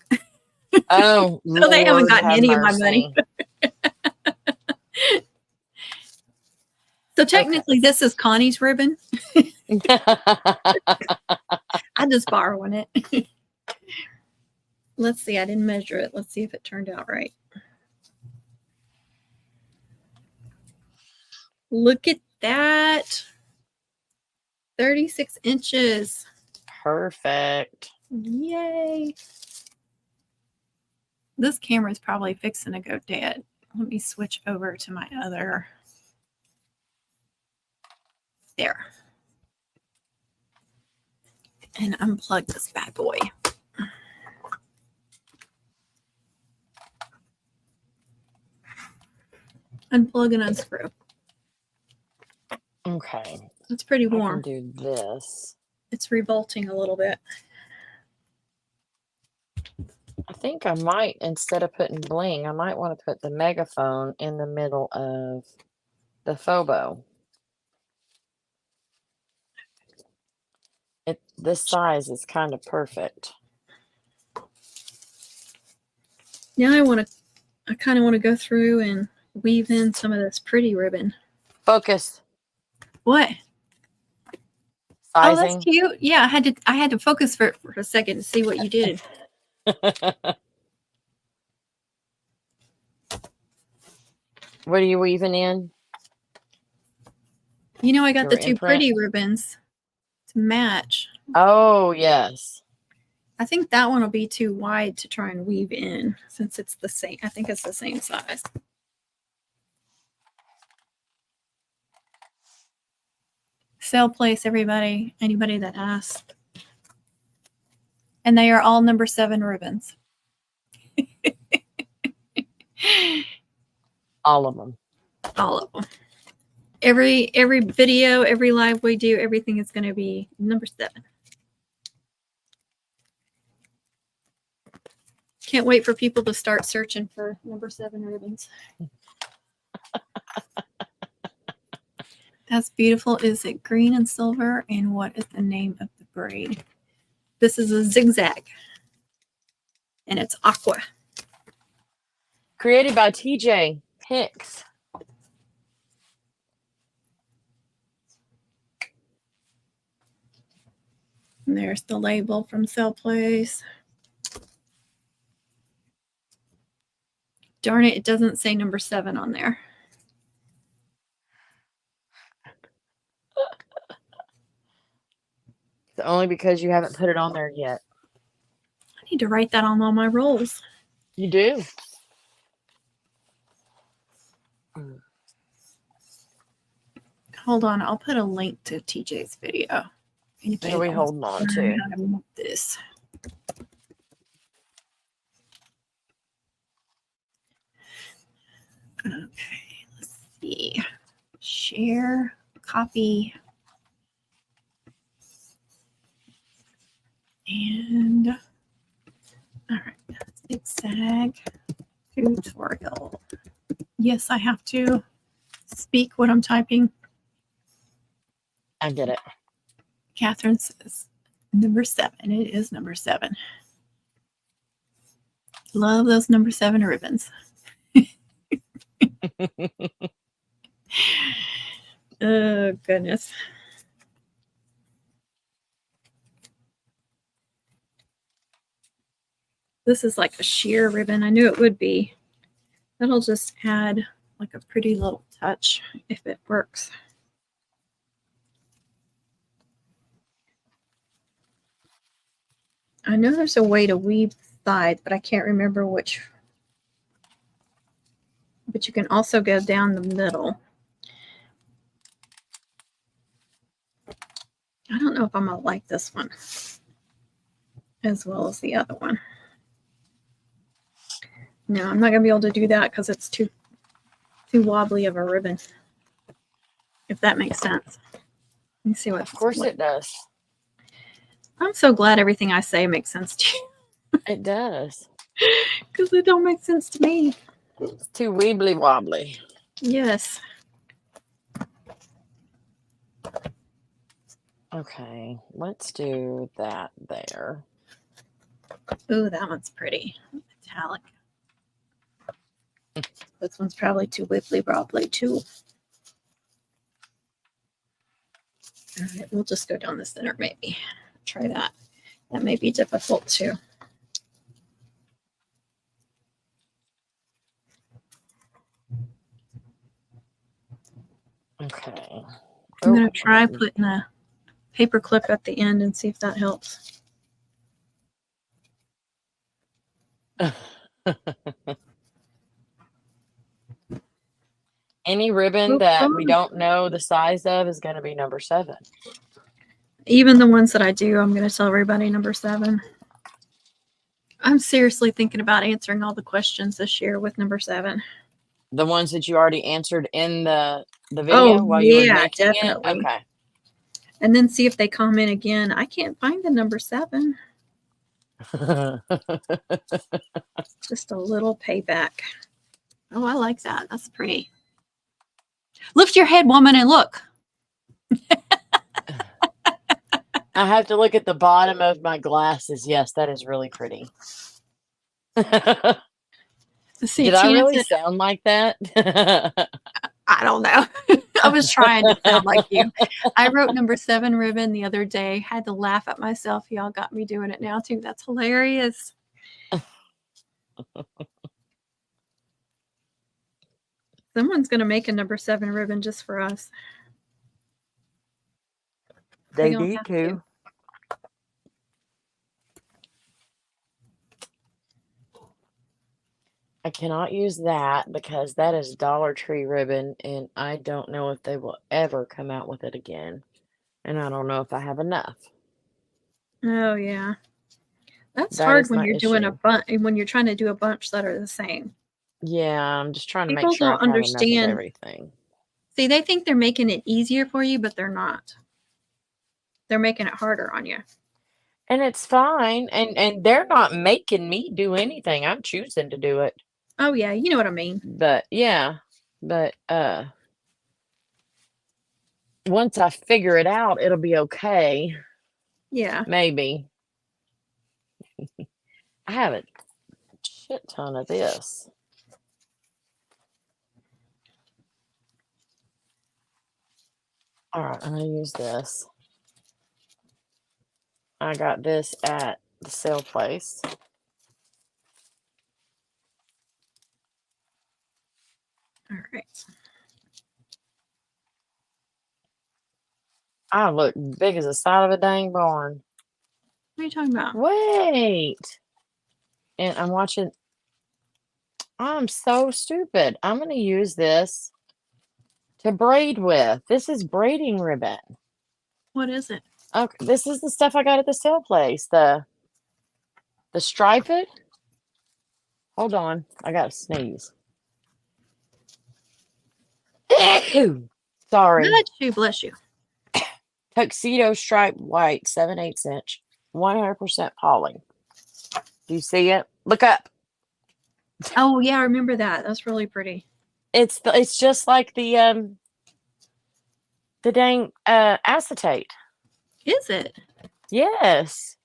Oh, So they haven't Lord gotten have any of my money. mercy. So technically, this is Connie's ribbon. I just borrowing it. Let's see. I didn't measure it. Let's see if it turned out right. Look at that. 36 inches. Perfect. Yay. This camera is probably fixing to go dead. let me switch over to my other. There. And unplug this bad boy. Unplug and unscrew. Okay. It's pretty I can warm. do this. It's revolting a little bit. I think I might, instead of putting bling, I might want to put the megaphone in the middle of the phobo. This size is kind of perfect. Now I kind of want to go through and weave in some of this pretty ribbon. Focus. What? Sizing. Oh, that's cute. Yeah, I had to focus for a second to see what you did. What are you weaving in? You know, I got Your the two imprint? pretty ribbons to match. Oh, yes. I think that one will be too wide to try and weave in since it's the same. I think it's the same size. Sale place, everybody. Anybody that asked. And they are all number 7 ribbons. All of them. All of them. Every video, every live we do, everything is going to be number 7. Can't wait for people to start searching for number 7 ribbons. That's beautiful. Is it green and silver? And what is the name of the braid? This is a zigzag. And it's aqua. Created by TJ Hicks. And there's the label from Sale Place. Darn it, it doesn't say number 7 on there. It's only because you haven't put it on there yet. I need to write that on all my rolls. You do. Hold on, I'll put a link to TJ's video. What are we holding on to? How to move this. Okay, let's see. Share, copy, and all right, Zigzag tutorial. Yes, I have to speak what I'm typing. I get it. Catherine says number 7. It is number 7. Love those number 7 ribbons. Oh, goodness. This is like a sheer ribbon. I knew it would be. That'll just add like a pretty little touch if it works. I know there's a way to weave sides, but I can't remember which. But you can also go down the middle. I don't know if I'm going to like this one as well as the other one. No, I'm not going to be able to do that because it's too wobbly of a ribbon, if that makes sense. Let me see what. Of course it does. I'm so glad everything I say makes sense to you. It does. Because it don't make sense to me. It's too weebly wobbly. Yes. Okay, let's do that there. Ooh, that one's pretty. Metallic. This one's probably too wibbly wobbly too. All right, we'll just go down the center maybe. Try that. That may be difficult too. Okay. I'm going to try putting a paper clip at the end and see if that helps. Any ribbon Oh, that we fun. don't know the size of is going to be number 7. Even the ones that I do, I'm going to tell everybody number 7. I'm seriously thinking about answering all the questions this year with number 7. The ones that you already answered in the Oh, video while you were yeah, making it? definitely. Okay. And then see if they comment again. I can't find the number 7. Just a little payback. Oh, I like that. That's pretty. Lift your head, woman, and look. I have to look at the bottom of my glasses. Yes, that is really pretty. See, Did I really chances. sound like that? I don't know. I was trying to sound like you. I wrote number 7 ribbon the other day. Had to laugh at myself. Y'all got me doing it now too. That's hilarious. Someone's gonna make a number 7 ribbon just for us. They don't need have to. I cannot use that because that is Dollar Tree ribbon, and I don't know if they will ever come out with it again. And I don't know if I have enough. Oh yeah, that's That hard is when my you're doing a issue. bunch. When you're trying to do a bunch that are the same. Yeah, I'm just trying to make People sure I don't have enough of understand. everything. See, they think they're making it easier for you, but they're not. They're making it harder on you. And it's fine. And they're not making me do anything. I'm choosing to do it. Oh yeah, you know what I mean. But yeah. But once I figure it out, it'll be okay. Yeah. Maybe. I have a shit ton of this. All right, I'm going to use this. I got this at the sale place. All right. I look big as the side of a dang barn. What are you talking about? Wait. And I'm watching. I'm so stupid. I'm going to use this to braid with. This is braiding ribbon. What is it? Okay, this is the stuff I got at the sale place. The striped. Hold on, I got to sneeze. Sorry. Bless you. Tuxedo striped white, 7/8 inch, 100% poly. Do you see it? Look up. Oh yeah, I remember that. That's really pretty. It's just like the dang acetate. Is it? Yes.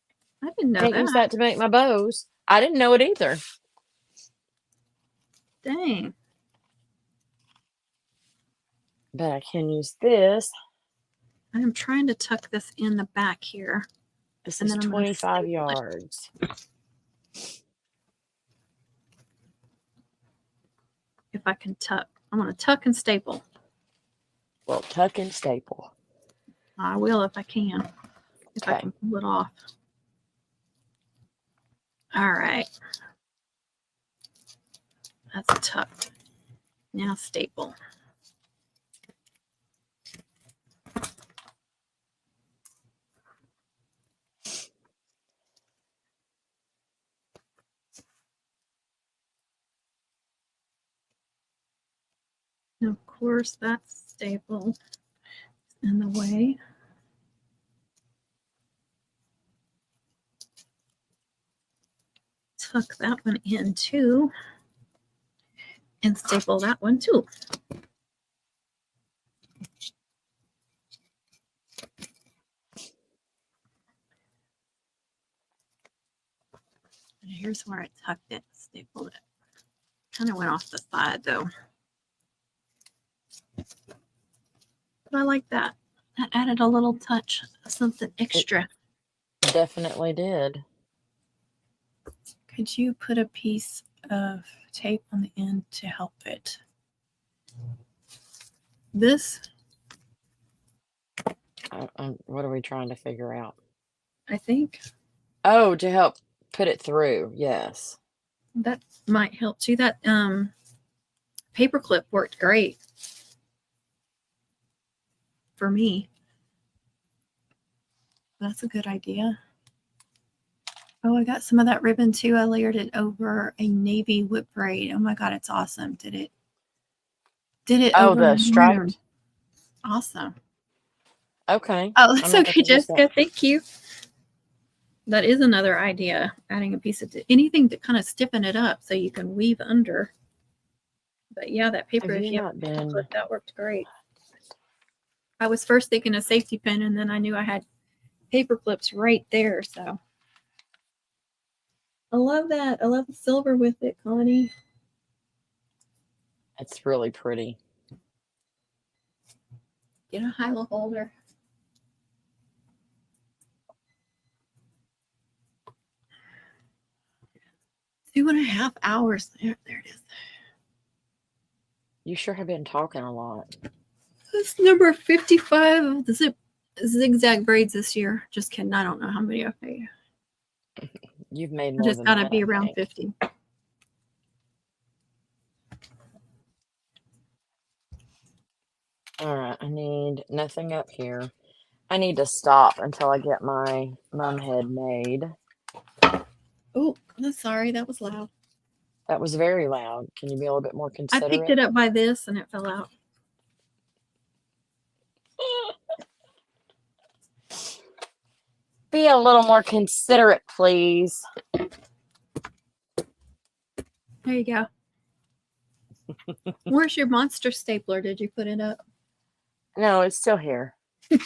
I didn't know Can't that. use that to make my bows. I didn't know it either. Dang. But I can use this. I'm trying to tuck this in the back here. This is 25 yards. If I can tuck. I'm going to tuck and staple. Well, tuck and staple. I will if I can. If I can pull it off. All right. That's tucked. Now staple. And of course, that's staple in the way. Tuck that one in too. And staple that one too. And here's where I tucked it, stapled it. Kind of went off the side though. But I like that. That added a little touch of something extra. It definitely did. Could you put a piece of tape on the end to help it? This? What are we trying to figure out? I think. Oh, to help put it through. Yes. That might help too. That paper clip worked great. for me. That's a good idea. Oh, I got some of that ribbon too. I layered it over a navy whip braid. Oh my God, it's awesome. Did it Oh, over the maroon. striped? Awesome. Okay. Oh, that's I'm gonna have okay, to use that. Jessica. Thank you. That is another idea. Adding a piece of anything to kind of stiffen it up so you can weave under. But yeah, that paper, Have if you you not have been? clip, that worked great. I was first thinking a safety pin, and then I knew I had paper clips right there. So I love that. I love the silver with it, Connie. It's really pretty. Get a hilo holder. Two and a half hours. There it is. You sure have been talking a lot. This number 55 of the zigzag braids this year. Just kidding. I don't know how many I've made. You've made I more just than gotta that, be I around think. 50. All right, I need nothing up here. I need to stop until I get my mum head made. Oh, I'm sorry. That was loud. That was very loud. Can you be a little bit more I considerate? picked it up by this and it fell out. Be a little more considerate, please. There you go. Where's your monster stapler? Did you put it up? No, it's still here. I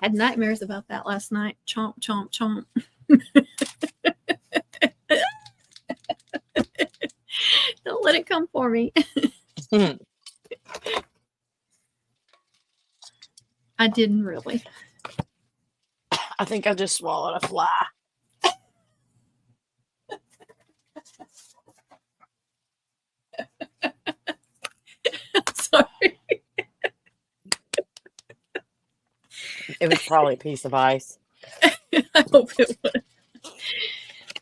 had nightmares about that last night. Chomp, chomp, chomp. Don't let it come for me. I didn't really. I think I just swallowed a fly. Sorry. It was probably a piece of ice. I hope it was.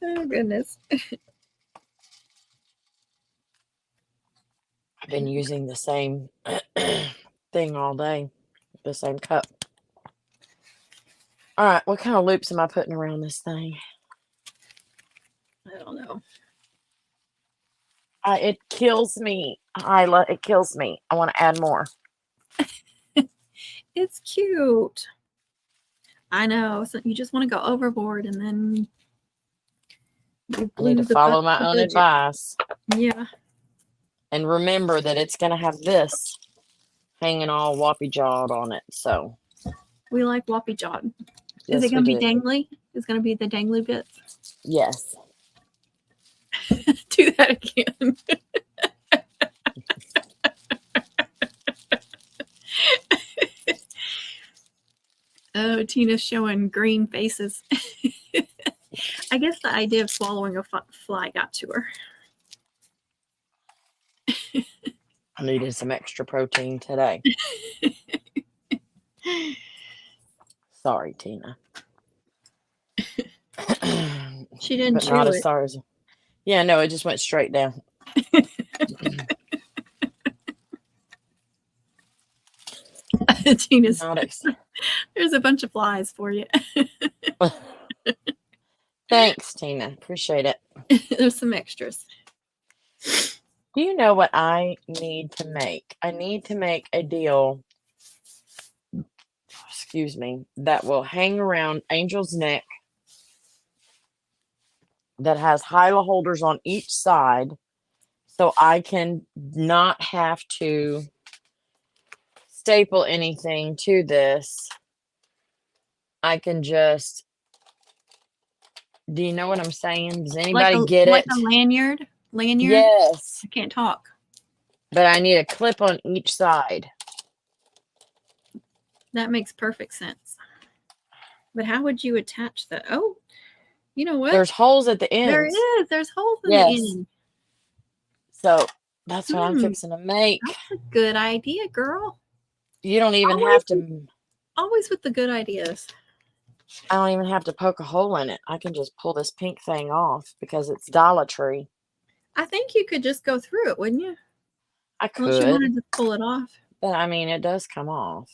Oh, goodness. I've been using the same thing all day. The same cup. All right, what kind of loops am I putting around this thing? I don't know. It kills me. It kills me. I want to add more. It's cute. I know. So you just want to go overboard and then you I need to follow my own advice. Yeah. And remember that it's going to have this hanging all whoppy jawed on it. So We like whoppy jawed. yes, Is it going to be do. dangly? It's going to be the dangly bits? Yes. Do that again. Oh, Tina's showing green faces. I guess the idea of swallowing a fly got to her. I needed some extra protein today. Sorry, Tina. She didn't but chew not it. as far as. Yeah, no, it just went straight down. Tina's. Not There's a bunch of flies for you. Thanks, Tina. Appreciate it. There's some extras. Do you know what I need to make? I need to make a deal, excuse me, that will hang around Angel's neck that has hilo holders on each side so I can not have to staple anything to this. I can just, do you know what I'm saying? Does anybody get like it? a lanyard? Lanyard? Yes. I can't talk. But I need a clip on each side. That makes perfect sense. But how would you attach that? Oh, you know what? There's holes at the ends. There is. There's holes in the end. So that's what I'm fixing to make. That's a good idea, girl. You don't even have to. Always with the good ideas. I don't even have to poke a hole in it. I can just pull this pink thing off because it's Dollar Tree. I think you could just go through it, wouldn't you? I could. Unless you wanted to pull it off. But I mean, it does come off.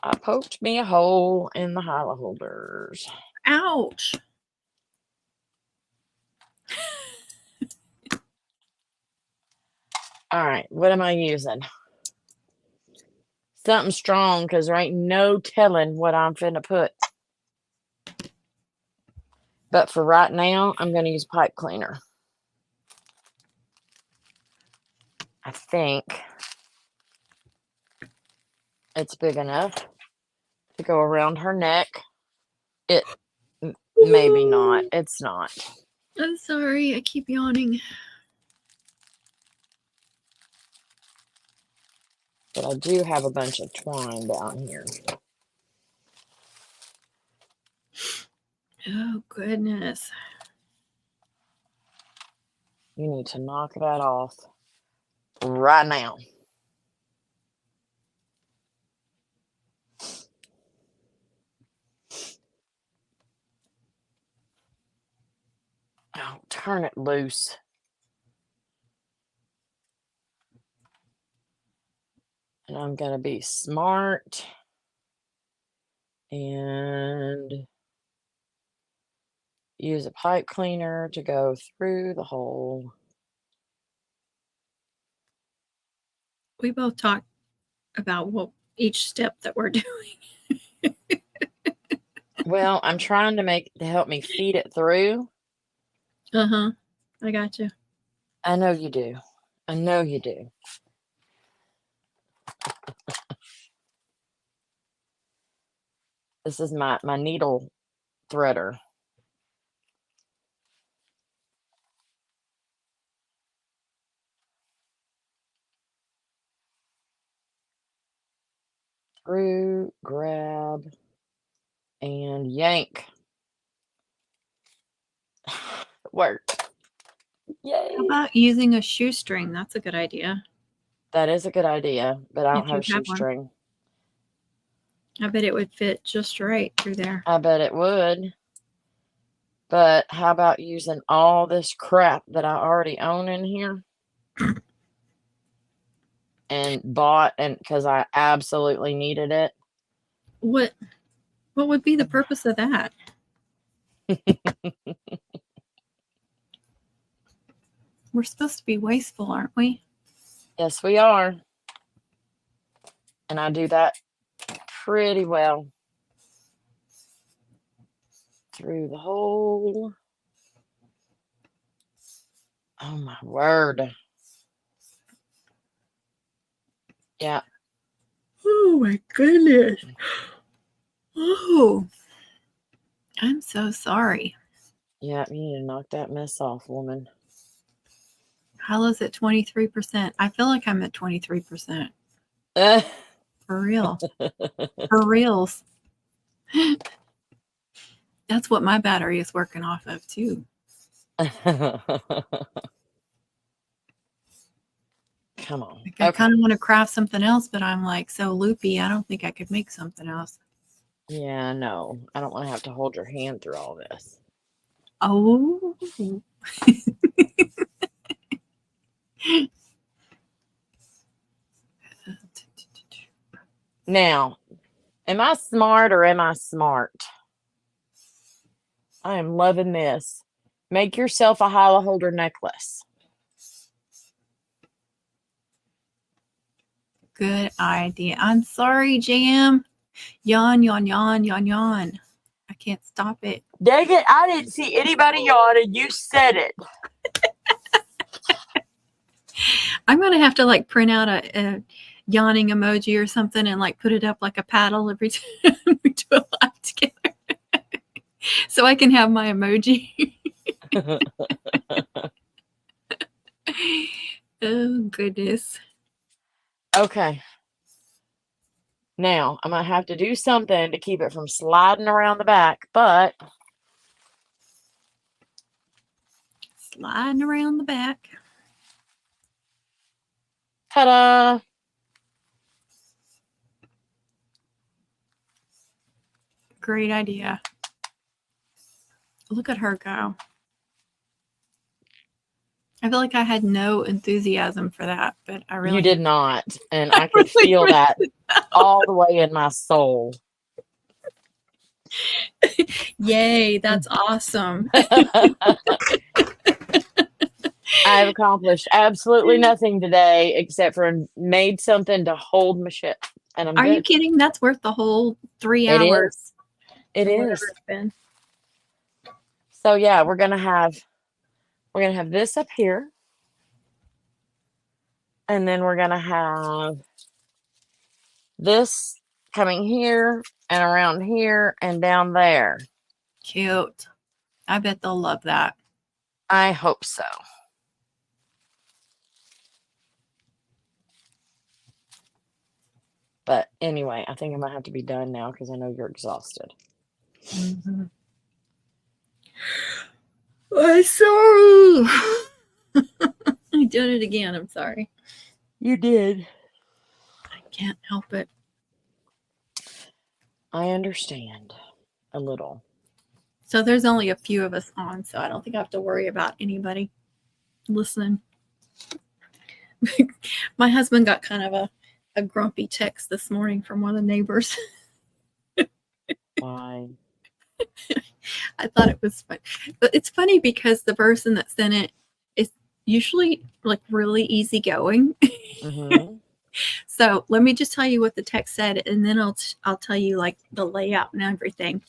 I poked me a hole in the highlight holders. Ouch. All right, what am I using? Something strong, because there ain't no telling what I'm finna put. But for right now, I'm going to use pipe cleaner. I think it's big enough to go around her neck. It maybe not. It's not. I'm sorry. I keep yawning. But I do have a bunch of twine down here. Oh, goodness. You need to knock that off right now. Oh, turn it loose. And I'm going to be smart and use a pipe cleaner to go through the hole. We both talked about what each step that we're doing. Well, I'm trying to help me feed it through. Uh-huh. I got you. I know you do. I know you do. This is my needle threader. Through, grab, and yank. Work. Yay. How about using a shoestring? That's a good idea. That is a good idea, but I don't If have a you have one. shoestring. I bet it would fit just right through there. I bet it would. But how about using all this crap that I already own in here? And bought, and because I absolutely needed it. What would be the purpose of that? We're supposed to be wasteful, aren't we? Yes, we are. And I do that pretty well. Through the hole. Oh my word. Yeah. Oh my goodness. Oh, I'm so sorry. Yeah, you need to knock that mess off, woman. Halo's at 23%. I feel like I'm at 23%. For real. For reals. That's what my battery is working off of too. Come on. Like I kind of want to craft something else, but I'm like so loopy. I don't think I could make something else. Yeah, no. I don't want to have to hold your hand through all this. Oh. Now, am I smart or am I smart? I am loving this. Make yourself a hollow holder necklace. Good idea. I'm sorry, Jam. Yawn, yawn, yawn, yawn, yawn. I can't stop it. Dang it, I didn't see anybody yawn and you said it. I'm going to have to like print out a yawning emoji or something and like put it up like a paddle every time we do a live together. So I can have my emoji. Oh, goodness. Okay. Now, I'm going to have to do something to keep it from sliding around the back, but Sliding around the back. ta-da! Great idea. Look at her go. I feel like I had no enthusiasm for that, but I You really, did not. And I I could really, feel really that all the way in my soul. Yay, that's awesome. I have accomplished absolutely nothing today except for made something to hold my shit. And I'm Are you good. kidding? That's worth the whole 3 It hours is. It or whatever is. it's been. So yeah, we're gonna have this up here. And then we're gonna have this coming here and around here and down there. Cute. I bet they'll love that. I hope so. But anyway, I think I might have to be done now because I know you're exhausted. Mm-hmm. I'm sorry. I did it again. I'm sorry. You did. I can't help it. I understand a little. So there's only a few of us on, so I don't think I have to worry about anybody listening. My husband got kind of a grumpy text this morning from one of the neighbors. Why? I thought it was fun. But it's funny because the person that sent it is usually like really easygoing. Mm-hmm. So let me just tell you what the text said, and then I'll tell you like the layout and everything.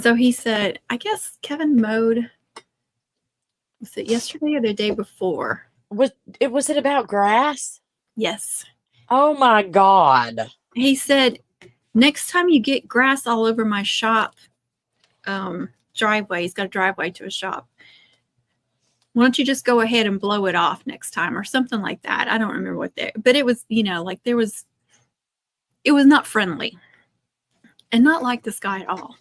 So he said, I guess Kevin mowed. Was it yesterday or the day before? Was it about grass? Yes. Oh my God. He said, next time you get grass all over my shop driveway, he's got a driveway to his shop. Why don't you just go ahead and blow it off next time or something like that? I don't remember what they, but it was, like it was not friendly and not like this guy at all.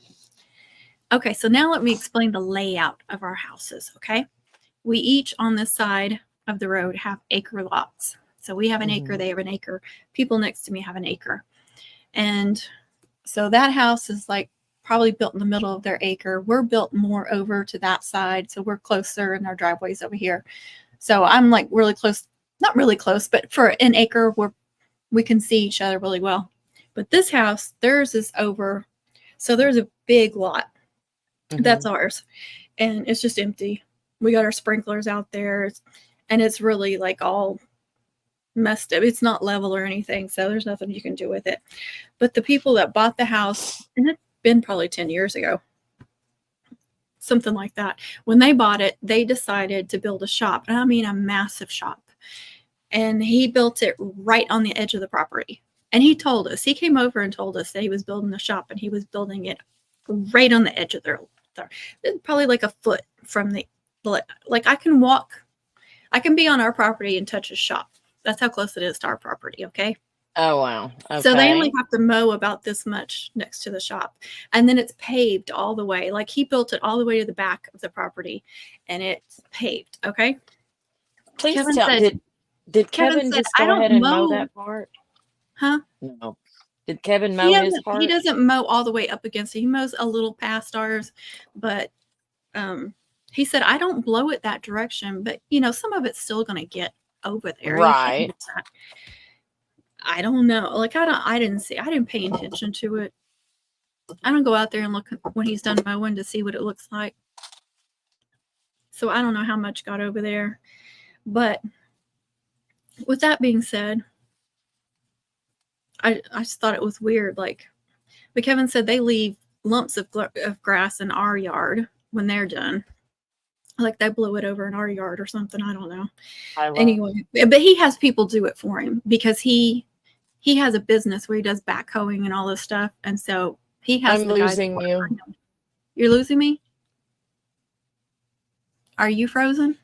Okay, so now let me explain the layout of our houses, okay? We each on this side of the road have acre lots. So we have an acre, they have an acre. People next to me have an acre. And so that house is like probably built in the middle of their acre. We're built more over to that side. So we're closer and our driveway's over here. So I'm like really close, not really close, but for an acre we can see each other really well. But this house, theirs is over. So there's a big lot. That's ours. And it's just empty. We got our sprinklers out there. And it's really like all messed up. It's not level or anything. So there's nothing you can do with it. But the people that bought the house, and it's been probably 10 years ago, something like that. When they bought it, they decided to build a shop. And I mean a massive shop. And he built it right on the edge of the property. And he told us, he came over and told us that he was building a shop and he was building it right on the edge of their probably like a foot from the, like I can be on our property and touch his shop. That's how close it is to our property. Okay. Oh wow. Okay. So they only have to mow about this much next to the shop. And then it's paved all the way. Like he built it all the way to the back of the property and it's paved. Okay. Please Kevin tell said, did Kevin said, just I go ahead don't and mow mow. that part? Huh? No. Did Kevin mow his part? He doesn't mow all the way up against it. He mows a little past ours, but he said, I don't blow it that direction, but some of it's still going to get over there. Right. I don't know. Like I didn't pay attention to it. I don't go out there and look when he's done mowing to see what it looks like. So I don't know how much got over there. But with that being said, I just thought it was weird. Like, but Kevin said they leave lumps of grass in our yard when they're done. Like they blew it over in our yard or something. I don't know. Anyway, but he has people do it for him because he has a business where he does backhoeing and all this stuff. And so he has I'm losing you. You're losing me? Are you frozen?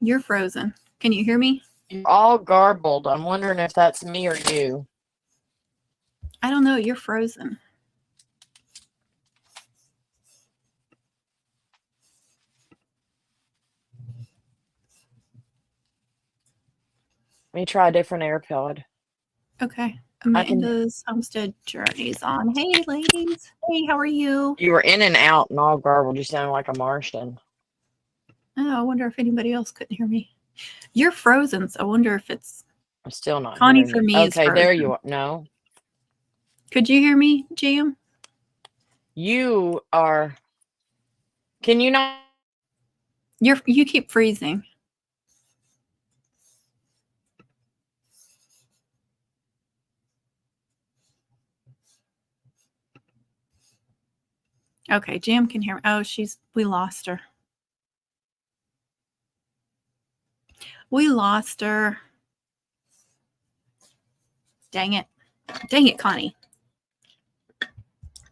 You're frozen. Can you hear me? You're all garbled. I'm wondering if that's me or you. I don't know. You're frozen. Let me try a different AirPod. Okay. Amanda's homestead journey's on. Hey, ladies. Hey, how are you? You were in and out and all garbled. You sounded like a Martian. Oh, I wonder if anybody else couldn't hear me. You're frozen, so I wonder if it's I'm still not Connie hearing for you. me is Okay, there you frozen. are. No, Could you hear me, Jam? you are. Can you not? You keep freezing. Okay, Jam can hear me. Oh, we lost her. We lost her. Dang it. Dang it, Connie.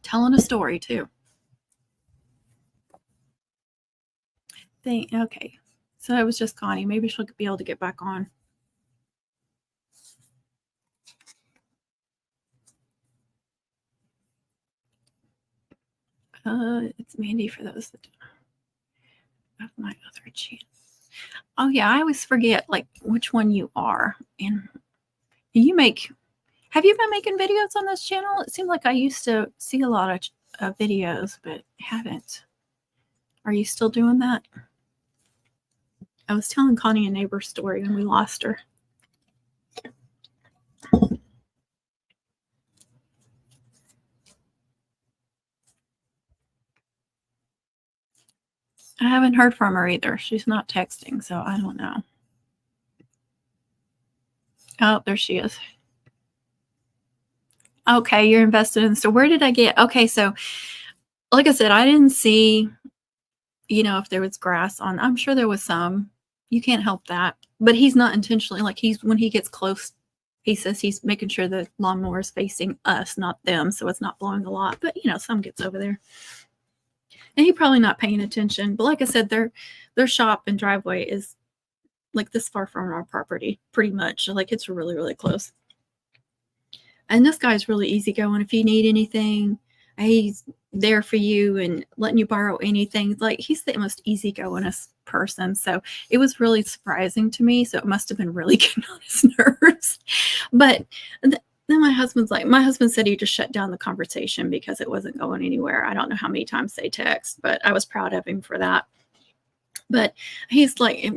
Telling a story too. Okay. So it was just Connie. Maybe she'll be able to get back on. It's Mandy for those that have my other channel. Oh yeah, I always forget like which one you are. And have you been making videos on this channel? It seemed like I used to see a lot of videos, but haven't. Are you still doing that? I was telling Connie a neighbor story and we lost her. I haven't heard from her either. She's not texting, so I don't know. Oh, there she is. Okay, you're invested in. So where did I get? Okay, so like I said, I didn't see, if there was grass on. I'm sure there was some. You can't help that. But he's not intentionally, like when he gets close, he says he's making sure the lawnmower is facing us, not them, so it's not blowing a lot. But some gets over there. And he's probably not paying attention. But like I said, their shop and driveway is like this far from our property, pretty much. Like it's really, really close. And this guy's really easygoing. If you need anything, he's there for you and letting you borrow anything. Like he's the most easygoingest person. So it was really surprising to me. So it must have been really getting on his nerves. But then my husband said he just shut down the conversation because it wasn't going anywhere. I don't know how many times they text, but I was proud of him for that. But he's like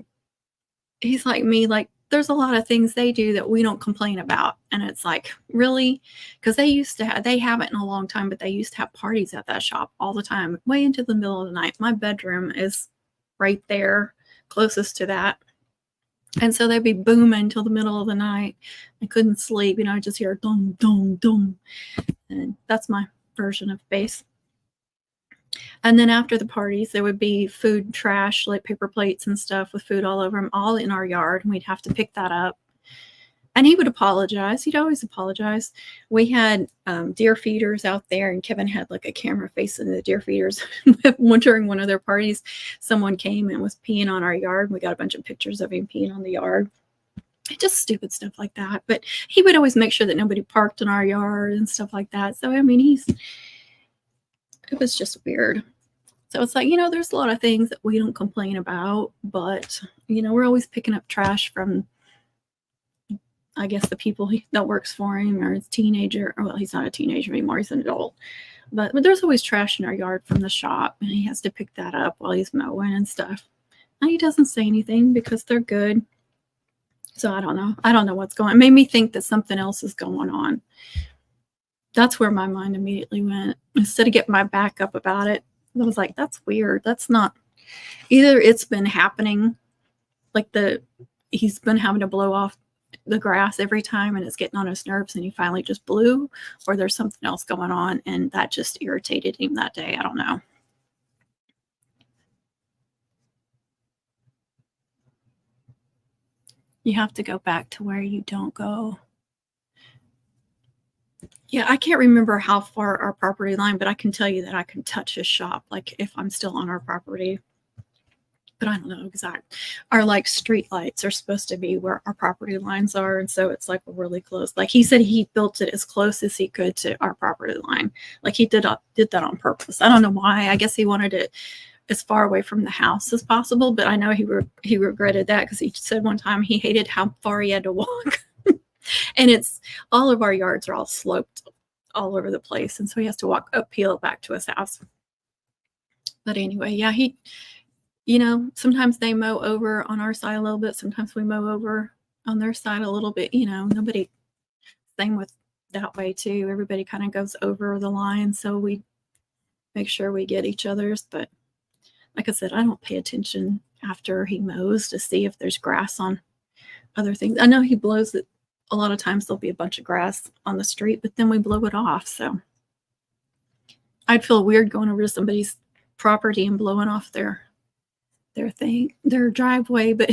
me, like there's a lot of things they do that we don't complain about. And it's like, really? Because they haven't in a long time, but they used to have parties at that shop all the time, way into the middle of the night. My bedroom is right there, closest to that. And so they'd be booming until the middle of the night. I couldn't sleep. I just hear dum, dum, dum. And that's my version of bass. And then after the parties, there would be food trash, like paper plates and stuff with food all over them, all in our yard. And we'd have to pick that up. And he would apologize. He'd always apologize. We had deer feeders out there, and Kevin had like a camera facing the deer feeders. During one of their parties, someone came and was peeing on our yard. We got a bunch of pictures of him peeing on the yard. Just stupid stuff like that. But he would always make sure that nobody parked in our yard and stuff like that. So, I mean, it was just weird. So it's like, there's a lot of things that we don't complain about, but, we're always picking up trash from, I guess, the people that works for him, or his teenager. Well, he's not a teenager anymore. He's an adult. But there's always trash in our yard from the shop, and he has to pick that up while he's mowing and stuff. And he doesn't say anything because they're good. So I don't know. I don't know what's going on. It made me think that something else is going on. That's where my mind immediately went. Instead of getting my back up about it, I was like, that's weird. That's not, either it's been happening, like he's been having to blow off the grass every time and it's getting on his nerves and he finally just blew, or there's something else going on and that just irritated him that day. I don't know. You have to go back to where you don't go. Yeah, I can't remember how far our property line, but I can tell you that I can touch his shop, like if I'm still on our property. But I don't know exact. Our like street lights are supposed to be where our property lines are, and so it's like really close. Like he said, he built it as close as he could to our property line. Like he did that on purpose. I don't know why. I guess he wanted it as far away from the house as possible. But I know he regretted that because he said one time he hated how far he had to walk. And it's all of our yards are all sloped all over the place. And so he has to walk uphill back to his house. But anyway, yeah, sometimes they mow over on our side a little bit. Sometimes we mow over on their side a little bit. Nobody, same with that way too. Everybody kind of goes over the line. So we make sure we get each other's. But like I said, I don't pay attention after he mows to see if there's grass on other things. I know he blows it. A lot of times there'll be a bunch of grass on the street, but then we blow it off. So I'd feel weird going over to somebody's property and blowing off their driveway, but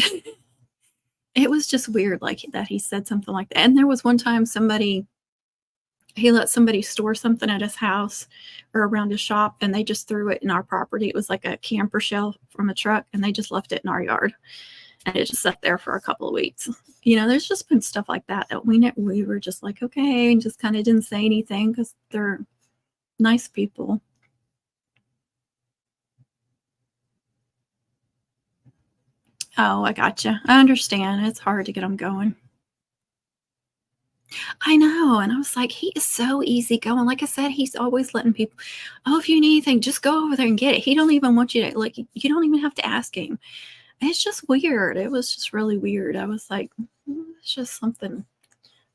it was just weird like that he said something like that. And there was one time he let somebody store something at his house or around his shop, and they just threw it in our property. It was like a camper shell from a truck, and they just left it in our yard. And it just sat there for a couple of weeks. There's just been stuff like that we were just like, okay, and just kind of didn't say anything because they're nice people. Oh, I gotcha. I understand. It's hard to get them going. I know. And I was like, he is so easy going. Like I said, he's always letting people, oh, if you need anything, just go over there and get it. He don't even want you to, like, you don't even have to ask him. It's just weird. It was just really weird. I was like, it's just something.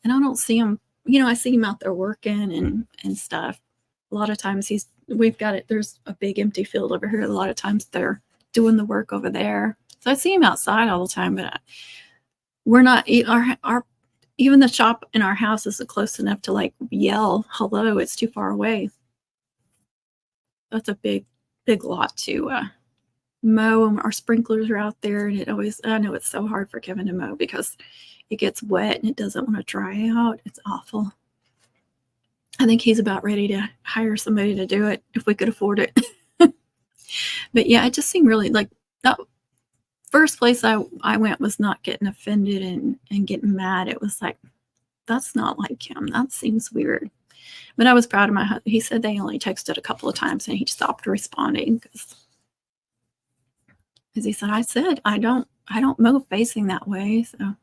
And I don't see him, I see him out there working and stuff. A lot of times there's a big empty field over here. A lot of times they're doing the work over there. So I see him outside all the time, but we're not, even the shop in our house isn't close enough to like yell hello. It's too far away. That's a big lot to mow, and our sprinklers are out there, and I know it's so hard for Kevin to mow because it gets wet and it doesn't want to dry out. It's awful. I think he's about ready to hire somebody to do it if we could afford it. But yeah, it just seemed really like that first place I went was not getting offended and getting mad. It was like, that's not like him. That seems weird. But I was proud of my husband. He said they only texted a couple of times and he stopped responding because he said, I don't mow facing that way. So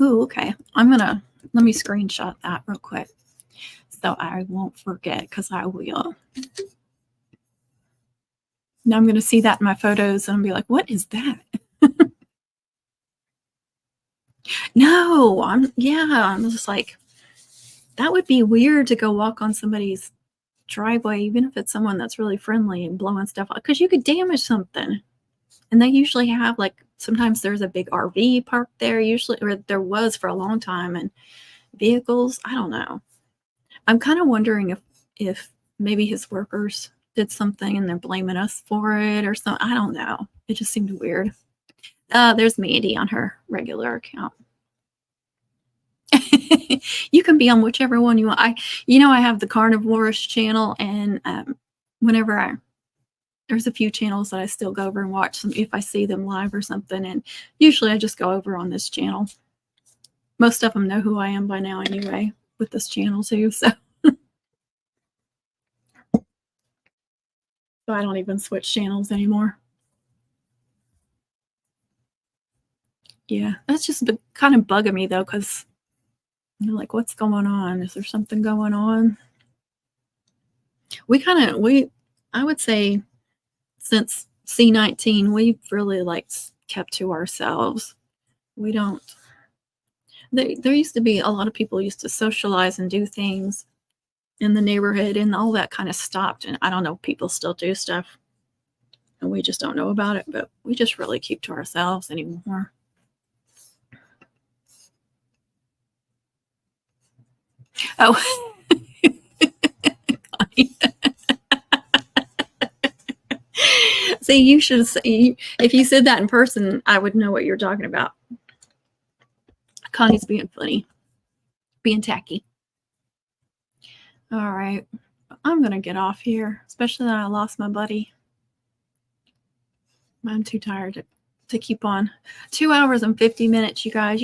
ooh, okay. Let me screenshot that real quick so I won't forget, because I will. Now I'm going to see that in my photos and I'll be like, what is that? No, I'm just like, that would be weird to go walk on somebody's driveway, even if it's someone that's really friendly and blowing stuff up, because you could damage something. And they usually have, like, sometimes there's a big RV parked there, usually, or there was for a long time, and vehicles. I don't know. I'm kind of wondering if maybe his workers did something and they're blaming us for it or something. I don't know. It just seemed weird. There's Mandy on her regular account. You can be on whichever one you want. I have the Carnivorous channel, and whenever there's a few channels that I still go over and watch them if I see them live or something, and usually I just go over on this channel. Most of them know who I am by now anyway with this channel too, so I don't even switch channels anymore. Yeah, that's just kind of bugging me though, because like, what's going on? Is there something going on? I would say since C19, we've really like kept to ourselves. We don't, there used to be a lot of people used to socialize and do things in the neighborhood, and all that kind of stopped. And I don't know, people still do stuff and we just don't know about it, but we just really keep to ourselves anymore. Oh, see, you should say, if you said that in person, I would know what you're talking about. Connie's being funny, being tacky. All right, I'm gonna get off here, especially that I lost my buddy. I'm too tired to keep on. 2 hours and 50 minutes, you guys.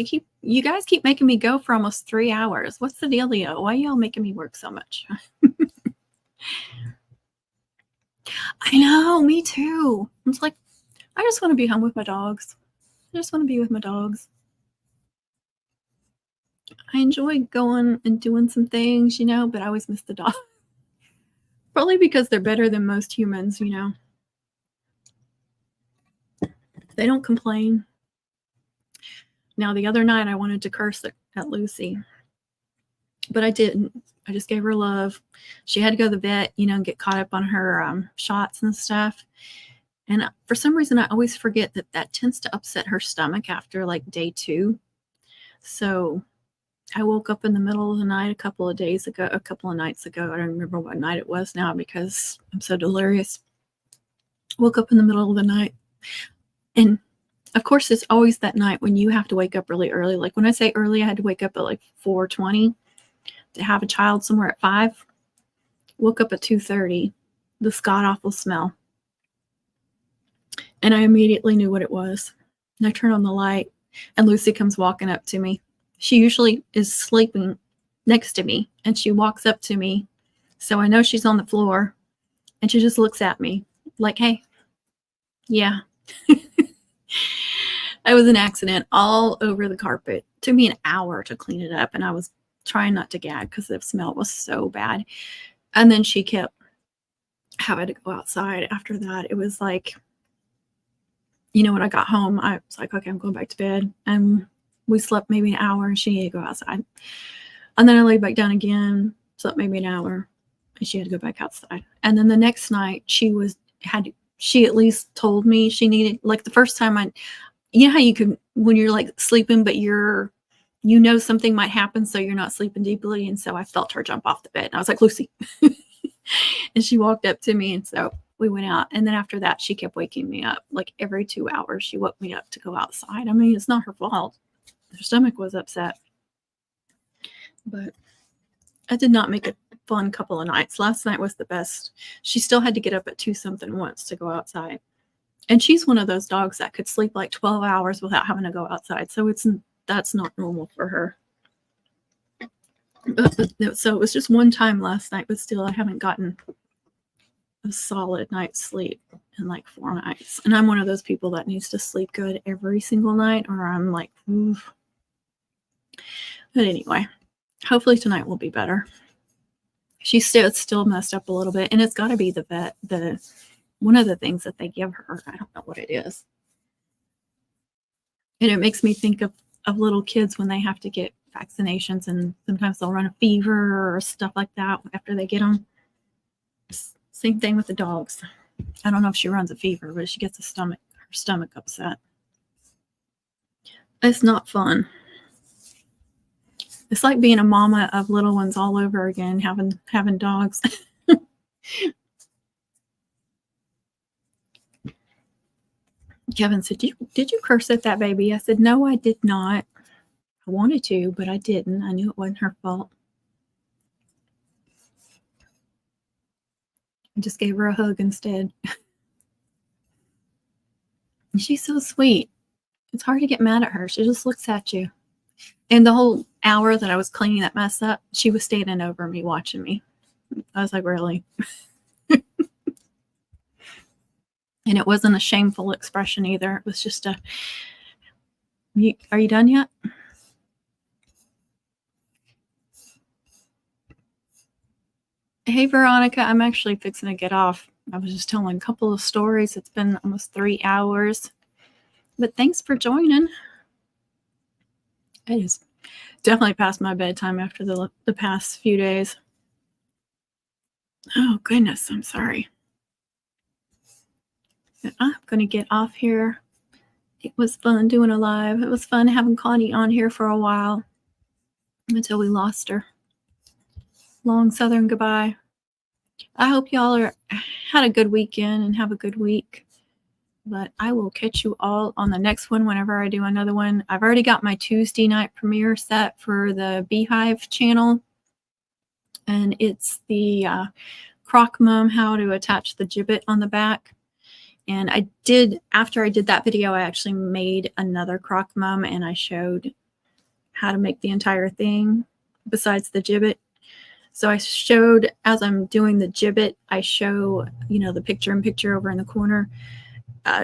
You guys keep making me go for almost 3 hours. What's the dealio? Why y'all making me work so much? I know, me too. It's like, I just want to be home with my dogs. I just want to be with my dogs. I enjoy going and doing some things, you know, but I always miss the dog. Probably because they're better than most humans, you know. They don't complain. Now, the other night I wanted to curse at Lucy, but I didn't. I just gave her love. She had to go to the vet, you know, and get caught up on her shots and stuff. And for some reason, I always forget that tends to upset her stomach after like day 2. So I woke up in the middle of the night a couple of nights ago. I don't remember what night it was now because I'm so delirious. Woke up in the middle of the night. And of course, it's always that night when you have to wake up really early. Like when I say early, I had to wake up at like 4:20 to have a child somewhere at 5. Woke up at 2:30. This god-awful smell. And I immediately knew what it was. And I turned on the light, and Lucy comes walking up to me. She usually is sleeping next to me, and she walks up to me. So I know she's on the floor, and she just looks at me like, hey, yeah. It was an accident all over the carpet. It took me an hour to clean it up, and I was trying not to gag because the smell was so bad. And then she kept having to go outside after that. It was like, you know, when I got home, I was like, okay, I'm going back to bed. And we slept maybe an hour, and she needed to go outside. And then I laid back down again, slept maybe an hour, and she had to go back outside. And then the next night, she at least told me she needed, like the first time you know how you can, when you're like sleeping, but you know something might happen, so you're not sleeping deeply. And so I felt her jump off the bed, and I was like, Lucy. And she walked up to me, and so we went out. And then after that, she kept waking me up. Like every 2 hours, she woke me up to go outside. I mean, it's not her fault. Her stomach was upset. But I did not make a fun couple of nights. Last night was the best. She still had to get up at 2-something once to go outside. And she's one of those dogs that could sleep like 12 hours without having to go outside. So that's not normal for her. So it was just one time last night, but still I haven't gotten a solid night's sleep in like 4 nights. And I'm one of those people that needs to sleep good every single night, or I'm like, oof. But anyway, hopefully tonight will be better. She's still messed up a little bit, and it's got to be the vet. One of the things that they give her, I don't know what it is. And it makes me think of little kids when they have to get vaccinations, and sometimes they'll run a fever or stuff like that after they get them. Same thing with the dogs. I don't know if she runs a fever, but she gets her stomach upset. It's not fun. It's like being a mama of little ones all over again, having dogs. Kevin said, did you curse at that baby? I said, no, I did not. I wanted to, but I didn't. I knew it wasn't her fault. I just gave her a hug instead. She's so sweet. It's hard to get mad at her. She just looks at you. And the whole hour that I was cleaning that mess up, she was standing over me, watching me. I was like, really? And it wasn't a shameful expression either. It was just are you done yet? Hey, Veronica, I'm actually fixing to get off. I was just telling a couple of stories. It's been almost 3 hours. But thanks for joining. It is definitely past my bedtime after the past few days. Oh, goodness, I'm sorry. But I'm going to get off here. It was fun doing a live. It was fun having Connie on here for a while until we lost her. Long Southern goodbye. I hope y'all had a good weekend and have a good week. But I will catch you all on the next one whenever I do another one. I've already got my Tuesday night premiere set for the Beehive channel. And it's the Croc Mum, how to attach the gibbet on the back. And after I did that video, I actually made another Croc Mum, and I showed how to make the entire thing besides the gibbet. So I showed, as I'm doing the gibbet, I show, you know, the picture-in-picture over in the corner,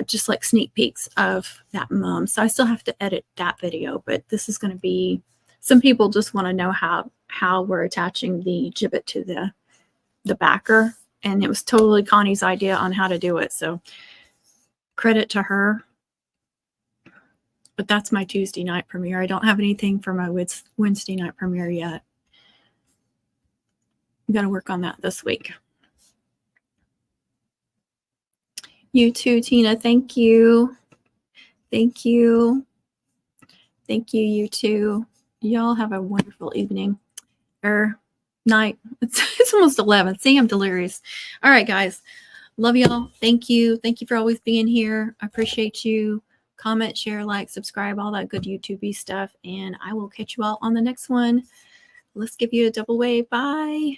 just like sneak peeks of that mum. So I still have to edit that video, but this is going to be, some people just want to know how we're attaching the gibbet to the backer. And it was totally Connie's idea on how to do it. So credit to her. But that's my Tuesday night premiere. I don't have anything for my Wednesday night premiere yet. I'm going to work on that this week. You too, Tina. Thank you. Thank you. Thank you, you too. Y'all have a wonderful evening or night. It's almost 11. See, I'm delirious. All right, guys. Love y'all. Thank you. Thank you for always being here. I appreciate you. Comment, share, like, subscribe, all that good YouTube-y stuff. And I will catch you all on the next one. Let's give you a double wave. Bye.